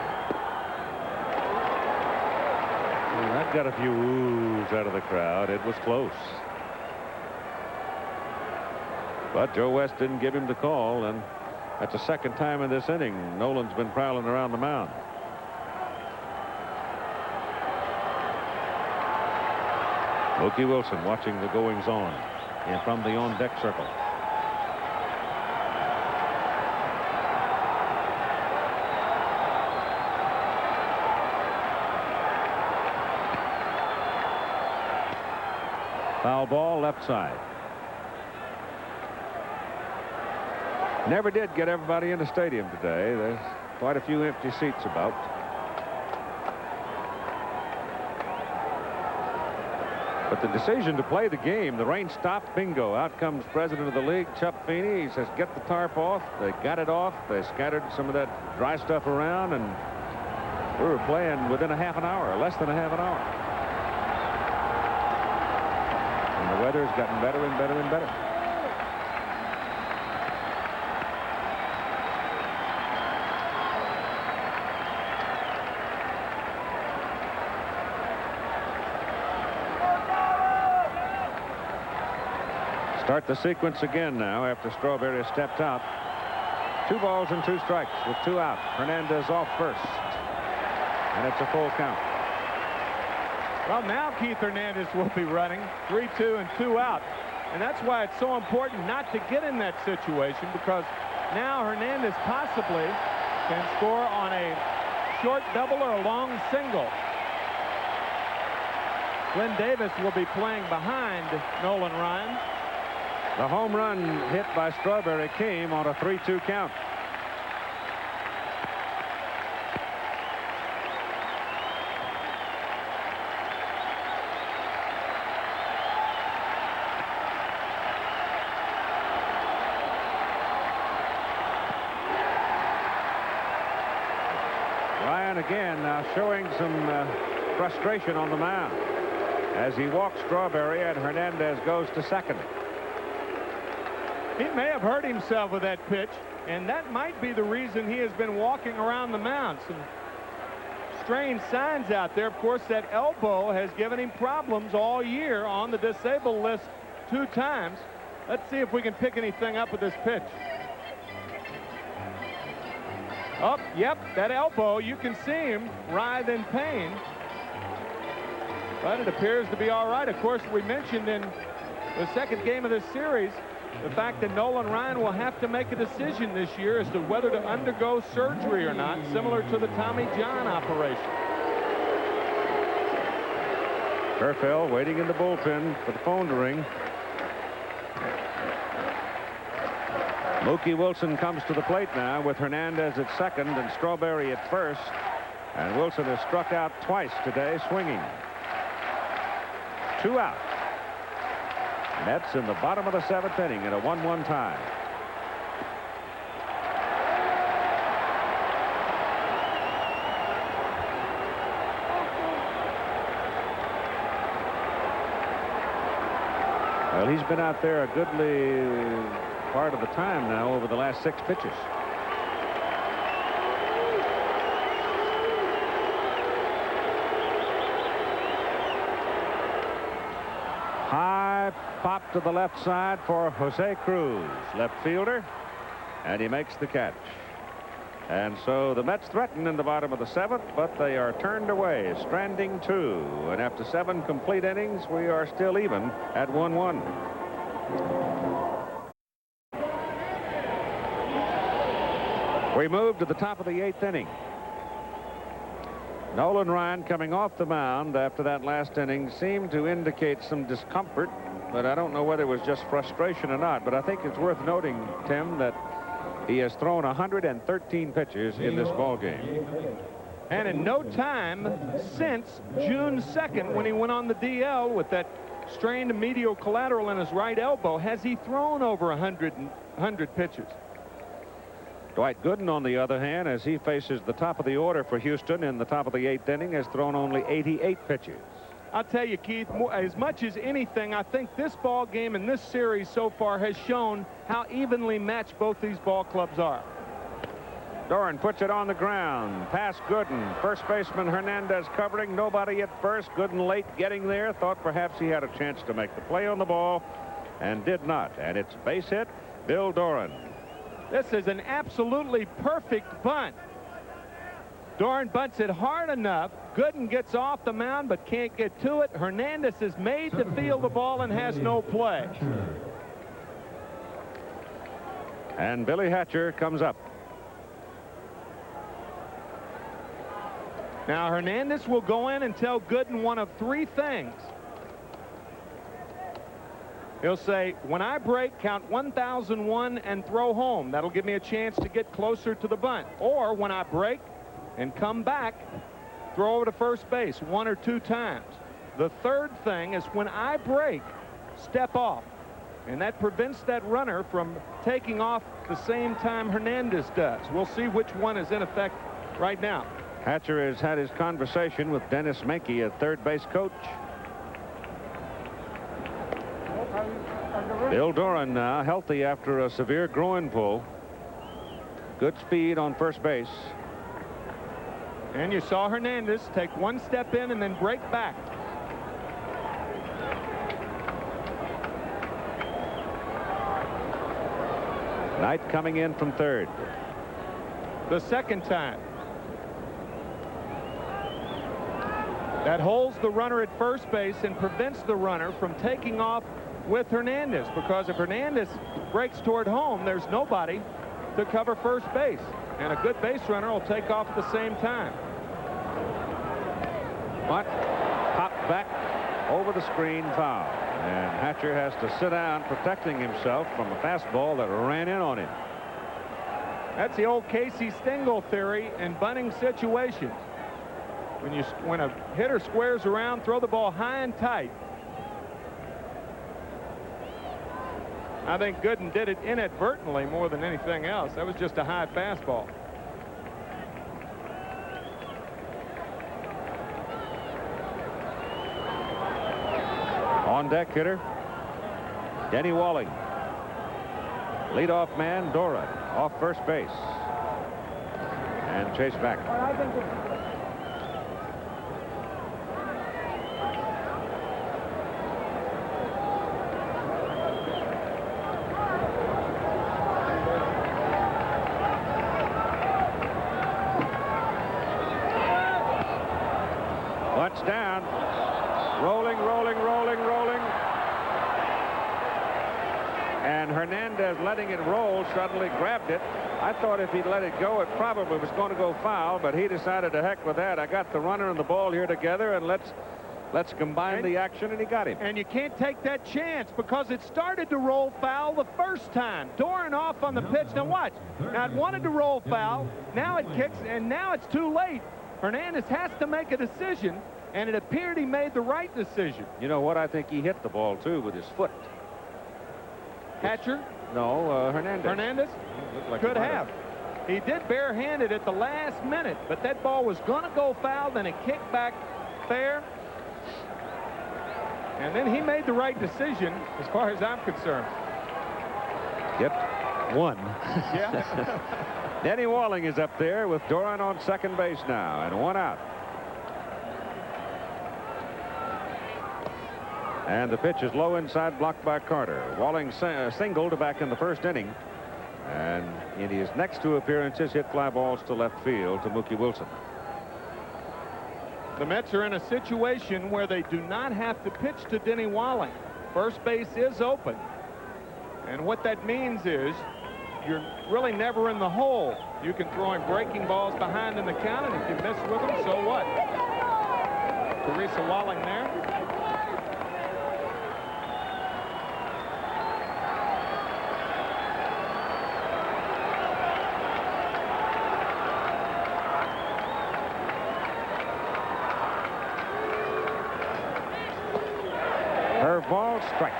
That got a few woos out of the crowd. It was close. But Joe West didn't give him the call, and that's the second time in this inning Nolan's been prowling around the mound. Mookie Wilson watching the goings-on and from the on-deck circle. Foul ball, left side. Never did get everybody in the stadium today. There's quite a few empty seats about. But the decision to play the game, the rain stopped, bingo. Out comes president of the league, Chuck Feeney. He says, get the tarp off. They got it off. They scattered some of that dry stuff around, and we were playing within a half an hour, less than a half an hour. The weather's gotten better and better and better. Start the sequence again now after Strawberry stepped out. 2 balls and 2 strikes with 2 out. Hernandez off first. And it's a full count. Well, now Keith Hernandez will be running 3-2 and 2 out. And that's why it's so important not to get in that situation, because now Hernandez possibly can score on a short double or a long single. Glenn Davis will be playing behind Nolan Ryan. The home run hit by Strawberry came on a 3-2 count. Ryan again now showing some frustration on the mound as he walks Strawberry, and Hernandez goes to second. He may have hurt himself with that pitch, and that might be the reason he has been walking around the mound. Some strange signs out there. Of course, that elbow has given him problems all year, on the disabled list 2 times. Let's see if we can pick anything up with this pitch. Oh, yep, that elbow, you can see him writhe in pain. But it appears to be all right. Of course, we mentioned in the second game of this series the fact that Nolan Ryan will have to make a decision this year as to whether to undergo surgery or not, similar to the Tommy John operation. Kerfell waiting in the bullpen for the phone to ring. Mookie Wilson comes to the plate now with Hernandez at second and Strawberry at first. And Wilson has struck out twice today, swinging. 2 out. Mets in the bottom of the 7th inning in a 1-1 tie. Well, he's been out there a goodly part of the time now over the last 6 pitches. high pop to the left side for Jose Cruz, left fielder, and he makes the catch. And so the Mets threaten in the bottom of the 7th, but they are turned away, stranding 2. And after 7 complete innings, we are still even at 1-1. We move to the top of the 8th inning. Nolan Ryan, coming off the mound after that last inning, seemed to indicate some discomfort, but I don't know whether it was just frustration or not. But I think it's worth noting, Tim, that he has thrown 113 pitches in this ball game. And in no time since June 2nd, when he went on the DL with that strained medial collateral in his right elbow, has he thrown over 100 pitches. Dwight Gooden, on the other hand, as he faces the top of the order for Houston in the top of the 8th inning, has thrown only 88 pitches. I'll tell you, Keith, as much as anything, I think this ball game and this series so far has shown how evenly matched both these ball clubs are. Doran puts it on the ground. Past Gooden. First baseman Hernandez covering. Nobody at first. Gooden late getting there. Thought perhaps he had a chance to make the play on the ball and did not. And it's base hit, Bill Doran. This is an absolutely perfect bunt. Doran bunts it hard enough. Gooden gets off the mound but can't get to it. Hernandez is made to field the ball and has no play. And Billy Hatcher comes up. Now Hernandez will go in and tell Gooden one of 3 things. He'll say, when I break, count 1001 and throw home. That'll give me a chance to get closer to the bunt. Or when I break and come back, throw over to first base 1 or 2 times. The third thing is when I break, step off. And that prevents that runner from taking off the same time Hernandez does. We'll see which one is in effect right now. Hatcher has had his conversation with Dennis Menke, a third base coach. Bill Doran now healthy after a severe groin pull. Good speed on first base. And you saw Hernandez take 1 step in and then break back. Knight coming in from third. The second time. That holds the runner at first base and prevents the runner from taking off with Hernandez, because if Hernandez breaks toward home, there's nobody to cover first base, and a good base runner will take off at the same time. But popped back over the screen, foul, and Hatcher has to sit down, protecting himself from a fastball that ran in on him. That's the old Casey Stengel theory in bunting situations. When a hitter squares around, throw the ball high and tight. I think Gooden did it inadvertently more than anything else. That was just a high fastball. On deck hitter, Denny Walling. Leadoff man, Doran, off first base. And chase back. Butts down. Rolling, rolling, rolling, rolling. And Hernandez, letting it roll, suddenly grabbed it. I thought if he'd let it go, it probably was going to go foul, but he decided to heck with that. I got the runner and the ball here together, and let's combine the action, and he got him. And you can't take that chance because it started to roll foul the first time. Doran off on the pitch. Now watch. Now it wanted to roll foul. Now it kicks, and now it's too late. Hernandez has to make a decision, and it appeared he made the right decision. You know what? I think he hit the ball, too, with his foot. Hatcher? No, Hernandez. Hernandez? Like could have. He did barehanded at the last minute, but that ball was going to go foul, then it kicked back fair. And then he made the right decision, as far as I'm concerned. Yep. One. Yeah. Denny Walling is up there with Doran on second base now, and 1 out. And the pitch is low inside, blocked by Carter. Walling singled back in the first inning. And in his next 2 appearances, hit fly balls to left field to Mookie Wilson. The Mets are in a situation where they do not have to pitch to Denny Walling. First base is open. And what that means is you're really never in the hole. You can throw him breaking balls behind in the count, and if you miss with them, so what? Teresa Walling there. Curveball, strike.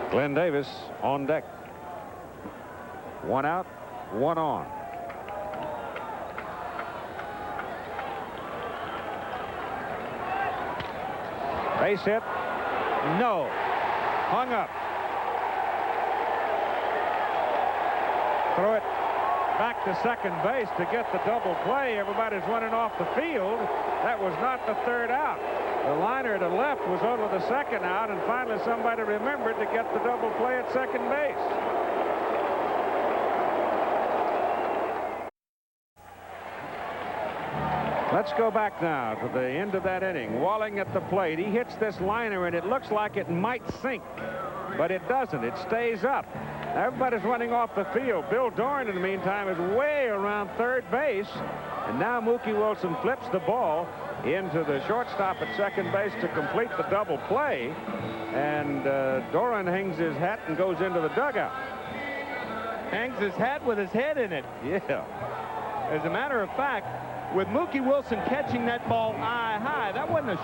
Glenn Davis on deck. 1 out, 1 on. Base hit. No. Hung up. Throw it back to second base to get the double play. Everybody's running off the field. That was not the 3rd out. The liner to left was over the 2nd out, and finally somebody remembered to get the double play at second base. Let's go back now to the end of that inning. Walling at the plate. He hits this liner, and it looks like it might sink, but it doesn't. It stays up. Everybody's running off the field. Bill Doran, in the meantime, is way around third base. And now Mookie Wilson flips the ball into the shortstop at second base to complete the double play. And Doran hangs his hat and goes into the dugout. Hangs his hat with his head in it. Yeah. As a matter of fact, with Mookie Wilson catching that ball eye high, that wasn't a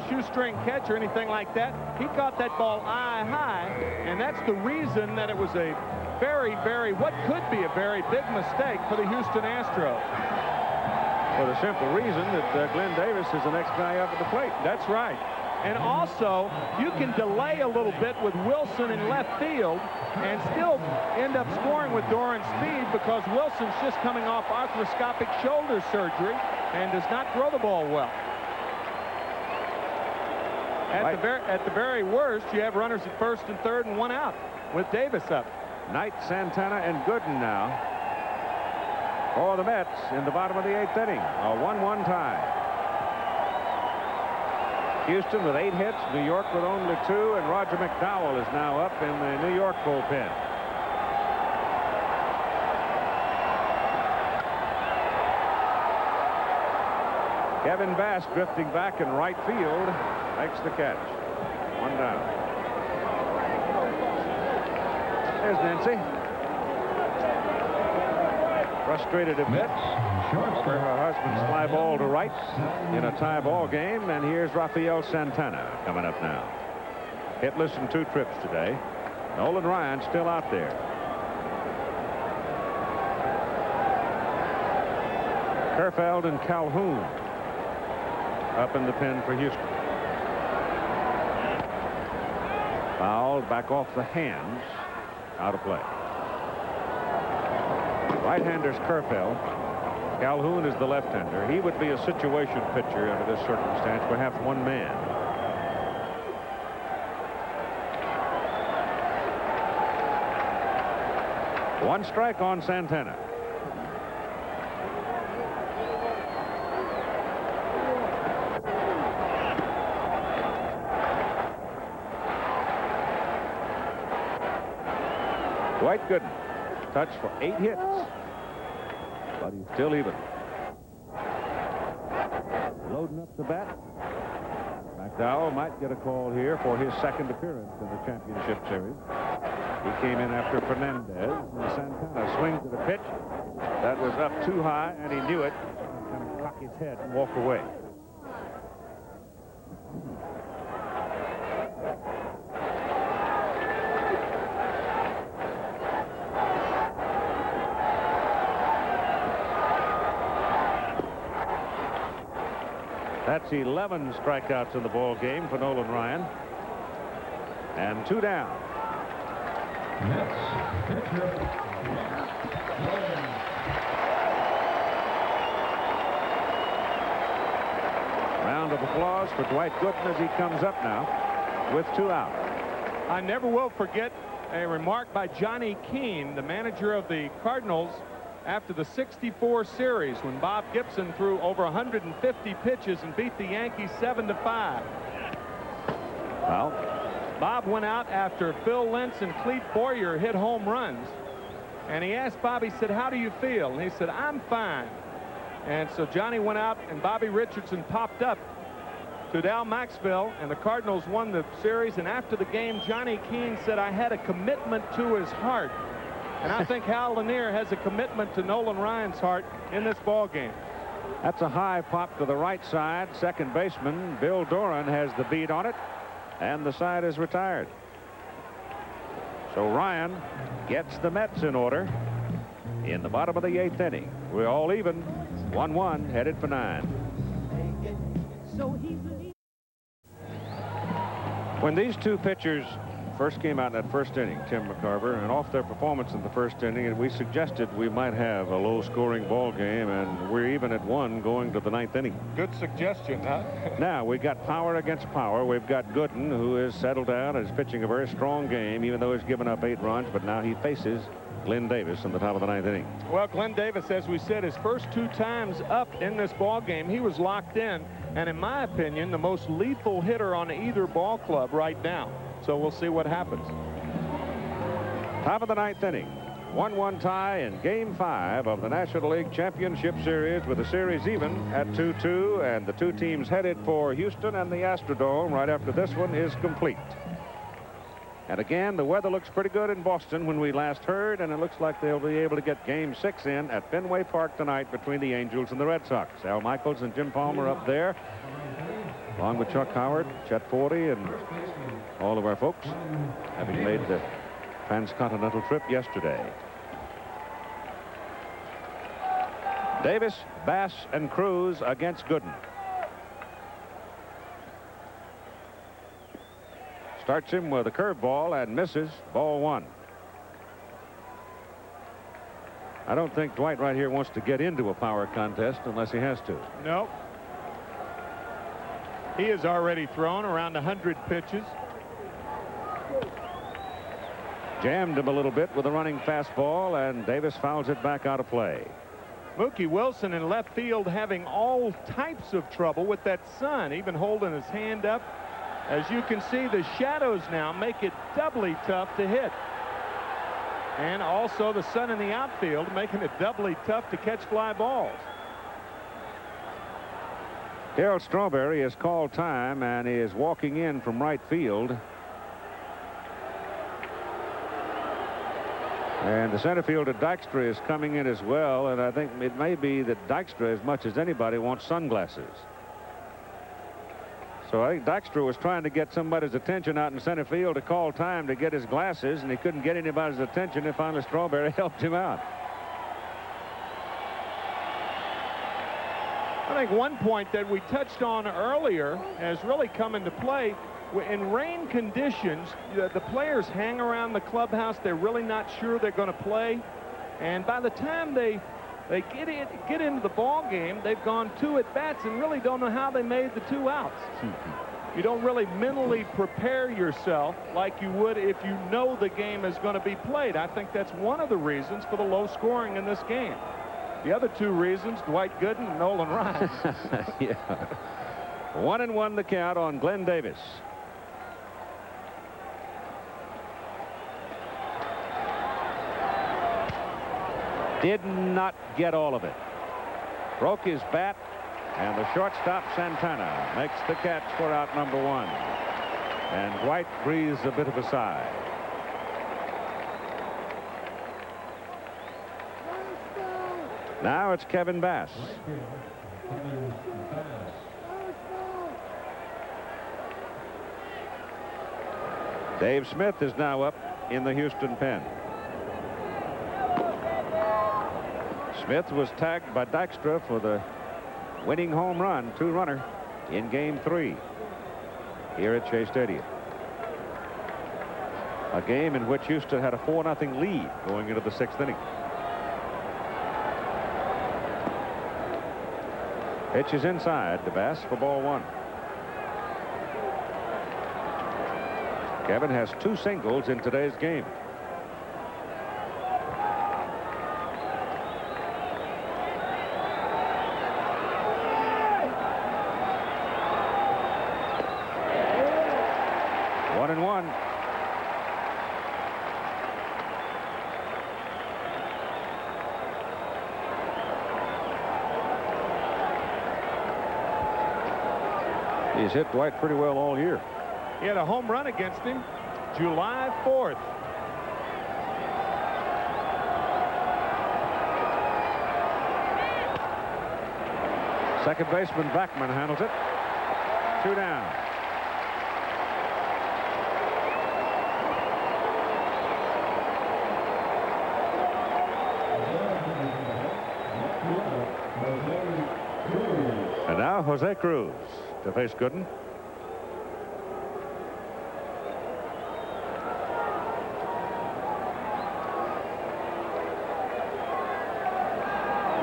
shoestring catch or anything like that. He caught that ball eye high, and that's the reason that it was a what could be a very big mistake for the Houston Astros. For the simple reason that Glenn Davis is the next guy up at the plate. That's right. And also, you can delay a little bit with Wilson in left field and still end up scoring with Doran's speed, because Wilson's just coming off arthroscopic shoulder surgery and does not throw the ball well. At the very worst, you have runners at first and third and 1 out with Davis up. Knight, Santana, and Gooden now for the Mets in the bottom of the 8th inning. A 1-1 tie. Houston with 8 hits, New York with only 2, and Roger McDowell is now up in the New York bullpen. Kevin Bass drifting back in right field makes the catch. 1 down. There's Nancy. Frustrated a bit over her husband's fly ball to right in a tie ball game. And here's Rafael Santana coming up now. Hitless in 2 trips today. Nolan Ryan still out there. Kerfeld and Calhoun up in the pen for Houston. Fouled back off the hands. Out of play. Right-hander's Kerfeld. Calhoun is the left-hander. He would be a situation pitcher under this circumstance, perhaps one man. One strike on Santana. Dwight Gooden, touch for 8 hits, but he's still even. Loading up the bat. McDowell might get a call here for his 2nd appearance in the championship series. He came in after Fernandez, and Santana swings at a pitch that was up too high, and he knew it. He's going to cock his head and walk away. That's 11 strikeouts in the ball game for Nolan Ryan. And 2 down. Mets pitcher. Round of applause for Dwight Gooden as he comes up now with 2 out. I never will forget a remark by Johnny Keane, the manager of the Cardinals, after the '64 series when Bob Gibson threw over 150 pitches and beat the Yankees 7-5. Well, Bob went out after Phil Lentz and Clete Boyer hit home runs, and he asked Bob, he said, "How do you feel?" And he said, "I'm fine." And so Johnny went out, and Bobby Richardson popped up to Dal Maxwell, and the Cardinals won the series. And after the game, Johnny Keane said, "I had a commitment to his heart." And I think Hal Lanier has a commitment to Nolan Ryan's heart in this ball game. that's a high pop to the right side. Second baseman Bill Doran has the beat on it, and the side is retired. So Ryan gets the Mets in order in the bottom of the 8th inning. We're all even. 1-1, headed for 9. When these two pitchers first came out in that first inning, Tim McCarver, and off their performance in the first inning, and we suggested we might have a low-scoring ball game, and we're even at 1 going to the 9th inning. Good suggestion, huh? Now we've got power against power. We've got Gooden, who is settled down and is pitching a very strong game, even though he's given up 8 runs, but now he faces Glenn Davis in the top of the 9th inning. Well, Glenn Davis, as we said, his first 2 times up in this ball game, he was locked in, and in my opinion, the most lethal hitter on either ball club right now. So we'll see what happens. Top of the 9th inning. 1-1 tie in Game 5 of the National League Championship Series, with the series even at 2-2, and the two teams headed for Houston and the Astrodome right after this one is complete. And again, the weather looks pretty good in Boston when we last heard, and it looks like they'll be able to get Game 6 in at Fenway Park tonight between the Angels and the Red Sox. Al Michaels and Jim Palmer up there, along with Chuck Howard, Chet Forty, and all of our folks, having made the transcontinental trip yesterday. Davis, Bass, and Cruz against Gooden. Starts him with a curveball and misses. Ball 1. I don't think Dwight right here wants to get into a power contest unless he has to. Nope. He has already thrown around 100 pitches. Jammed him a little bit with a running fastball, and Davis fouls it back out of play. Mookie Wilson in left field having all types of trouble with that sun, even holding his hand up. As you can see, the shadows now make it doubly tough to hit. And also the sun in the outfield making it doubly tough to catch fly balls. Darryl Strawberry has called time and is walking in from right field. And the center fielder Dykstra is coming in as well, and I think it may be that Dykstra, as much as anybody, wants sunglasses. So I think Dykstra was trying to get somebody's attention out in center field to call time to get his glasses, and he couldn't get anybody's attention, and finally Strawberry helped him out. I think one point that we touched on earlier has really come into play. In rain conditions, the players hang around the clubhouse. They're really not sure they're going to play, and by the time they get into the ball game, they've gone 2 at-bats and really don't know how they made the 2 outs. You don't really mentally prepare yourself like you would if you know the game is going to be played. I think that's one of the reasons for the low scoring in this game. The other 2 reasons, Dwight Gooden and Nolan Ryan. Yeah. 1-1 the count on Glenn Davis. Did not get all of it. Broke his bat, and the shortstop Santana makes the catch for out number 1. And Dwight breathes a bit of a sigh. Now it's Kevin Bass. Dave Smith is now up in the Houston pen. Smith was tagged by Dykstra for the winning home run, 2-runner, in Game 3 here at Shea Stadium. A game in which Houston had a 4-0 lead going into the 6th inning. Pitch is inside to Bass for ball 1. Kevin has 2 singles in today's game. One and one. He's hit Dwight pretty well all year. He had a home run against him July 4th. Second baseman Backman handles it. 2 down. And now Jose Cruz to face Gooden.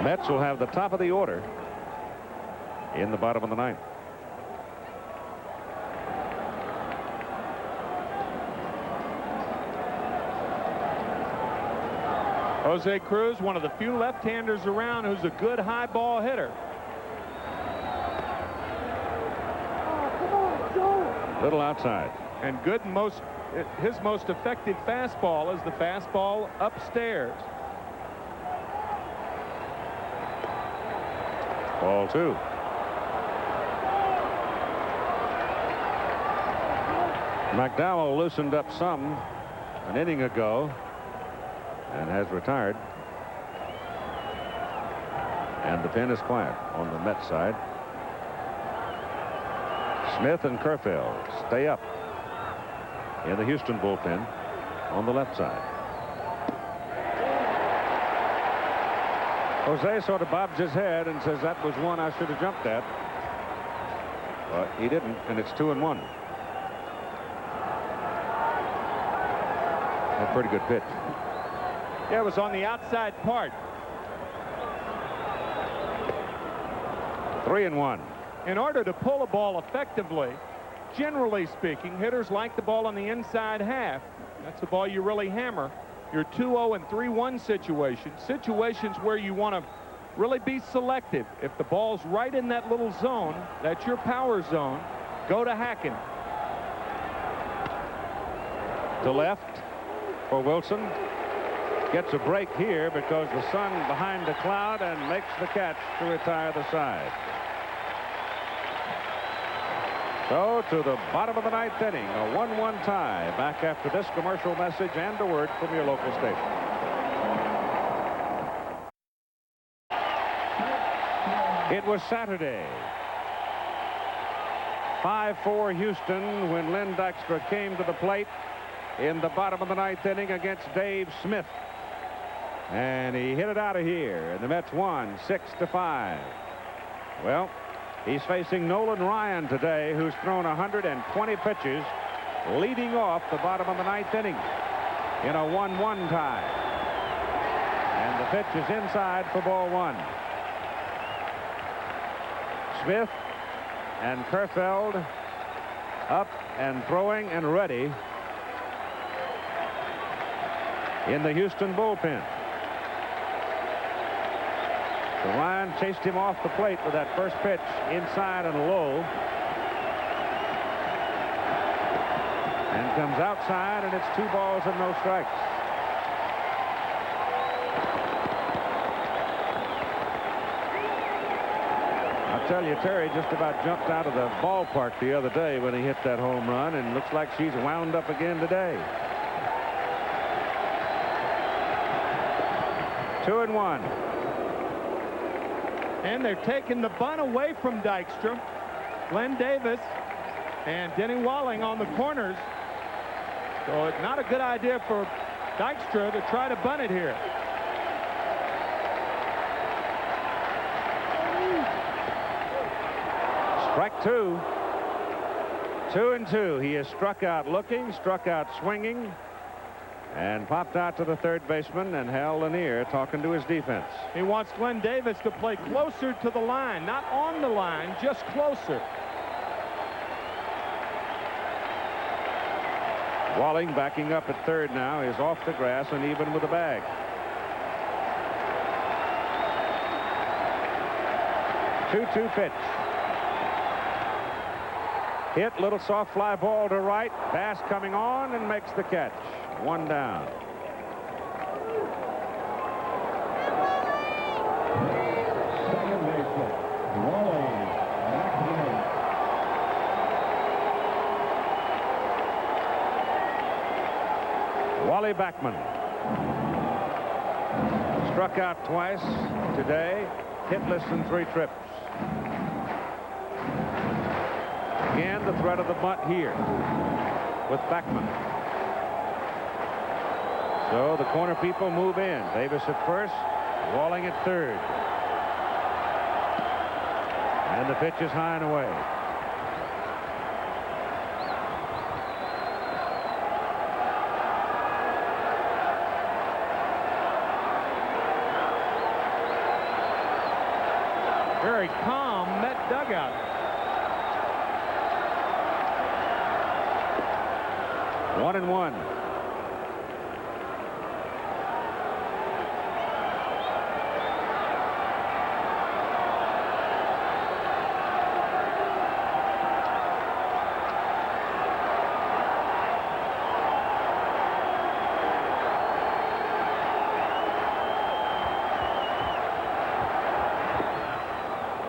Mets will have the top of the order in the bottom of the 9th. Jose Cruz, one of the few left-handers around who's a good high ball hitter. Little outside. And Gooden, his most effective fastball is the fastball upstairs. Ball 2. McDowell loosened up some an inning ago and has retired. And the pen is quiet on the Mets side. Smith and Kerfeld stay up in the Houston bullpen on the left side. Jose sort of bobs his head and says that was one I should have jumped at. But he didn't, and it's 2-1. A pretty good pitch. Yeah, it was on the outside part. 3-1. In order to pull a ball effectively, generally speaking, hitters like the ball on the inside half. That's the ball you really hammer. Your 2-0 and 3-1 situations where you want to really be selective. If the ball's right in that little zone, that's your power zone, go to hacking. To left for Wilson. Gets a break here because the sun behind the cloud and makes the catch to retire the side. So to the bottom of the 9th inning, a 1-1 tie. Back after this commercial message and a word from your local station. It was Saturday. 5-4 Houston when Len Dykstra came to the plate in the bottom of the 9th inning against Dave Smith. And he hit it out of here, and the Mets won 6-5. Well, he's facing Nolan Ryan today, who's thrown 120 pitches, leading off the bottom of the 9th inning in a 1-1 tie. And the pitch is inside for ball 1. Smith and Kerfeld up and throwing and ready in the Houston bullpen. So Ryan chased him off the plate with that first pitch inside and low. And comes outside, and it's 2 balls and no strikes. I'll tell you, Terry just about jumped out of the ballpark the other day when he hit that home run, and looks like she's wound up again today. 2-1. And they're taking the bunt away from Dykstra. Glenn Davis and Denny Walling on the corners. So it's not a good idea for Dykstra to try to bunt it here. Strike 2. 2-2. He is struck out looking, struck out swinging, and popped out to the third baseman, and Hal Lanier talking to his defense. He wants Glenn Davis to play closer to the line, not on the line, just closer. Walling backing up at third now is off the grass and even with the bag. Two-two pitch. Hit, little soft fly ball to right. Bass coming on and makes the catch. One down. Second baseman, Wally. Wally Backman. Struck out twice today. Hitless in 3 trips. Again, the threat of the bunt here with Backman. So the corner people move in. Davis at first, Walling at third. And the pitch is high and away. Very calm Met dugout. One and one.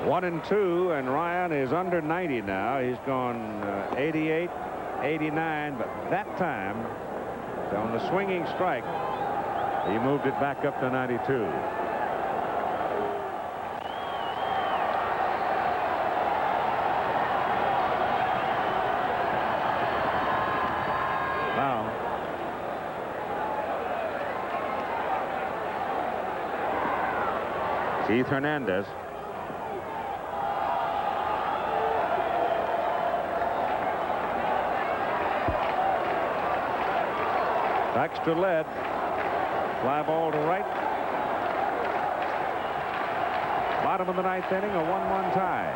One and two, and Ryan is under 90 now. He's gone 88, 89, but that time, on the swinging strike, he moved it back up to 92. Now, Keith Hernandez. Extra lead. Fly ball to right. Bottom of the 9th inning, a 1-1 tie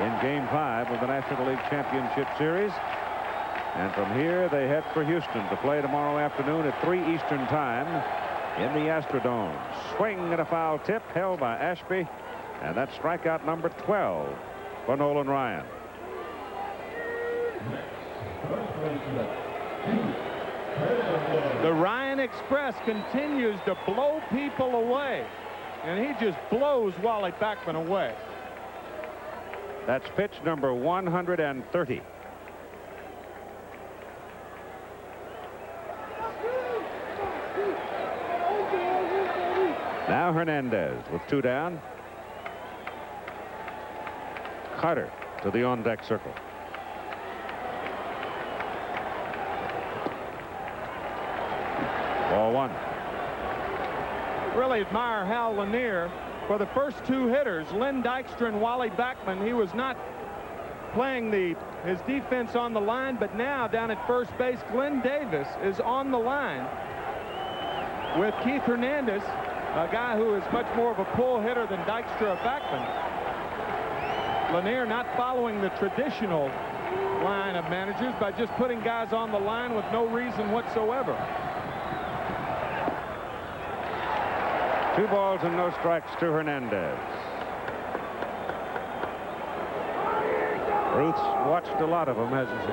in Game 5 of the National League Championship Series. And from here, they head for Houston to play tomorrow afternoon at 3 Eastern Time in the Astrodome. Swing and a foul tip held by Ashby, and that's strikeout number 12 for Nolan Ryan. The Ryan Express continues to blow people away, and he just blows Wally Backman away. That's pitch number 130. Now Hernandez with 2 down. Carter to the on-deck circle. Ball 1. Really admire Hal Lanier. For the first 2 hitters, Len Dykstra and Wally Backman, he was not playing his defense on the line, but now down at first base, Glenn Davis is on the line with Keith Hernandez, a guy who is much more of a pull hitter than Dykstra or Backman. Lanier not following the traditional line of managers by just putting guys on the line with no reason whatsoever. 2 balls and no strikes to Hernandez. Ruth's watched a lot of them, hasn't she?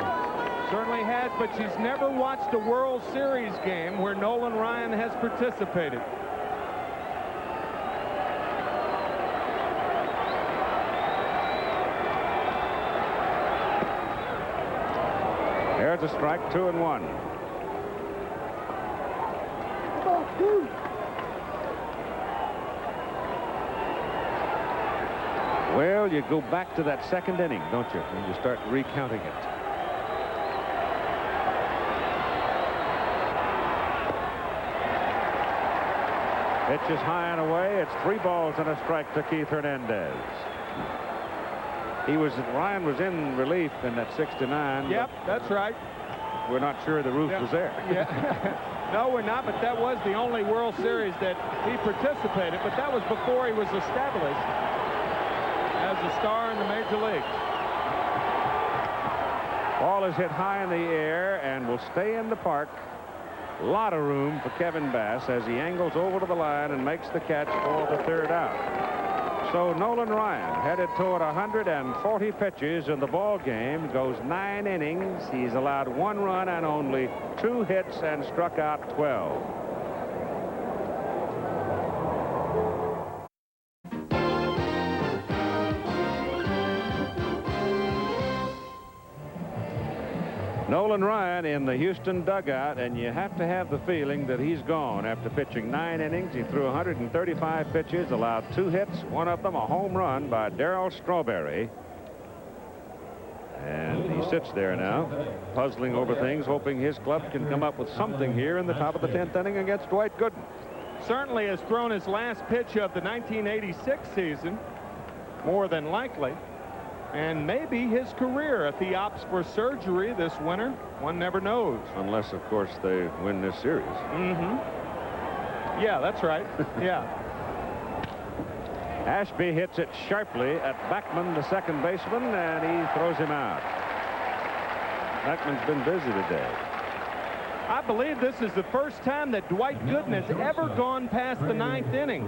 Certainly has, but she's never watched a World Series game where Nolan Ryan has participated. There's a strike, 2-1. Well, you go back to that 2nd inning, don't you? When you start recounting it. Pitch is high and away. It's 3 balls and a strike to Keith Hernandez. Ryan was in relief in that 6-9. Yep, that's right. We're not sure the roof was there. Yeah. No, we're not, but that was the only World Series that he participated, but that was before he was established as a star in the Major League. Ball is hit high in the air and will stay in the park. A lot of room for Kevin Bass as he angles over to the line and makes the catch for the third out. So Nolan Ryan, headed toward 140 pitches in the ball game, goes 9 innings. He's allowed 1 run and only 2 hits and struck out 12. Nolan Ryan in the Houston dugout, and you have to have the feeling that he's gone after pitching 9 innings. He threw 135 pitches, allowed 2 hits, one of them a home run by Darryl Strawberry. And he sits there now, puzzling over things, hoping his club can come up with something here in the top of the 10th inning against Dwight Gooden. Certainly has thrown his last pitch of the 1986 season, more than likely. And maybe his career if he opts for surgery this winter. One never knows. Unless, of course, they win this series. Yeah, that's right. Yeah. Ashby hits it sharply at Backman, the second baseman, and he throws him out. Backman's been busy today. I believe this is the first time that Dwight Gooden has ever gone past the 9th inning.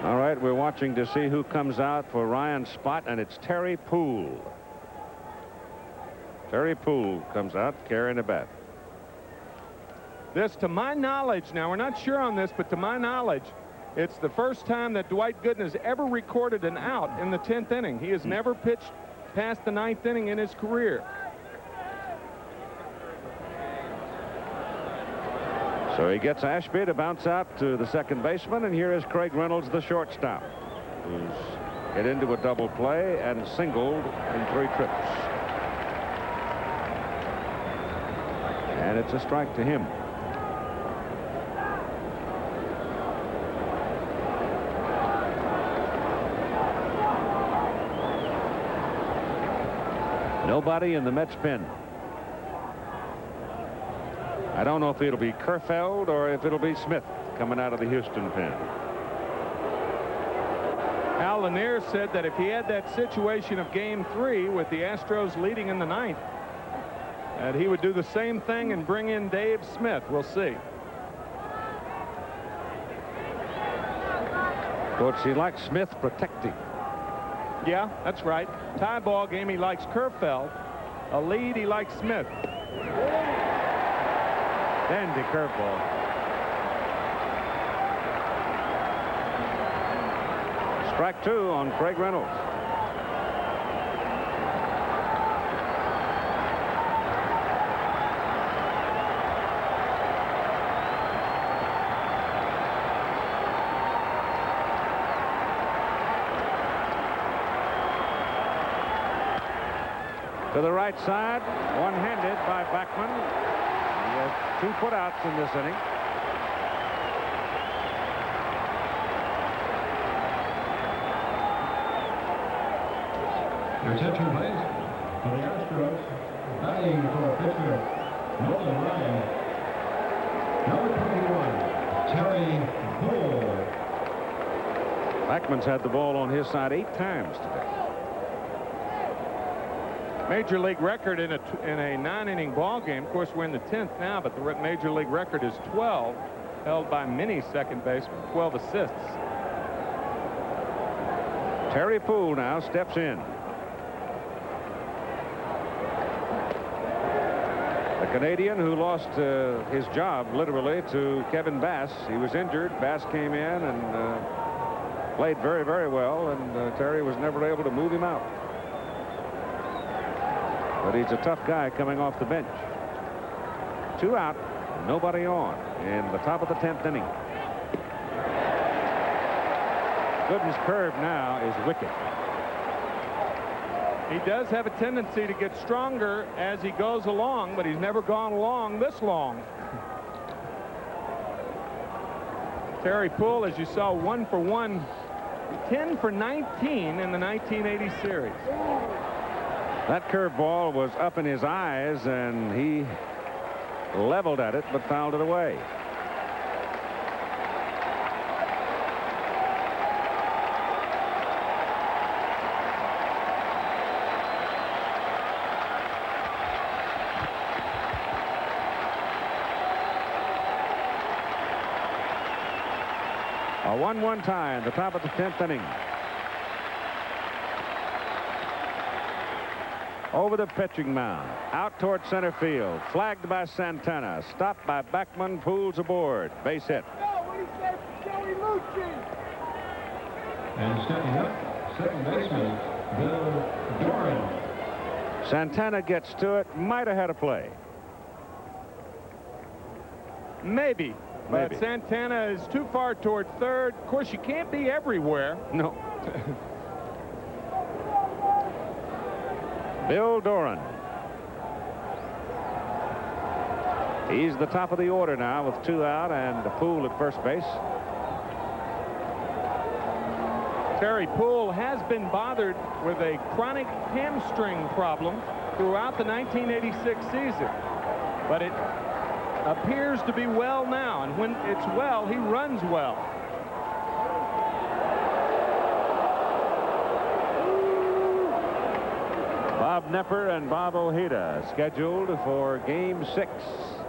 All right, we're watching to see who comes out for Ryan's spot, and it's Terry Poole. Terry Poole comes out carrying a bat. This, to my knowledge, now we're not sure on this, but to my knowledge, it's the first time that Dwight Gooden has ever recorded an out in the 10th inning. He has never pitched past the 9th inning in his career. So he gets Ashby to bounce out to the second baseman, and here is Craig Reynolds, the shortstop, who's hit into a double play and singled in 3 trips. And it's a strike to him. Nobody in the Mets pen. I don't know if it'll be Kerfeld or if it'll be Smith coming out of the Houston pen. Al Lanier said that if he had that situation of Game 3 with the Astros leading in the 9th, that he would do the same thing and bring in Dave Smith. We'll see. Coach, he likes Smith protecting. Yeah, that's right. Tie ball game, he likes Kerfeld. A lead, he likes Smith. Dandy curveball. Strike 2 on Craig Reynolds. To the right side, one-handed by Backman. He has 2 putouts in this inning. Your attention, please. For the Astros, batting for pitcher Nolan Ryan, number 21, Terry Poole. Backman's had the ball on his side 8 times today. Major league record in a 9-inning ball game. Of course, we're in the 10th now, but the major league record is 12, held by many second basemen, 12 assists. Terry Poole now steps in. The Canadian who lost his job literally to Kevin Bass. He was injured. Bass came in and played very, very well, and Terry was never able to move him out. But he's a tough guy coming off the bench. 2 out, nobody on in the top of the 10th inning. Gooden's curve now is wicked. He does have a tendency to get stronger as he goes along, but he's never gone along this long. Terry Poole, as you saw, 1 for 1, 10 for 19 in the 1980 series. That curveball was up in his eyes, and he leveled at it but fouled it away. A 1-1 tie in the top of the 10th inning. Over the pitching mound, out toward center field, flagged by Santana, stopped by Beckman, Pools aboard, base hit. And stepping up, second baseman, Bill Doran. Santana gets to it, might have had a play. Maybe. But Maybe. Santana is too far toward third. Of course, you can't be everywhere. No. Bill Doran. He's the top of the order now with 2 out and the Poole at first base. Terry Poole has been bothered with a chronic hamstring problem throughout the 1986 season. But it appears to be well now, and when it's well, he runs well. Bob Nepper and Bob Ojeda scheduled for Game 6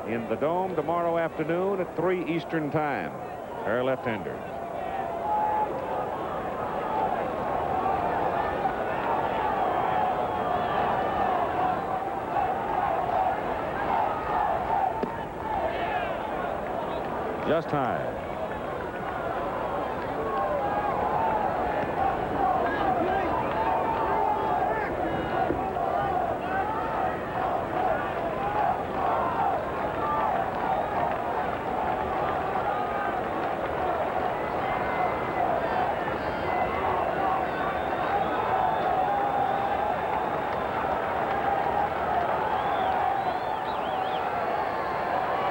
in the Dome tomorrow afternoon at 3 Eastern Time. They're left-handers. Just high.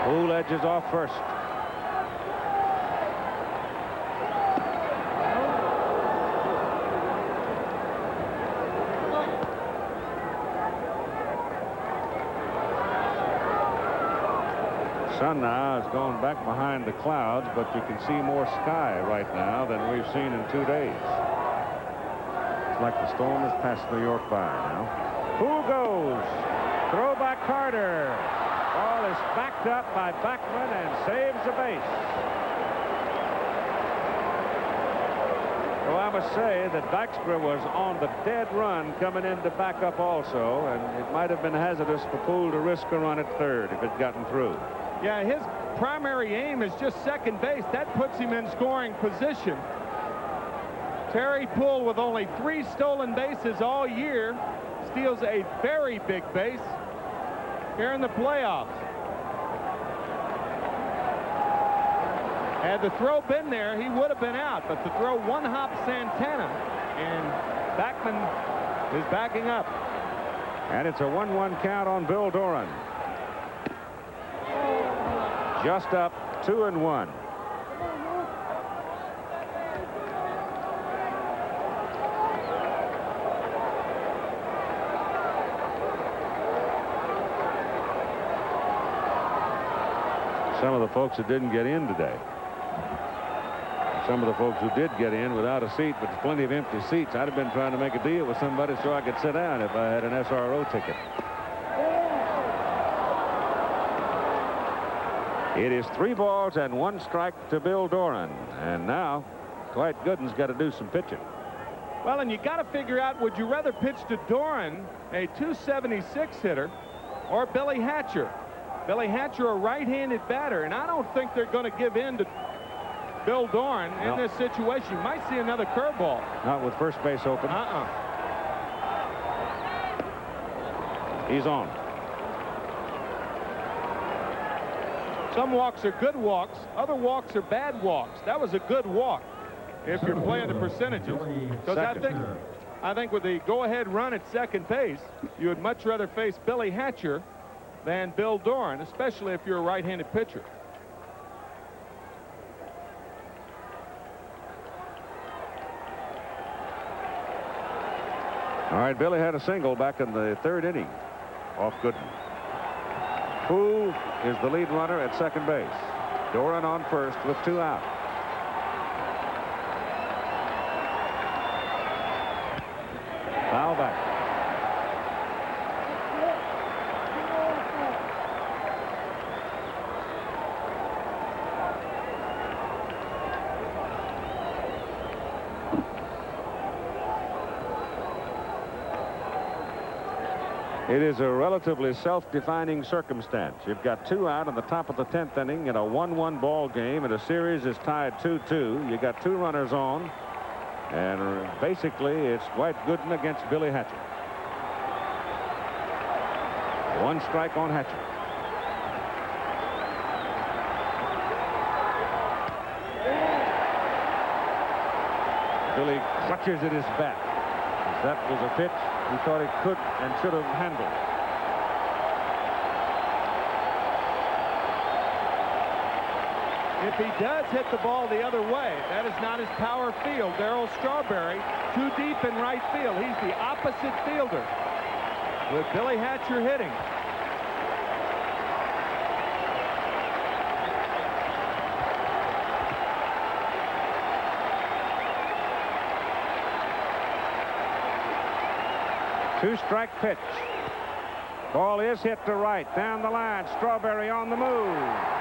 Poole edges off first. Sun now has gone back behind the clouds, but you can see more sky right now than we've seen in 2 days. It's like the storm has passed New York by now. Who goes? Throw by Carter. Ball is backed up by Beckman and saves the base. Well, I must say that Dykstra was on the dead run coming in to back up also, and it might have been hazardous for Poole to risk a run at third if it'd gotten through. Yeah, his primary aim is just second base. That puts him in scoring position. Terry Poole, with only 3 stolen bases all year, steals a very big base here in the playoffs. Had the throw been there, he would have been out, but the throw one-hop Santana, and Beckman is backing up. And it's a 1-1 count on Bill Doran. Just up 2-1. Some of the folks that didn't get in today. Some of the folks who did get in without a seat, but plenty of empty seats. I'd have been trying to make a deal with somebody so I could sit down if I had an SRO ticket. It is 3 balls and 1 strike to Bill Doran. And now, Dwight Gooden's got to do some pitching. Well, and you got to figure out, would you rather pitch to Doran, a 276 hitter, or Billy Hatcher? Billy Hatcher, a right-handed batter, and I don't think they're going to give in to Bill Doran in this situation. You might see another curveball. Not with first base open. He's on. Some walks are good walks. Other walks are bad walks. That was a good walk if you're playing the percentages. Because I think with the go-ahead run at second base, you would much rather face Billy Hatcher than Bill Doran, especially if you're a right-handed pitcher. All right, Billy had a single back in the 3rd inning off Gooden. Who is the lead runner at second base? Doran on first with 2 out. Foul back. It is a relatively self-defining circumstance. You've got 2 out in the top of the 10th inning in a 1-1 ball game, and a series is tied 2-2. You got 2 runners on, and basically it's Dwight Gooden against Billy Hatcher. 1 strike on Hatcher. Billy clutches at his bat. That was a pitch he thought he could and should have handled. If he does hit the ball the other way, that is not his power field. Darryl Strawberry, too deep in right field. He's the opposite fielder with Billy Hatcher hitting. Two-strike pitch. Ball is hit to right. Down the line. Strawberry on the move.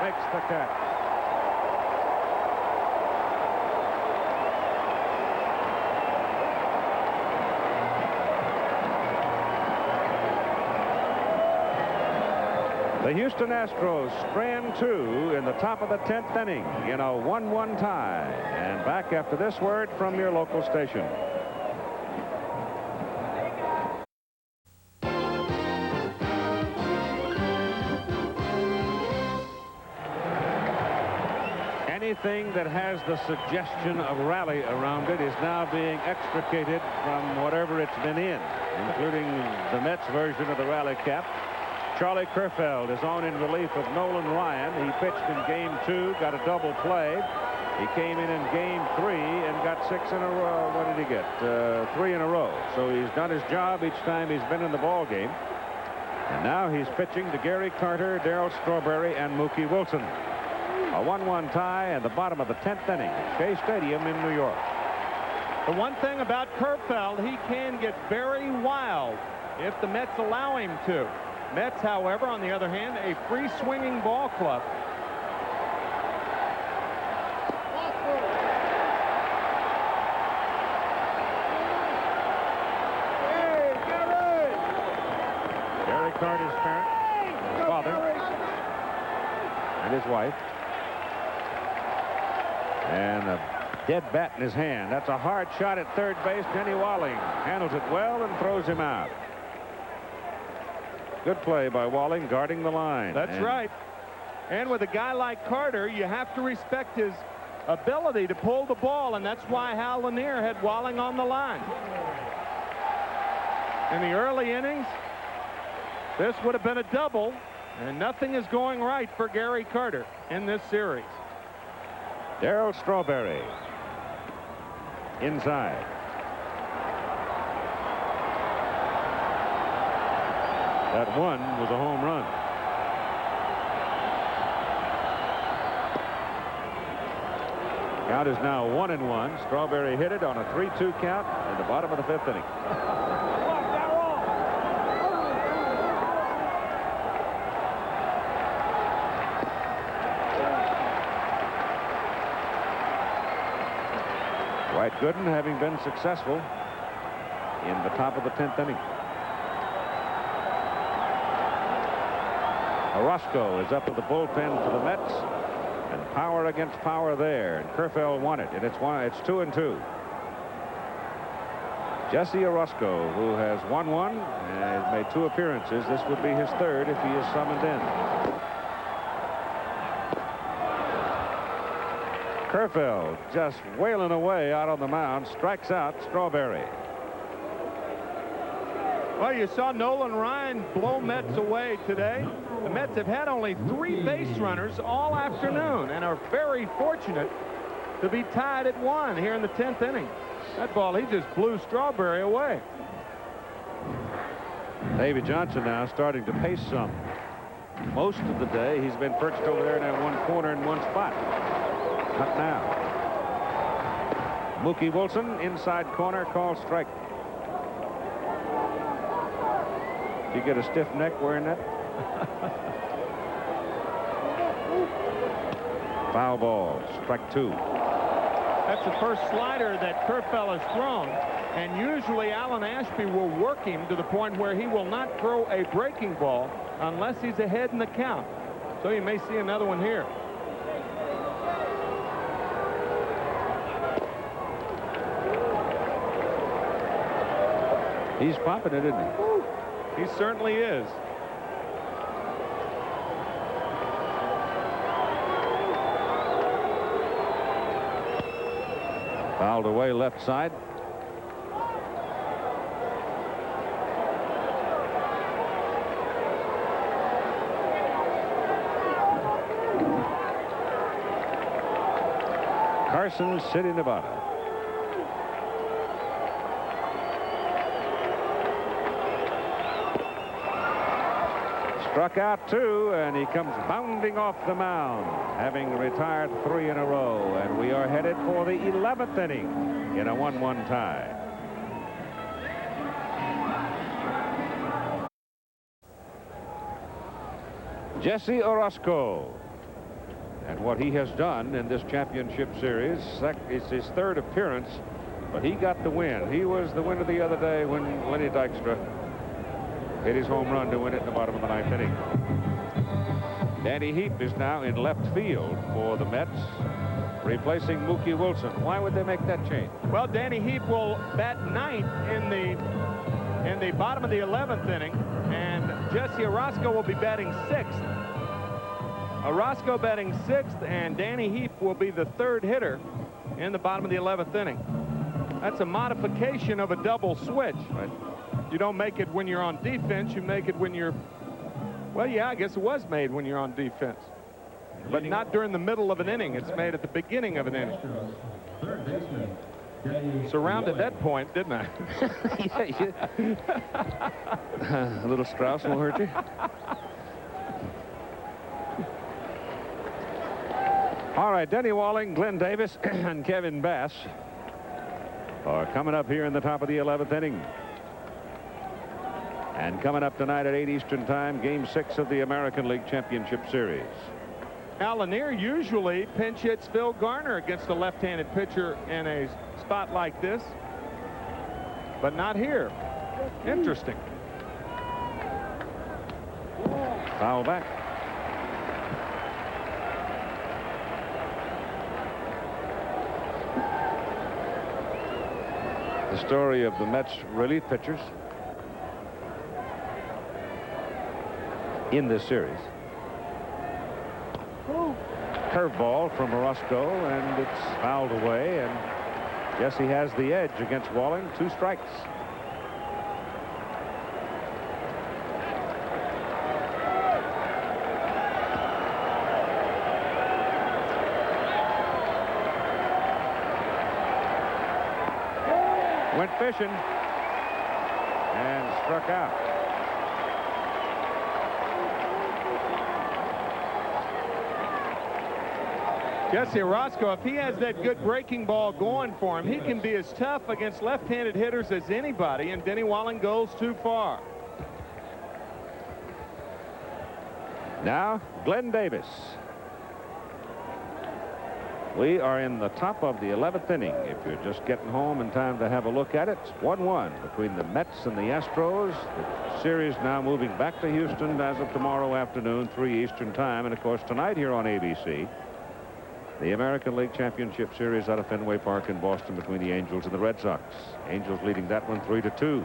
Makes the catch. The Houston Astros strand 2 in the top of the 10th inning in a 1-1 tie. And back after this word from your local station. Anything that has the suggestion of rally around it is now being extricated from whatever it's been in, including the Mets version of the rally cap. Charlie Kerfeld is on in relief of Nolan Ryan. He pitched in game 2, got a double play. He came in game 3 and got 6 in a row. What did he get? 3 in a row. So he's done his job each time he's been in the ball game. And now he's pitching to Gary Carter, Darryl Strawberry, and Mookie Wilson. A 1-1 tie at the bottom of the 10th inning at Shea Stadium in New York. The one thing about Kerfeld, he can get very wild if the Mets allow him to. Mets, however, on the other hand, a free-swinging ball club. Gary Carter's parent, his father, and his wife. And a dead bat in his hand. That's a hard shot at third base. Denny Walling handles it well and throws him out. Good play by Walling, guarding the line. That's right. And with a guy like Carter, you have to respect his ability to pull the ball, and that's why Hal Lanier had Walling on the line. In the early innings, this would have been a double, and nothing is going right for Gary Carter in this series. Darryl Strawberry inside. That one was a home run. Count is now 1-1. Strawberry hit it on a 3-2 count in the bottom of the 5th inning. Dwight Gooden having been successful in the top of the 10th inning. Orozco is up to the bullpen for the Mets, and power against power there, and Kerfeld won it, and it's 2-2. Jesse Orozco, who has won one and has made 2 appearances. This would be his 3rd if he is summoned in. Kerfeld just wailing away out on the mound, strikes out Strawberry. Well, you saw Nolan Ryan blow Mets away today. The Mets have had only 3 base runners all afternoon and are very fortunate to be tied at 1 here in the 10th inning. That ball, he just blew Strawberry away. Davey Johnson now starting to pace some. most of the day. He's been perched over there in that one corner in one spot. Not now. Mookie Wilson, inside corner, called strike. You get a stiff neck wearing that? Foul ball, strike 2. That's the first slider that Kerfell has thrown. And usually Alan Ashby will work him to the point where he will not throw a breaking ball unless he's ahead in the count. So you may see another one here. He's popping it, isn't he? He certainly is. Fouled away left side. Carson City, Nevada. Struck out 2, and he comes bounding off the mound, having retired 3 in a row, and we are headed for the 11th inning in a 1-1 tie. Jesse Orozco, and what he has done in this championship series. It's his 3rd appearance, but he got the win. He was the winner the other day when Lenny Dykstra hit his home run to win it in the bottom of the 9th inning. Danny Heap is now in left field for the Mets, replacing Mookie Wilson. Why would they make that change? Well, Danny Heap will bat 9th in the bottom of the 11th inning, and Jesse Orozco will be batting 6th. Orozco batting 6th, and Danny Heap will be the 3rd hitter in the bottom of the 11th inning. That's a modification of a double switch. Right. You don't make it when you're on defense. You make it when you're, well, yeah, I guess it was made when you're on defense. But not during the middle of an inning. It's made at the beginning of an inning. Surrounded that point, didn't I? A little Strauss won't hurt you. All right, Denny Walling, Glenn Davis, and Kevin Bass are coming up here in the top of the 11th inning. And coming up tonight at 8 Eastern Time, Game 6 of the American League Championship Series. Al Lanier usually pinch hits Phil Garner against a left-handed pitcher in a spot like this, but not here. Interesting. Foul back. The story of the Mets relief pitchers in this series. Curveball from Orozco, and it's fouled away, and Jesse has the edge against Walling. 2 strikes. Went fishing and struck out. Jesse Orozco, if he has that good breaking ball going for him, he can be as tough against left-handed hitters as anybody, and Denny Walling goes too far. Now, Glenn Davis. We are in the top of the 11th inning. If you're just getting home in time to have a look at it, it's 1-1 between the Mets and the Astros. The series now moving back to Houston as of tomorrow afternoon, 3 Eastern Time. And, of course, tonight here on ABC, the American League Championship Series out of Fenway Park in Boston between the Angels and the Red Sox. Angels leading that one 3-2.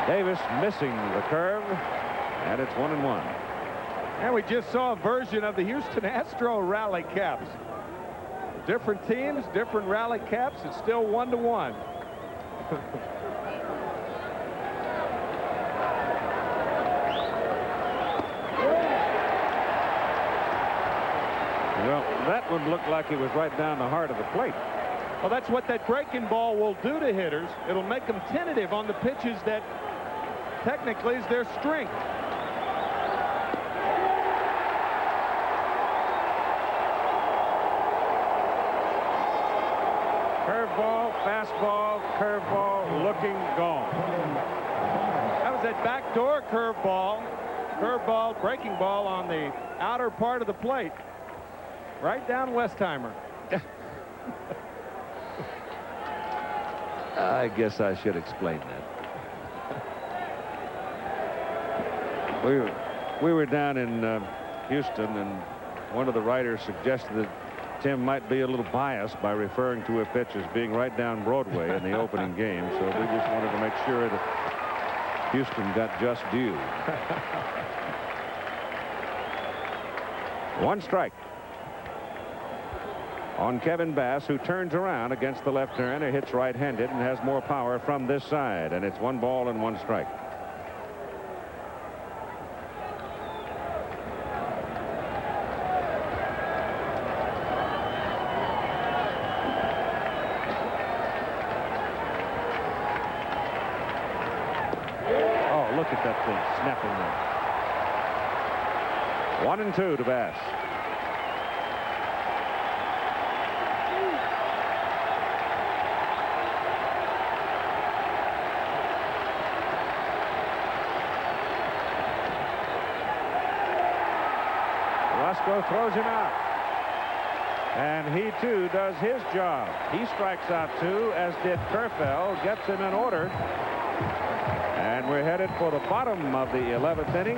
Davis missing the curve, and it's 1-1. And we just saw a version of the Houston Astro rally caps. Different teams, different rally caps. It's still 1-1. Well, that one looked like it was right down the heart of the plate. Well, that's what that breaking ball will do to hitters. It'll make them tentative on the pitches that technically is their strength. Curveball, fastball, curveball, looking gone. That was that backdoor curveball. Curveball, breaking ball on the outer part of the plate. Right down Westheimer. I guess I should explain that. We were down in Houston, and one of the writers suggested that Tim might be a little biased by referring to a pitch as being right down Broadway in the opening game, so we just wanted to make sure that Houston got just due. One strike on Kevin Bass, who turns around against the left turner, hits right-handed, and has more power from this side, and it's 1 ball and 1 strike. Look at that thing snapping there. 1 and 2 to Bass. Roscoe throws him out. And he too does his job. He strikes out 2, as did Kerfeld, gets him in order. And we're headed for the bottom of the 11th inning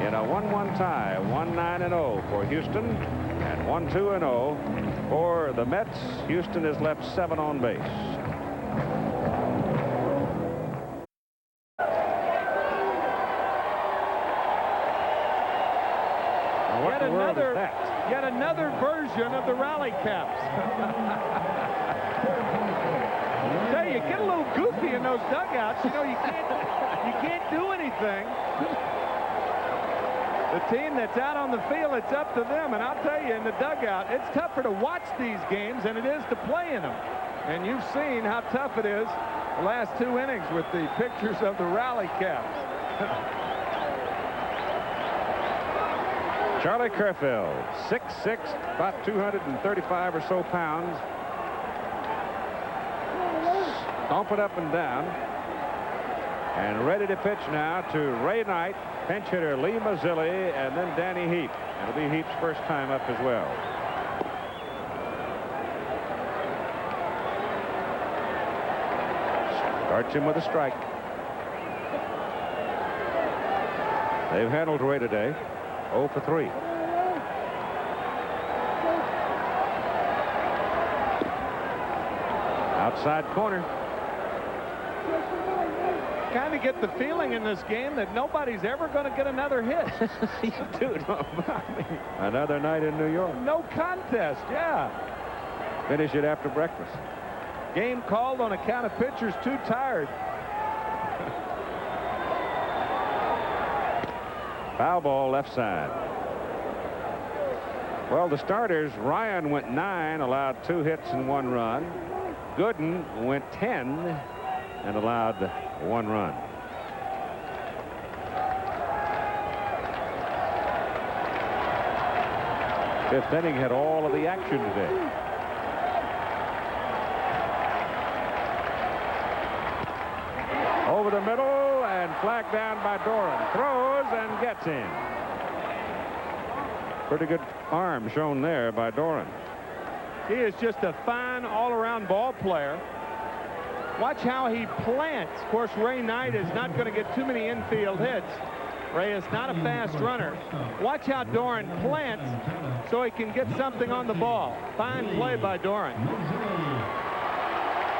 in a 1-1 tie. 1-9-0 for Houston and 1-2-0 for the Mets. Houston has left 7 on base. Yet another version of the rally caps. Tell you, you get a little goofy in those dugouts. You know, you can't do anything. The team that's out on the field, it's up to them. And I'll tell you, in the dugout, it's tougher to watch these games than it is to play in them. And you've seen how tough it is the last 2 innings with the pictures of the rally caps. Charlie Kerfeld, 6'6", about 235 or so pounds. Stomping up and down. And ready to pitch now to Ray Knight, pinch hitter Lee Mazzilli, and then Danny Heap. It'll be Heap's first time up as well. Starts him with a strike. They've handled Ray today. 0 for 3. Outside corner. Kind of get the feeling in this game that nobody's ever going to get another hit. You do. Another night in New York. No contest, yeah. Finish it after breakfast. Game called on account of pitchers too tired. Foul ball left side. Well, the starters, Ryan went 9, allowed 2 hits and 1 run. Gooden went 10 and allowed 1 run. Fifth inning had all of the action today. Over the middle and flagged down by Doran. Throws and gets in. Pretty good arm shown there by Doran. He is just a fine all-around ball player. Watch how he plants. Of course, Ray Knight is not going to get too many infield hits. Ray is not a fast runner. Watch how Doran plants so he can get something on the ball. Fine play by Doran.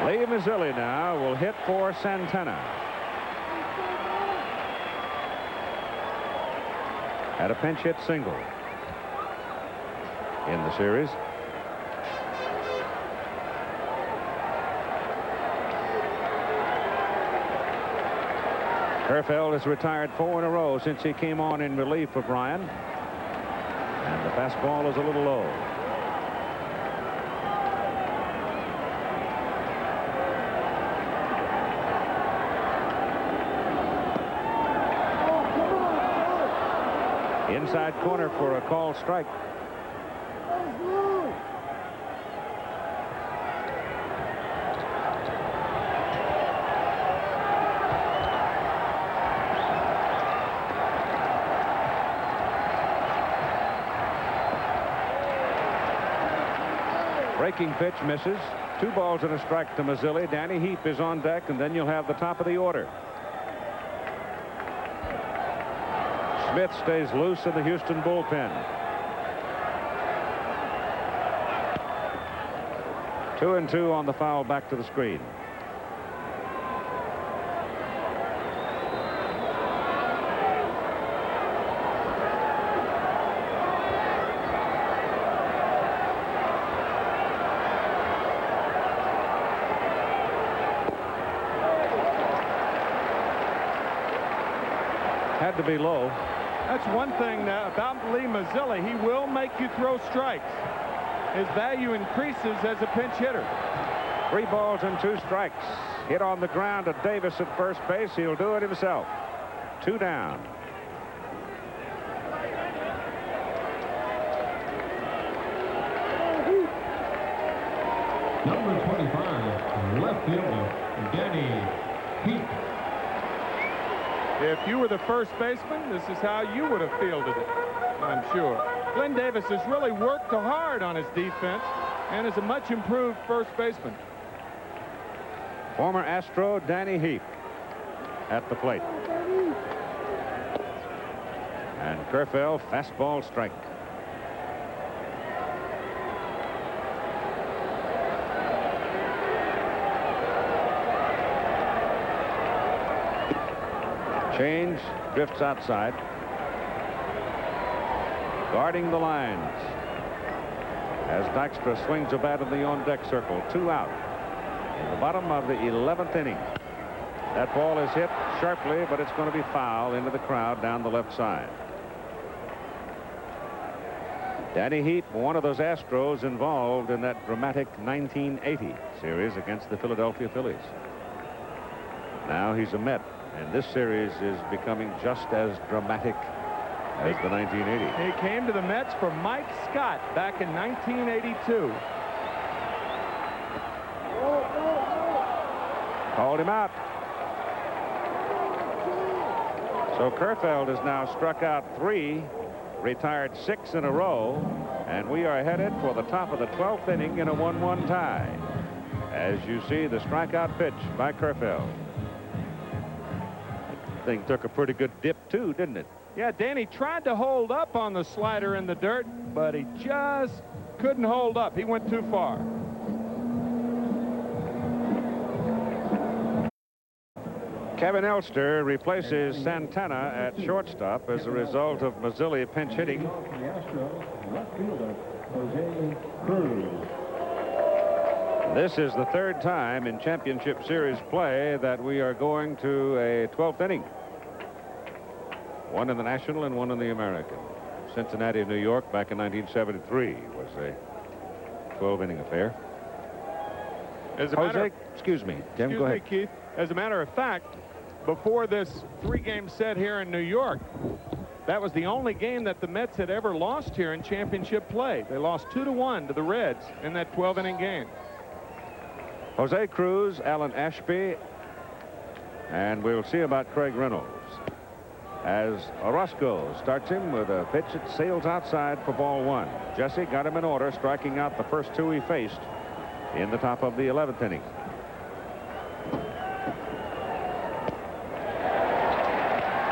Lee Mazzilli now will hit for Santana. At a pinch hit single in the series. Kerfeld has retired 4 in a row since he came on in relief of Ryan. And the fastball is a little low. Inside corner for a called strike. Breaking pitch misses. 2 balls and a strike to Mazzilli. Danny Heap is on deck, and then you'll have the top of the order. Smith stays loose in the Houston bullpen. 2-2 on the foul back to the screen. Had to be low. That's one thing about Lee Mazzilli. He will make you throw strikes. His value increases as a pinch hitter. 3 balls and 2 strikes. Hit on the ground to Davis at first base. He'll do it himself. 2 down. Number 25, left fielder, Danny Heap. If you were the first baseman, this is how you would have fielded it, I'm sure. Glenn Davis has really worked hard on his defense and is a much improved first baseman. Former Astro Danny Heap at the plate. And Kerfell, fastball strike. Change, drifts outside. Guarding the lines as Dykstra swings a bat in the on-deck circle. 2 out in the bottom of the 11th inning. That ball is hit sharply, but it's going to be foul into the crowd down the left side. Danny Heap, one of those Astros involved in that dramatic 1980 series against the Philadelphia Phillies. Now he's a Met, and this series is becoming just as dramatic as the 1980. He came to the Mets for Mike Scott back in 1982. Called him out. So Kerfeld has now struck out 3, retired 6 in a row, and we are headed for the top of the 12th inning in a 1-1 tie. As you see, the strikeout pitch by Kerfeld. That thing took a pretty good dip too, didn't it? Yeah, Danny tried to hold up on the slider in the dirt, but he just couldn't hold up. He went too far. Kevin Elster replaces Santana at shortstop as a result of Mazzilli pinch hitting. The Astros, left fielder, Jose Cruz. This is the 3rd time in championship series play that we are going to a 12th inning. 1 in the National and 1 in the American. Cincinnati, New York, back in 1973 was a 12-inning affair. Excuse me, Jim, go ahead. Keith. As a matter of fact, before this 3-game set here in New York, that was the only game that the Mets had ever lost here in championship play. They lost 2-1 to the Reds in that 12-inning game. Jose Cruz, Alan Ashby, and we'll see about Craig Reynolds. As Orozco starts him with a pitch that sails outside for ball 1. Jesse got him in order, striking out the first 2 he faced in the top of the 11th inning.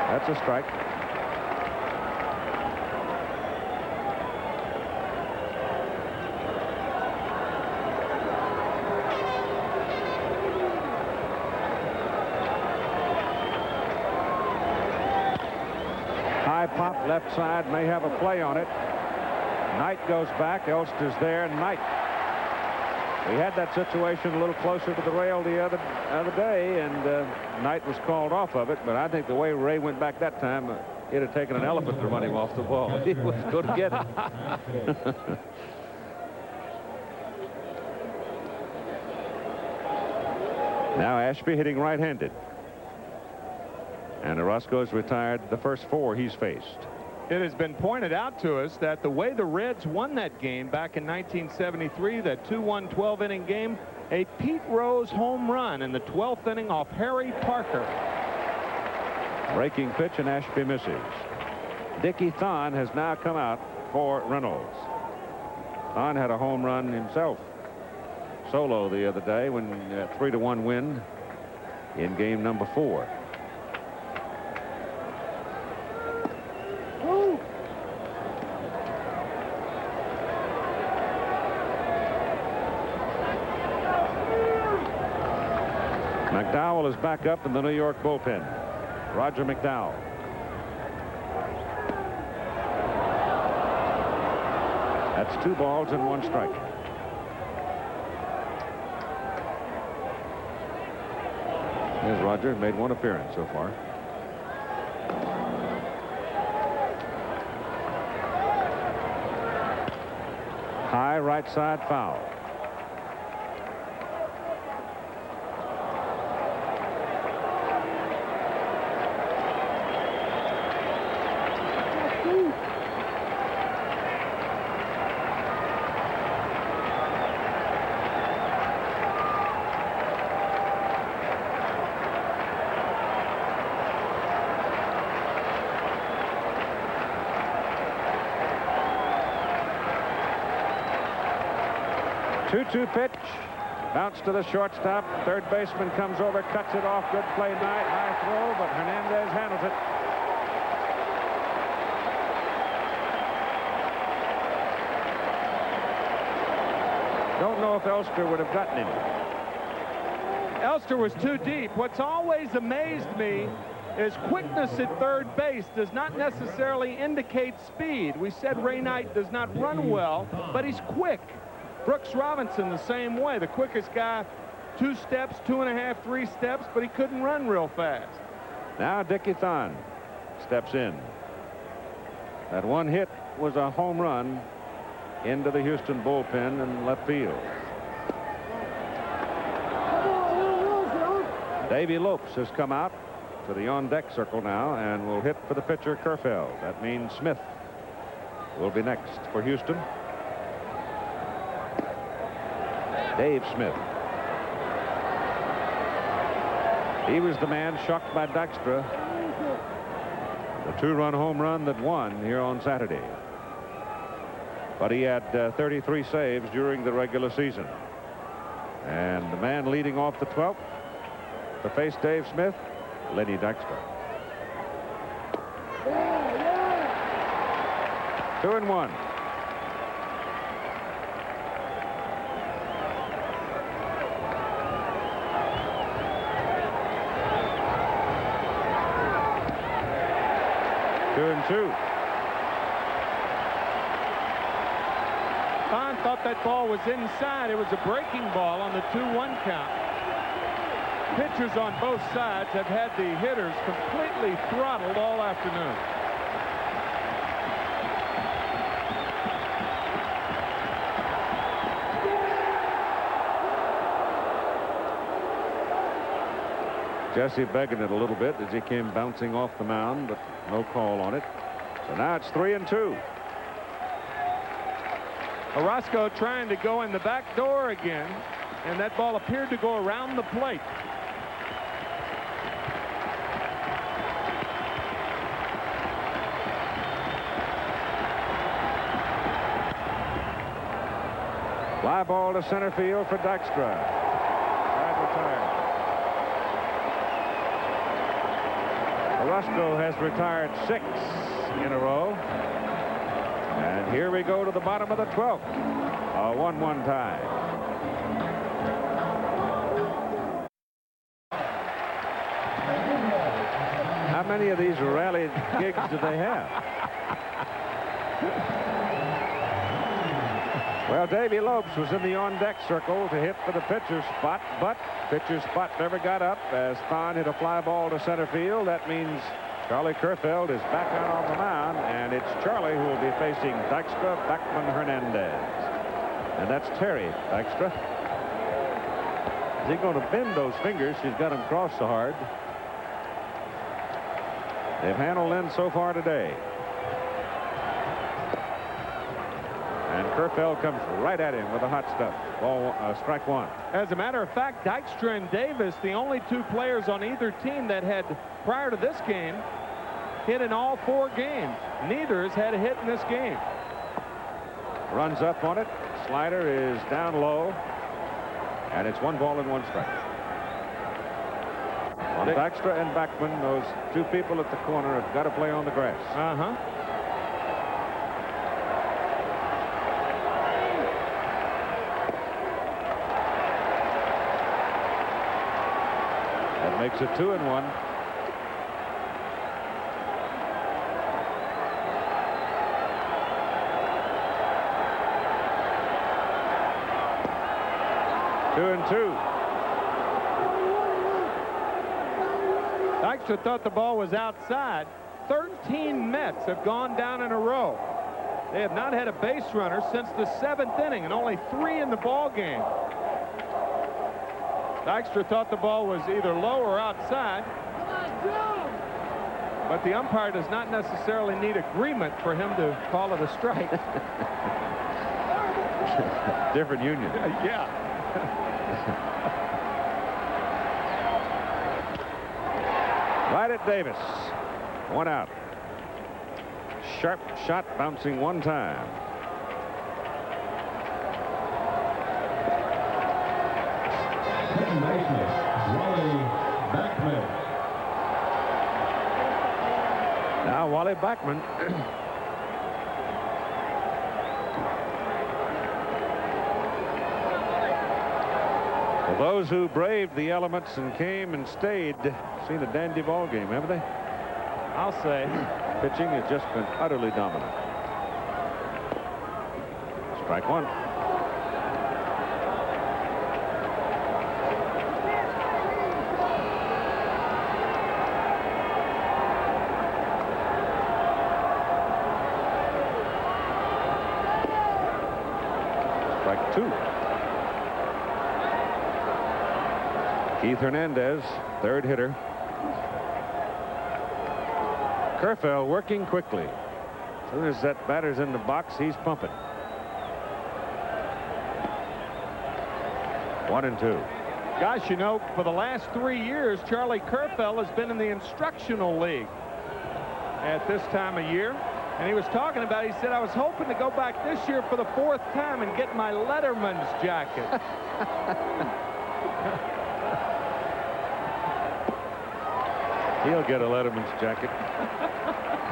That's a strike. High pop left side, may have a play on it. Knight goes back. Elster's there. Knight. We had that situation a little closer to the rail the other day, and Knight was called off of it. But I think the way Ray went back that time, he'd have taken an elephant to run him off the ball. He was going to get it. Now Ashby hitting right-handed. And Orozco's retired the first 4 he's faced. It has been pointed out to us that the way the Reds won that game back in 1973, that 2-1 12-inning game, a Pete Rose home run in the 12th inning off Harry Parker. Breaking pitch, and Ashby misses. Dickie Thon has now come out for Reynolds. Thon had a home run himself solo the other day when 3-1 win in game number 4. McDowell is back up in the New York bullpen. Roger McDowell. That's 2 balls and 1 strike. Here's Roger, made 1 appearance so far. High right side foul. Two pitch, bounce to the shortstop. Third baseman comes over, cuts it off. Good play, Knight. High throw, but Hernandez handles it. Don't know if Elster would have gotten him. Elster was too deep. What's always amazed me is quickness at third base does not necessarily indicate speed. We said Ray Knight does not run well, but he's quick. Brooks Robinson the same way. The quickest guy, 2 steps, 2.5, 3 steps, but he couldn't run real fast. Now Dickie Thon steps in. That 1 hit was a home run into the Houston bullpen in left field. Davey Lopes has come out to the on-deck circle now and will hit for the pitcher Kerfeld. That means Smith will be next for Houston. Dave Smith. He was the man shocked by Dykstra. The 2-run home run that won here on Saturday. But he had 33 saves during the regular season. And the man leading off the 12th to face Dave Smith, Lenny Dykstra. 2-1. Thon thought that ball was inside. It was a breaking ball on the 2-1 count. Pitchers on both sides have had the hitters completely throttled all afternoon. Jesse begging it a little bit as he came bouncing off the mound, but no call on it. So now it's 3-2. Orozco trying to go in the back door again, and that ball appeared to go around the plate. Fly ball to center field for Dykstra. Side retired. Orozco has retired 6 in a row. And here we go to the bottom of the 12th. A 1-1 tie. How many of these rally gigs do they have? Well, Davey Lopes was in the on-deck circle to hit for the pitcher's spot, but pitcher's spot never got up as Thon hit a fly ball to center field. That means Charlie Kerfeld is back out on the mound, and it's Charlie who will be facing Dykstra, Beckman, Hernandez. And that's Terry Dykstra. Is he going to bend those fingers? He's got them crossed so hard. They've handled Lynn so far today. And Kerfeld comes right at him with the hot stuff. Ball, strike 1. As a matter of fact, Dykstra and Davis, the only 2 players on either team that had, prior to this game, hit in all 4 games. Neither has had a hit in this game. Runs up on it. Slider is down low. And it's 1 ball and 1 strike. On Dykstra and Backman, those 2 people at the corner have got to play on the grass. That makes it 2-1. Two and two. Dykstra thought the ball was outside. 13 Mets have gone down in a row. They have not had a base runner since the 7th inning, and only 3 in the ball game. Dykstra thought the ball was either low or outside. But the umpire does not necessarily need agreement for him to call it a strike. Different union. Yeah. Right at Davis. 1 out. Sharp shot bouncing 1 time. Second baseman, Wally Backman. Now Wally Backman. For those who braved the elements and came and stayed, seen a dandy ball game, haven't they? I'll say. Pitching has just been utterly dominant. Strike 1. Strike 2. Keith Hernandez, 3rd hitter. Kerfell working quickly. As soon as that batter's in the box, he's pumping. 1 and 2. Gosh, you know, for the last 3 years, Charlie Kerfell has been in the instructional league at this time of year. And he was talking about, he said, I was hoping to go back this year for the 4th time and get my Letterman's jacket. He'll get a Letterman's jacket.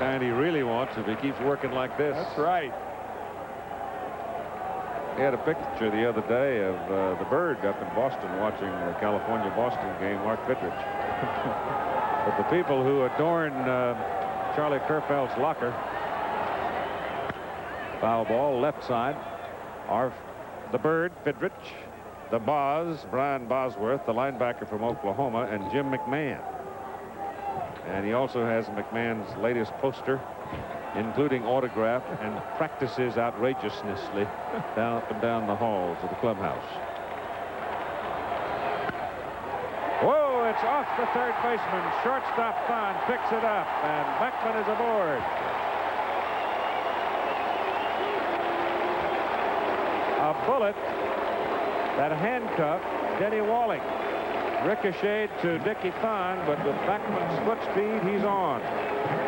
And he really wants if he keeps working like this. That's right. He had a picture the other day of the Bird up in Boston watching the California-Boston game, Mark Goodrich. But the people who adorn Charlie Kerfell's locker, foul ball, left side, are the Bird, Fidrich, the Boz, Brian Bosworth, the linebacker from Oklahoma, and Jim McMahon. And he also has McMahon's latest poster, including autograph, and practices outrageously up and down the halls of the clubhouse. Whoa, it's off the 3rd baseman. Shortstop Thon picks it up, and Backman is aboard. A bullet that handcuffed Denny Walling. Ricocheted to Dickie Thon, but with Backman's foot speed, he's on.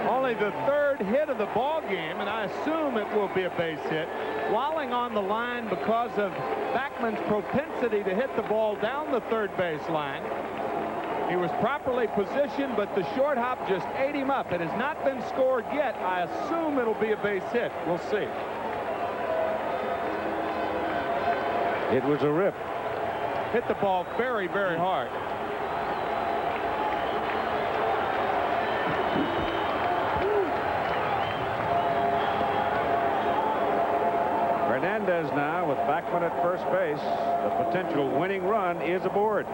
Only the 3rd hit of the ball game, and I assume it will be a base hit. Walling on the line because of Backman's propensity to hit the ball down the 3rd base line. He was properly positioned, but the short hop just ate him up. It has not been scored yet. I assume it'll be a base hit. We'll see. It was a rip. Hit the ball very, very hard. Hernandez now with Backman at first base. The potential winning run is aboard.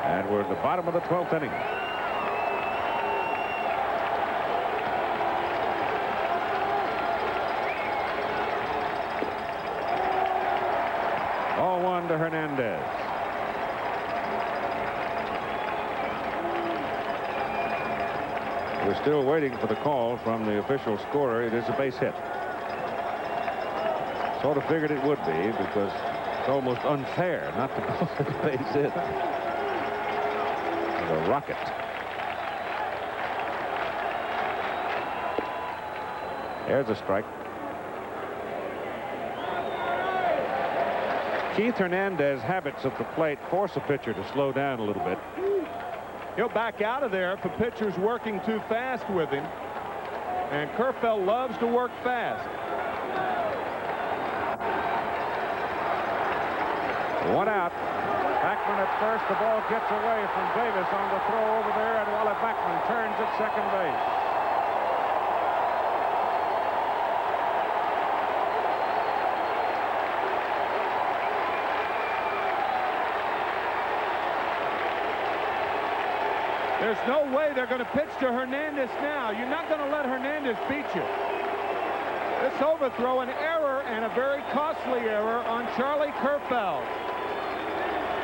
And we're at the bottom of the 12th inning. Ball 1 to Hernandez. We're still waiting for the call from the official scorer. It is a base hit. Sort of figured it would be because it's almost unfair not to call it a base hit. The rocket. There's a strike. Keith Hernandez habits at the plate force a pitcher to slow down a little bit. He'll back out of there if a pitcher's working too fast with him. And Kerfeld loves to work fast. One out. Backman at first. The ball gets away from Davis on the throw over there, and Wally Backman turns at second base. There's no way they're going to pitch to Hernandez now. You're not going to let Hernandez beat you. This overthrow, an error, and a very costly error on Charlie Kerfeld.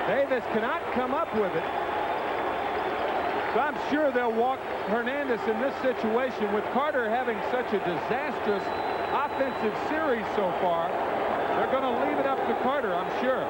Davis cannot come up with it. So I'm sure they'll walk Hernandez in this situation. With Carter having such a disastrous offensive series so far, they're going to leave it up to Carter, I'm sure.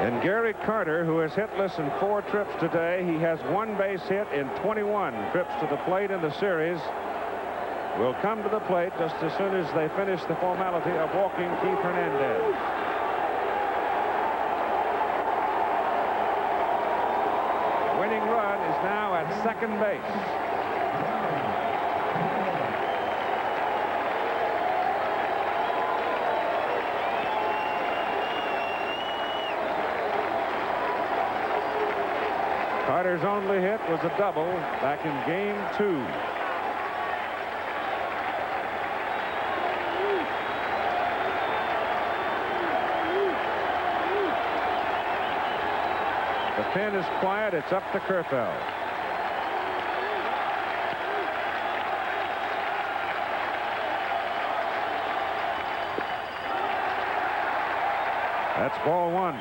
And Gary Carter, who is hitless in 4 trips today, he has 1 base hit in 21 trips to the plate in the series, will come to the plate just as soon as they finish the formality of walking Keith Hernandez. The winning run is now at second base. Carter's only hit was a double back in game 2. The pen is quiet. It's up to Kerfeld. That's ball 1.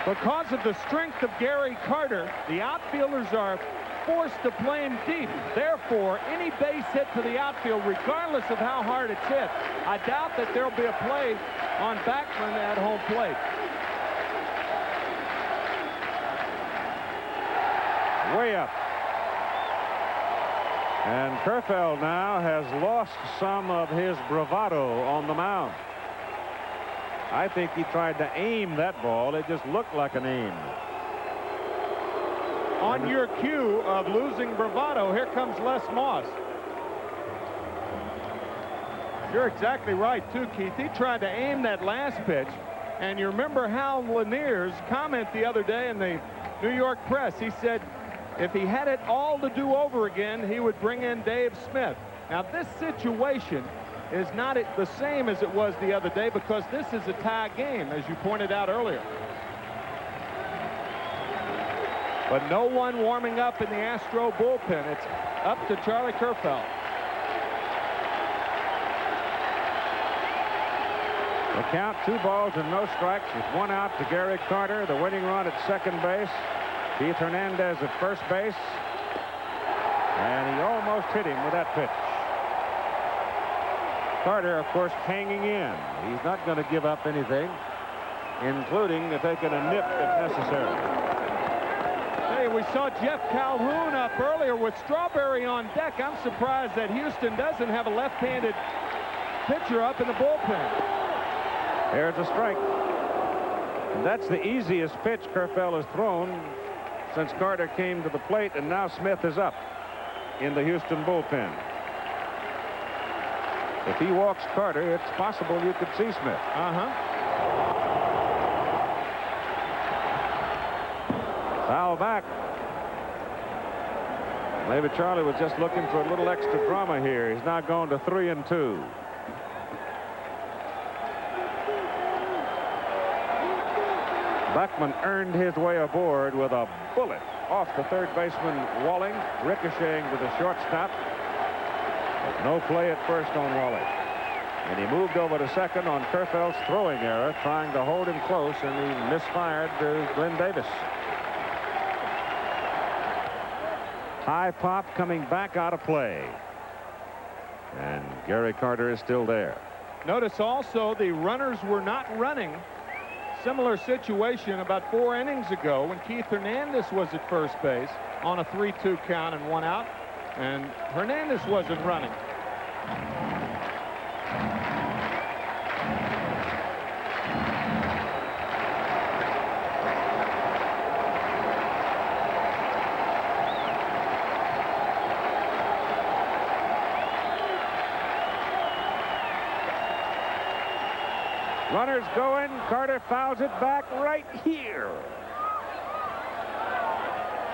Because of the strength of Gary Carter, the outfielders are forced to play him deep. Therefore, any base hit to the outfield, regardless of how hard it's hit, I doubt that there'll be a play on Backman at home plate. Way up. And Kerfeld now has lost some of his bravado on the mound. I think he tried to aim that ball. It just looked like an aim. On your cue of losing bravado, here comes Les Moss. You're exactly right, too, Keith. He tried to aim that last pitch. And you remember Hal Lanier's comment the other day in the New York Press. He said if he had it all to do over again, he would bring in Dave Smith. Now, this situation is not the same as it was the other day because this is a tie game, as you pointed out earlier. But no one warming up in the Astro bullpen. It's up to Charlie Kerfeld. The count, 2 balls and no strikes with 1 out to Gary Carter. The winning run at second base. Keith Hernandez at first base. And he almost hit him with that pitch. Carter, of course, hanging in. He's not going to give up anything, including taking a nip if necessary. Hey, we saw Jeff Calhoun up earlier with Strawberry on deck. I'm surprised that Houston doesn't have a left-handed pitcher up in the bullpen. There's a strike. And that's the easiest pitch Kerfeld has thrown since Carter came to the plate, and now Smith is up in the Houston bullpen. If he walks Carter, it's possible you could see Smith. Foul back. Maybe Charlie was just looking for a little extra drama here. He's now going to 3-2. Buckman earned his way aboard with a bullet off the third baseman Walling, ricocheting to the shortstop. But no play at first on Walling. And he moved over to second on Kerfeld's throwing error, trying to hold him close, and he misfired to Glenn Davis. High pop coming back out of play. And Gary Carter is still there. Notice also the runners were not running. Similar situation about 4 innings ago when Keith Hernandez was at first base on a 3-2 count and 1 out, and Hernandez wasn't running. Runners going. Carter fouls it back right here.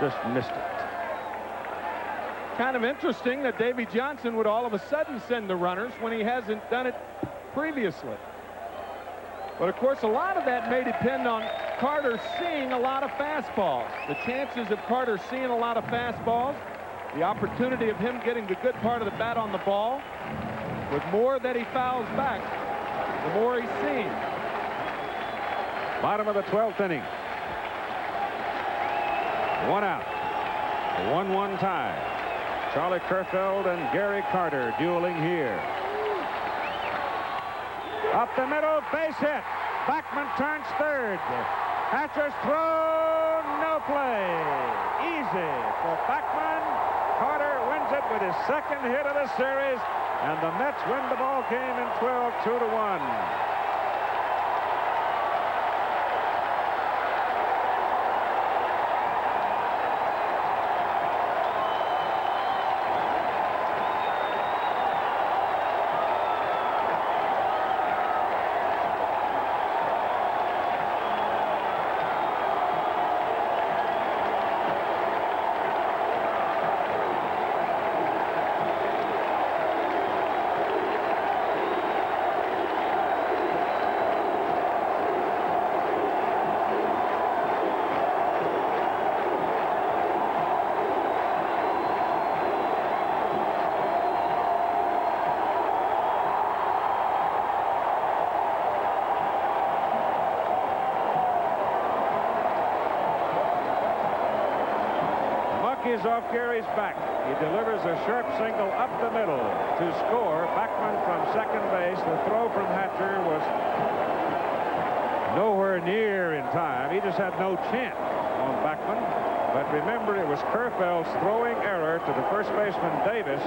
Just missed it. Kind of interesting that Davy Johnson would all of a sudden send the runners when he hasn't done it previously. But of course, a lot of that may depend on Carter seeing a lot of fastballs. The chances of Carter seeing a lot of fastballs, the opportunity of him getting the good part of the bat on the ball, with more that he fouls back, the more he's seen. Bottom of the 12th inning. 1 out. 1-1 tie. Charlie Kerfeld and Gary Carter dueling here. Up the middle, base hit. Backman turns third. Hatcher's throw, no play. Easy for Backman. Carter wins it with his second hit of the series, and the Mets win the ball game in 12, 2-1. Is off Gary's back. He delivers a sharp single up the middle to score. Backman from second base. The throw from Hatcher was nowhere near in time. He just had no chance on Backman. But remember, it was Kerfeld's throwing error to the first baseman Davis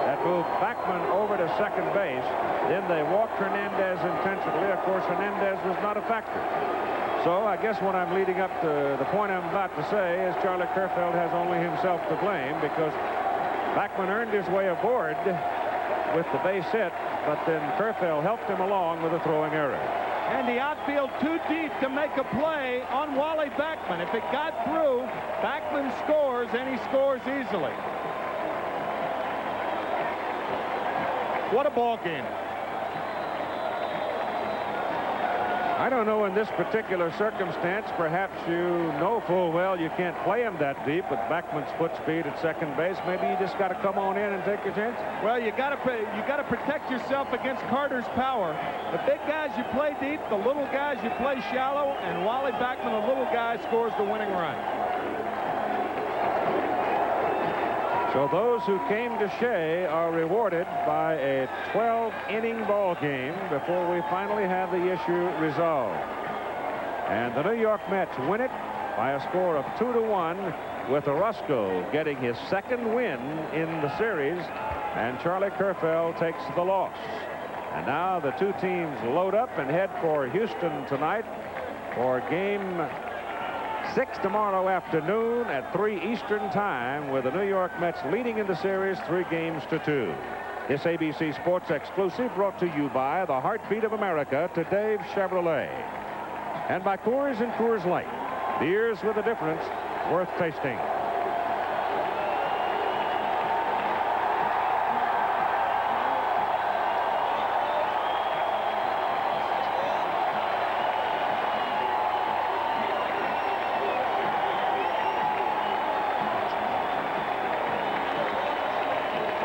that moved Backman over to second base. Then they walked Hernandez intentionally. Of course, Hernandez was not a factor. So I guess what I'm leading up to, the point I'm about to say, is Charlie Kerfeld has only himself to blame, because Backman earned his way aboard with the base hit, but then Kerfeld helped him along with a throwing error. And the outfield too deep to make a play on Wally Backman. If it got through, Backman scores, and he scores easily. What a ball game. I don't know, in this particular circumstance, perhaps you know full well you can't play him that deep with Backman's foot speed at second base. Maybe you just got to come on in and take your chance. Well, you got to protect yourself against Carter's power. The big guys you play deep, the little guys you play shallow, and Wally Backman, the little guy, scores the winning run. So those who came to Shea are rewarded by a 12-inning ball game before we finally have the issue resolved. And the New York Mets win it by a score of 2-1, with Orozco getting his second win in the series, and Charlie Kerfeld takes the loss. And now the two teams load up and head for Houston tonight for game 6 tomorrow afternoon at 3 Eastern time, with the New York Mets leading in the series 3-2. This ABC Sports exclusive brought to you by the heartbeat of America, to Dave Chevrolet, and by Coors and Coors Light, beers with a difference worth tasting.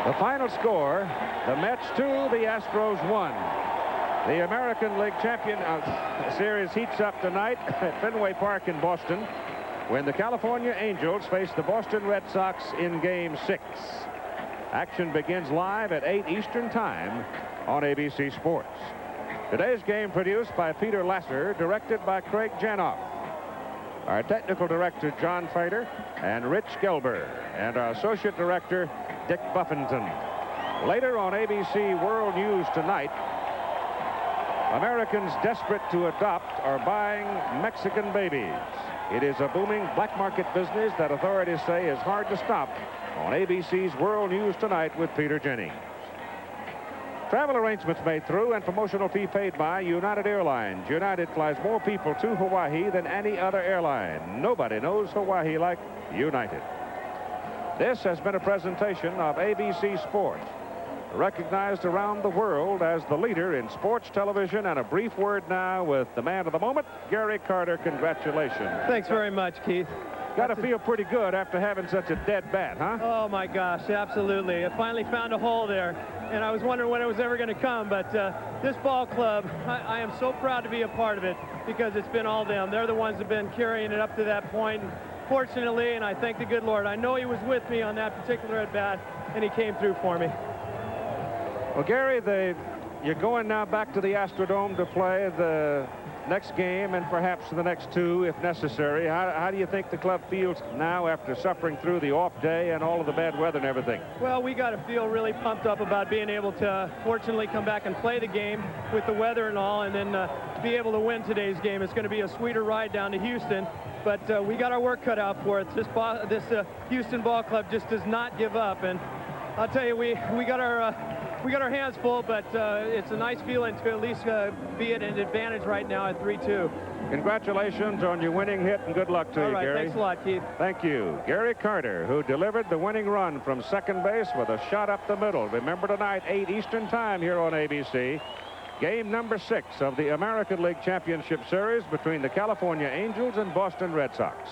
The final score, the Mets 2, the Astros 1. The American League Champion Series heats up tonight at Fenway Park in Boston, when the California Angels face the Boston Red Sox in Game 6. Action begins live at 8 Eastern time on ABC Sports. Today's game produced by Peter Lasser, directed by Craig Janoff. Our technical director, John Fader, and Rich Gelber, and our associate director, Dick Buffington. Later on ABC World News Tonight, Americans desperate to adopt are buying Mexican babies. It is a booming black market business that authorities say is hard to stop on ABC's World News Tonight with Peter Jennings. Travel arrangements made through and promotional fee paid by United Airlines. United flies more people to Hawaii than any other airline. Nobody knows Hawaii like United. This has been a presentation of ABC Sports, recognized around the world as the leader in sports television. And a brief word now with the man of the moment, Gary Carter. Congratulations. Thanks very much, Keith. Got to feel pretty good after having such a dead bat, huh? Oh, my gosh, absolutely. I finally found a hole there, and I was wondering when it was ever going to come, but this ball club, I am so proud to be a part of it because it's been all them. They're the ones that have been carrying it up to that point. And fortunately, and I thank the good Lord, I know he was with me on that particular at-bat, and he came through for me. Well, Gary, you're going now back to the Astrodome to play the next game and perhaps the next two if necessary. How do you think the club feels now after suffering through the off day and all of the bad weather and everything? Well, we got to feel really pumped up about being able to fortunately come back and play the game with the weather and all, and then be able to win today's game. It's going to be a sweeter ride down to Houston, but we got our work cut out for it. This Houston ball club just does not give up, and I'll tell you, we got our hands full, but it's a nice feeling to at least be at an advantage right now at 3-2. Congratulations on your winning hit, and good luck to you, Gary. Thanks a lot, Keith. Thank you. Gary Carter, who delivered the winning run from second base with a shot up the middle. Remember tonight, 8 Eastern time here on ABC. Game number 6 of the American League Championship Series between the California Angels and Boston Red Sox.